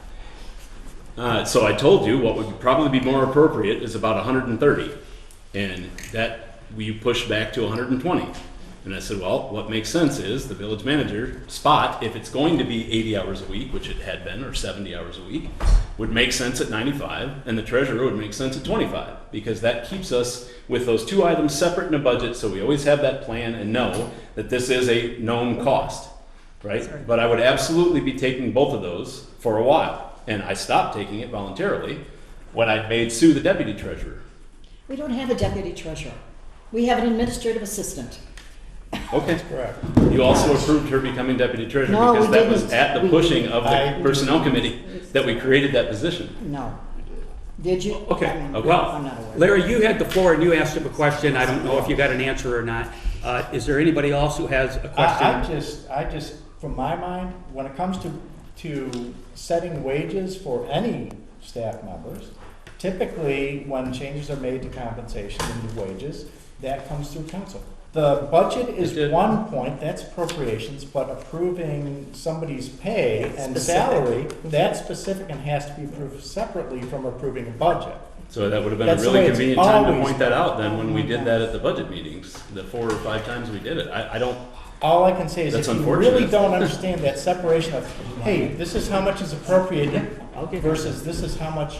So I told you what would probably be more appropriate is about 130, and that we pushed back to 120. And I said, well, what makes sense is the village manager spot, if it's going to be 80 hours a week, which it had been, or 70 hours a week, would make sense at 95, and the treasurer would make sense at 25, because that keeps us with those 2 items separate in a budget, so we always have that plan and know that this is a known cost, right? But I would absolutely be taking both of those for a while, and I stopped taking it voluntarily when I made Sue the deputy treasurer. We don't have a deputy treasurer. We have an administrative assistant. Okay. Correct. You also approved her becoming deputy treasurer No, because we that was didn't. at the We- pushing of I- the personnel committee that we created that position. No. Did you? Okay, I mean, well, I'm not aware. Larry, you had the floor and you asked him a question. I don't know if you got an answer or not. Is there anybody else who has a I question? just, from my mind, when it comes to setting wages for any staff members, typically when changes are made to compensation and to wages, that comes through council. The budget is It did. one point, that's appropriations, but approving somebody's pay and Specific. salary, that's specific and has to be approved separately from approving a budget. So that would have been That's a the really way it's convenient time to always point that been. out then when we did that at the budget meetings, the 4 or 5 times we did it. I don't, All I can say is if That's you really unfortunate. don't understand that separation of, hey, this is how much is appropriated Okay. versus this is how much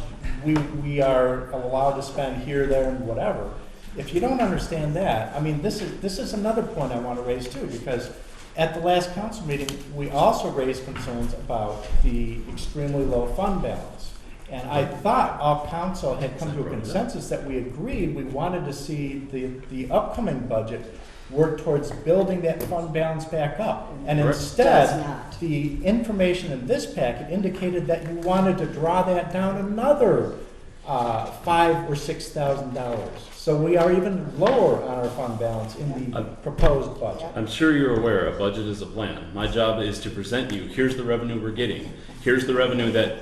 we are allowed to spend here, there, and whatever. If you don't understand that, I mean, this is another point I want to raise too, because at the last council meeting, we also raised concerns about the extremely low fund balance. And I thought all council had come to a consensus that we agreed we wanted to see the upcoming budget work towards building that fund balance back up. And Correct. Does instead, not. the information in this packet indicated that you wanted to draw that down another $5,000 or $6,000. So we are even lower on our fund balance in the proposed budget. I'm sure you're aware a budget is a plan. My job is to present you, here's the revenue we're getting. Here's the revenue that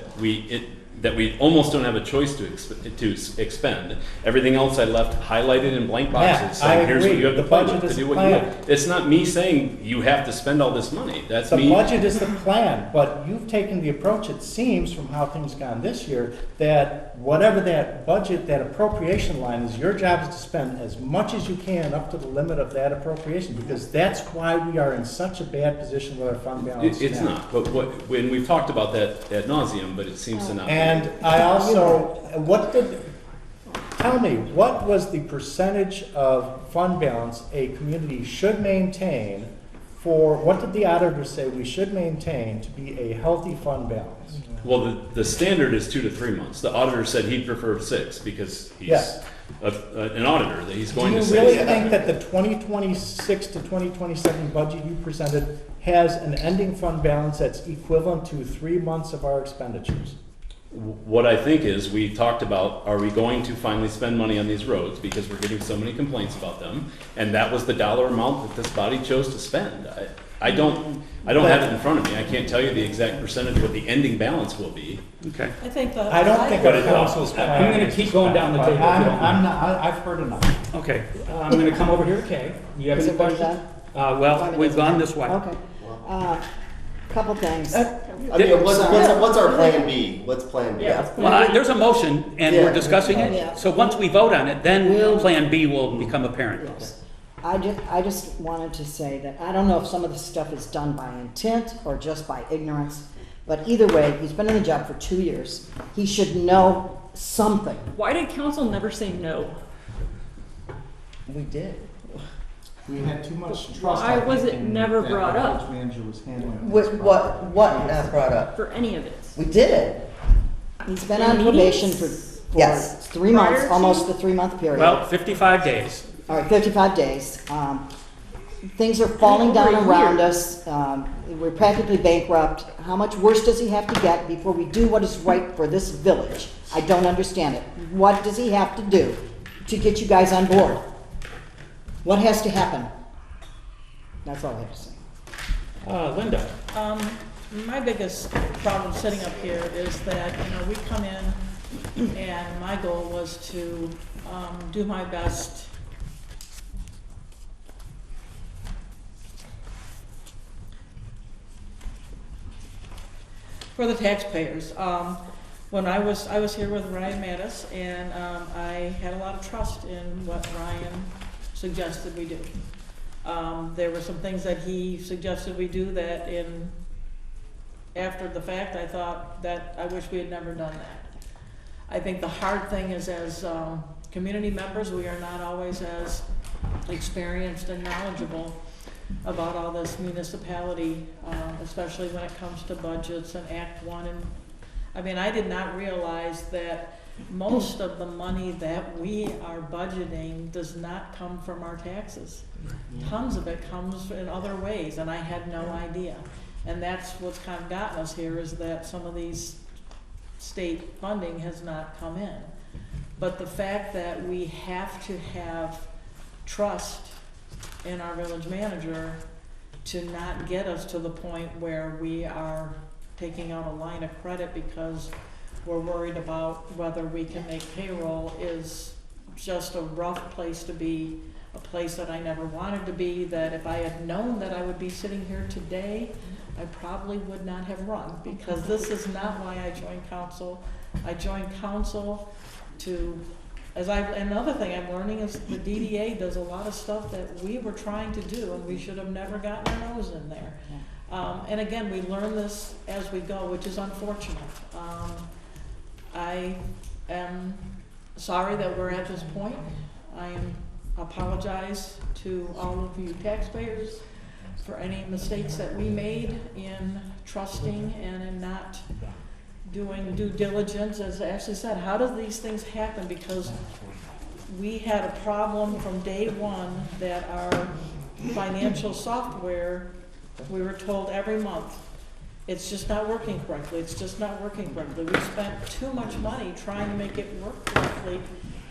that we almost don't have a choice to expend. Everything else I left highlighted in blank boxes, Yeah, I saying here's what agree. you have to The play budget with, is to do the what you plan. want. It's not me saying you have to spend all this money. That's The me. budget is the plan, but you've taken the approach, it seems, from how things gone this year, that whatever that budget, that appropriation line is, your job is to spend as much as you can up to the limit of that appropriation, because that's why we are in such a bad position with our fund balance It's now. not, but when we've talked about that ad nauseum, but it seems to not be. And I also, tell me, what was the percentage of fund balance a community should maintain what did the auditor say we should maintain to be a healthy fund balance? Well, the standard is 2 to 3 months. The auditor said he'd prefer 6 because he's Yes. an auditor, that he's going to Do say. you really think that the 2026 to 2027 budget you presented has an ending fund balance that's equivalent to 3 months of our expenditures? What I think is, we talked about, are we going to finally spend money on these roads because we're getting so many complaints about them? And that was the dollar amount that this body chose to spend. I don't have it in front of me. I can't tell you the exact percentage what the ending balance will be. Okay. I think the. I don't think But our it- council's I'm plan gonna is keep to going spend, down the but table, if you don't I'm not, I've heard enough. Okay, I'm going to come over here to Kay. You have Is any it done? questions? Well, we've gone this way. Okay. Couple things. I mean, what's our plan B? What's plan B? Yeah. Well, there's a motion, and we're Yeah. discussing Yeah. it. So once we vote on it, then We'll- Plan B will become apparent. Yes. I just wanted to say that I don't know if some of this stuff is done by intent or just by ignorance, but either way, he's been in the job for 2 years. He should know something. Why did council never say no? We did. We had too much trust. Why I was think, it in never that brought the up? village manager was handling What, this what not brought up? For any of it? We did. He's been In on probation for meetings? Yes. 3 months, Prior to- almost the 3-month period. Well, 55 days. All right, 55 days. Things are falling down Over a around year. us. We're practically bankrupt. How much worse does he have to get before we do what is right for this village? I don't understand it. What does he have to do to get you guys on board? What has to happen? That's all I have to say. Linda? My biggest problem sitting up here is that, we come in and my goal was to do my best for the taxpayers. When I was here with Ryan Mattis, and I had a lot of trust in what Ryan suggested we do. There were some things that he suggested we do that after the fact, I thought that I wish we had never done that. I think the hard thing is, as community members, we are not always as experienced and knowledgeable about all this municipality, especially when it comes to budgets and Act One. And I mean, I did not realize that most of the money that we are budgeting does not come from our taxes. Tons of it comes in other ways, and I had no idea. And that's what's kind of gotten us here, is that some of these state funding has not come in. But the fact that we have to have trust in our village manager to not get us to the point where we are taking out a line of credit because we're worried about whether we can make payroll is just a rough place to be, a place that I never wanted to be, that if I had known that I would be sitting here today, I probably would not have run, because this is not why I joined council. I joined council to, another thing I'm learning is the DDA does a lot of stuff that we were trying to do, and we should have never gotten our nose in there. And again, we learn this as we go, which is unfortunate. I am sorry that we're at this point. I apologize to all of you taxpayers for any mistakes that we made in trusting and in not doing due diligence. As Ashley said, how do these things happen? Because we had a problem from day one that our financial software, we were told every month, it's just not working correctly, it's just not working correctly. We spent too much money trying to make it work correctly,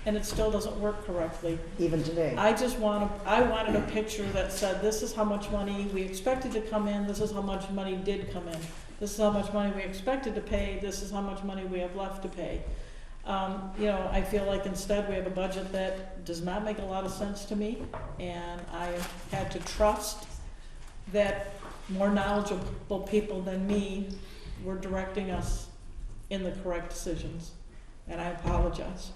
and it still doesn't work correctly. Even today. I wanted a picture that said, this is how much money we expected to come in, this is how much money did come in. this is how much money we expected to pay, this is how much money we have left to pay. You know, I feel like instead we have a budget that does not make a lot of sense to me, and I had to trust that more knowledgeable people than me were directing us in the correct decisions, and I apologize.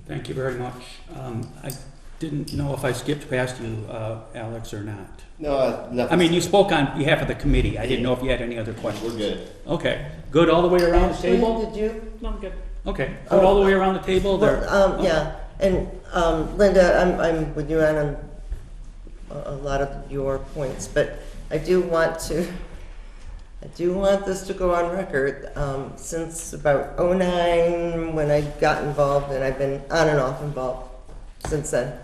Thank you very much. I didn't know if I skipped past you, Alex, or not. No, nothing. I mean, you spoke on behalf of the committee. I didn't know if you had any other questions. We're good. Okay, good all the way around the Ashley, table? did you? No, I'm good. Okay, good all the way around the table there? Well, yeah, and Linda, I'm with you on a lot of your points, but I do want this to go on record. Since about '09, when I got involved, and I've been on and off involved since then,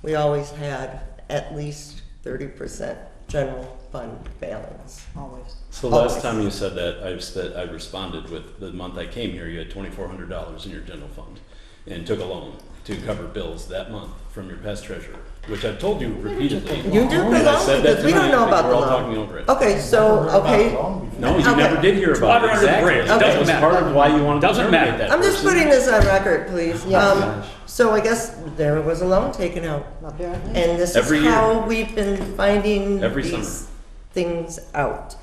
we always had at least 30% general fund balance. Always. So last time you said that, I responded with the month I came here, you had $2,400 in your general fund and took a loan to cover bills that month from your past treasurer, which I've told you repeatedly. You did the And I loan, said that because we don't tonight, know but about we're the all loan. talking over it. Okay, so, okay, No, you Okay. never did hear about Water it. under the Exactly. bridge. Doesn't That was matter. part of why you wanted to Doesn't terminate matter. that I'm just person. putting this on record, please. Yeah. So I guess there was a loan taken out. Apparently. And this Every is year. how we've been finding Every these summer. things out.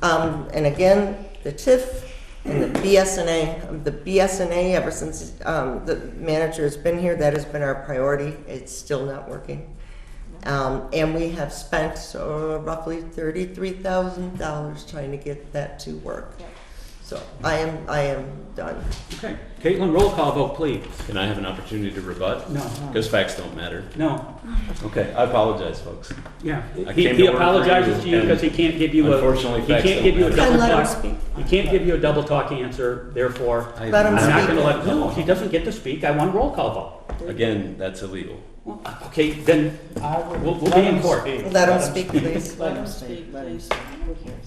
And again, the TIF and the BSNA, ever since the manager's been here, that has been our priority. It's still not working. And we have spent roughly $33,000 trying to get that to work. So I am done. Okay, Caitlin, roll call vote, please. Can I have an opportunity to rebut? No. Because facts don't matter. No, Okay, I apologize, folks. yeah. I He came to work for apologizes to you and because he can't give you a, unfortunately, he facts can't don't give you a matter. double Then let him talk. speak. He can't give you a double talk answer, therefore, Let him I'm not speak. gonna let, no, he doesn't get to speak. I want roll call vote. Again, that's illegal. Well, okay, then, I would We'll be let in him court. speak. Let him speak, please. Let him speak, Let him please. speak. Who cares?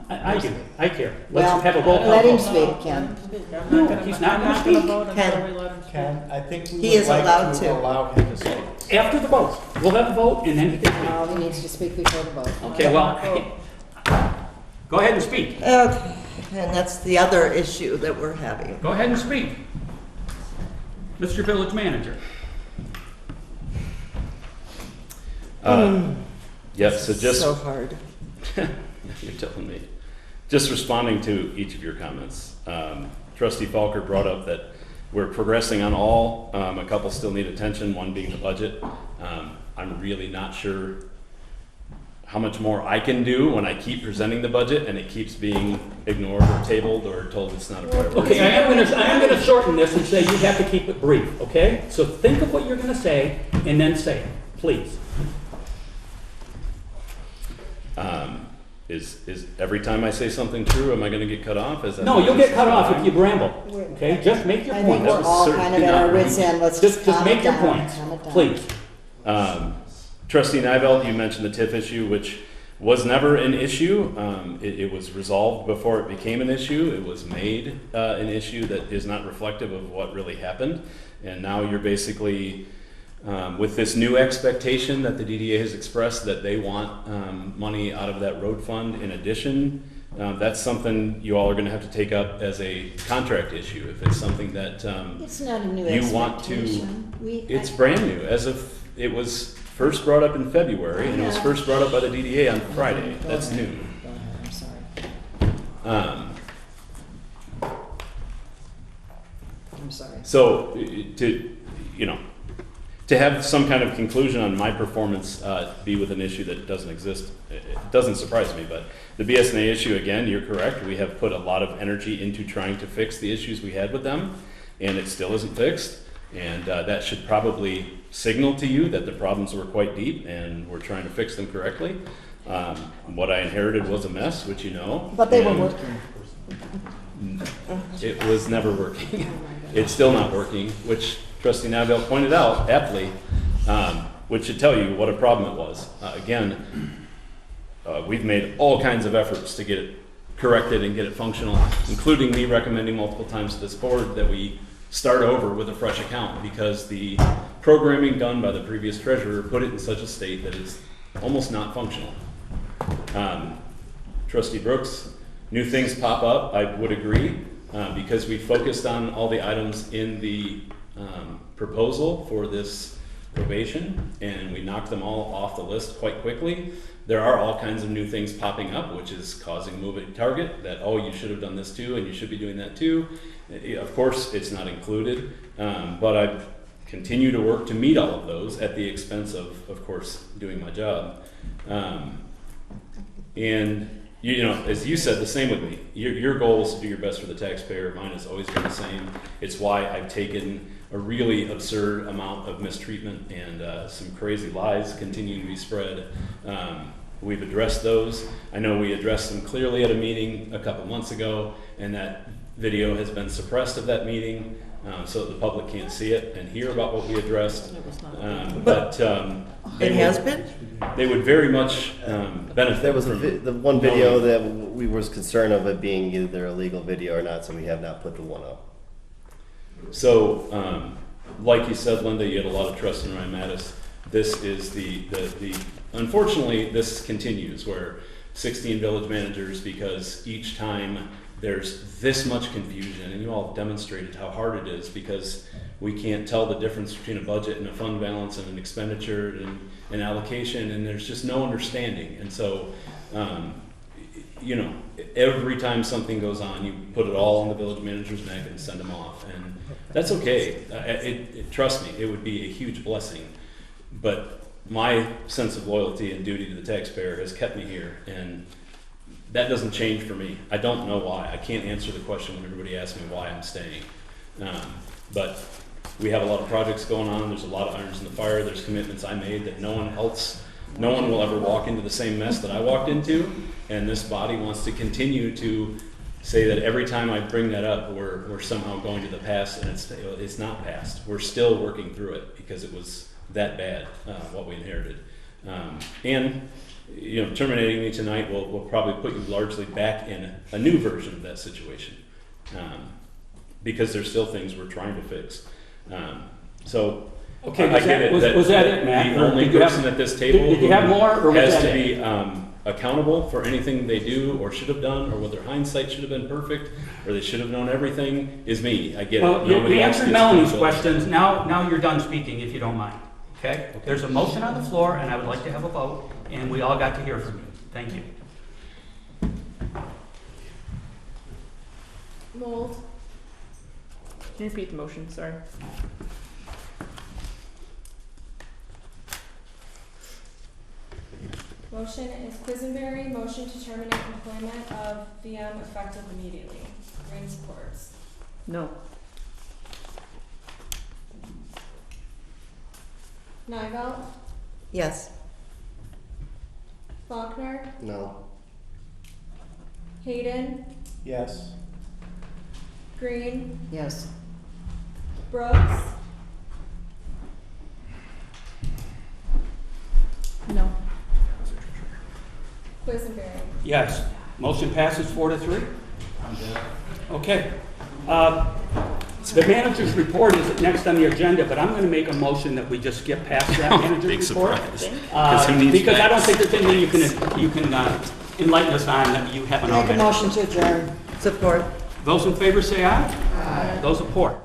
I do, I care. Well, Let's have a roll call let him vote. speak, Let Ken. him speak. I'm No, not gonna, he's not I'm gonna not gonna speak. vote Ken. until we let him speak. Ken, I think we He would is like allowed to to. allow him to speak. After the vote, we'll have a vote and then he can speak. No, he needs to speak before the vote. Okay, well, go ahead and speak. Okay, and that's the other issue that we're having. Go ahead and speak. Mr. Village Manager. Yes, so just So hard. you're telling me. Just responding to each of your comments. Trustee Falker brought up that we're progressing on all. A couple still need attention, one being the budget. I'm really not sure how much more I can do when I keep presenting the budget and it keeps being ignored or tabled or told it's not a priority. Okay, I am gonna shorten this and say you have to keep it brief, okay? So think of what you're gonna say and then say it, please. Is every time I say something true, am I gonna get cut off? Is that No, you'll get cut off if you ramble, okay? Just make your I think points. we're all kind of at our wits' end. Let's just Just calm make it your down. points, Calm it down. please. Trustee Nivelt, you mentioned the TIF issue, which was never an issue. It was resolved before it became an issue. It was made an issue that is not reflective of what really happened. And now you're basically, with this new expectation that the DDA has expressed that they want money out of that road fund in addition, that's something you all are gonna have to take up as a contract issue. If it's something that It's not a new you want to, expectation. it's brand new, as of, it was first brought up in February, and it was first brought up by the DDA on Friday. Go That's ahead. new. Go ahead, I'm sorry. I'm sorry. So to have some kind of conclusion on my performance be with an issue that doesn't exist, it doesn't surprise me. But the BSNA issue, again, you're correct. We have put a lot of energy into trying to fix the issues we had with them, and it still isn't fixed. And that should probably signal to you that the problems were quite deep and we're trying to fix them correctly. What I inherited was a mess, which you know. But they were and working. It was never working. It's still not working, which Trustee Naville pointed out aptly, which should tell you what a problem it was. We've made all kinds of efforts to get it corrected and get it functional, including me recommending multiple times to this board that we start over with a fresh account because the programming done by the previous treasurer put it in such a state that it's almost not functional. Trustee Brooks, new things pop up, I would agree, because we focused on all the items in the proposal for this probation, and we knocked them all off the list quite quickly. There are all kinds of new things popping up, which is causing moving target that, oh, you should have done this too, and you should be doing that too. Of course, it's not included, but I continue to work to meet all of those at the expense of course, doing my job. And you know, as you said, the same with me. Your goal is to do your best for the taxpayer. Mine has always been the same. It's why I've taken a really absurd amount of mistreatment and some crazy lies continue to be spread. We've addressed those. I know we addressed them clearly at a meeting a couple months ago, and that video has been suppressed of that meeting so that the public can't see it and hear about what we addressed. It has been? They would very much benefit. There was from the one video that we was concerned of it being either a legal video or not, so we have not put the one up. So, like you said, Linda, you had a lot of trust in Ryan Mattis. This is the unfortunately, this continues where 16 village managers, because each time there's this much confusion, and you all demonstrated how hard it is because we can't tell the difference between a budget and a fund balance and an expenditure and an allocation, and there's just no understanding. And so, you know, every time something goes on, you put it all on the village manager's neck and send them off, and that's okay. Trust me, it would be a huge blessing, but my sense of loyalty and duty to the taxpayer has kept me here, and that doesn't change for me. I don't know why. I can't answer the question when everybody asks me why I'm staying. But we have a lot of projects going on. There's a lot of irons in the fire. There's commitments I made that no one will ever walk into the same mess that I walked into. And this body wants to continue to say that every time I bring that up, we're somehow going to the past, and it's not past. We're still working through it because it was that bad, what we inherited. And you know, terminating me tonight will probably put you largely back in a new version of that situation, because there's still things we're trying to fix. So Okay, I get it. Was that it, Matt? The only person at this table Did you have more, or was has that to it? be accountable for anything they do or should have done, or whether hindsight should have been perfect, or they should have known everything, is me. I get Well, it. you Nobody else answered gets Melanie's accountability. questions. Now you're done speaking, if you don't mind. Okay? There's a motion on the floor, and I would like to have a vote, and we all got to hear from you. Thank you. Mold, Can you repeat the motion? Sorry. motion is Quisenberry, motion to terminate employment of VM effective immediately. Green supports. No. Nivell, Yes. Faulkner, No. Hayden, Yes. Green, Yes. Brooks, No. Quisenberry. Yes. Motion passes 4-3. Okay. The manager's report is next on the agenda, but I'm going to make a motion that we just skip past that manager's Big report. surprise. Uh, Because I don't think there's anything you can enlighten us on that you haven't Make a already. motion to adjourn. Support. Those in favor say aye. Aye. Those opposed?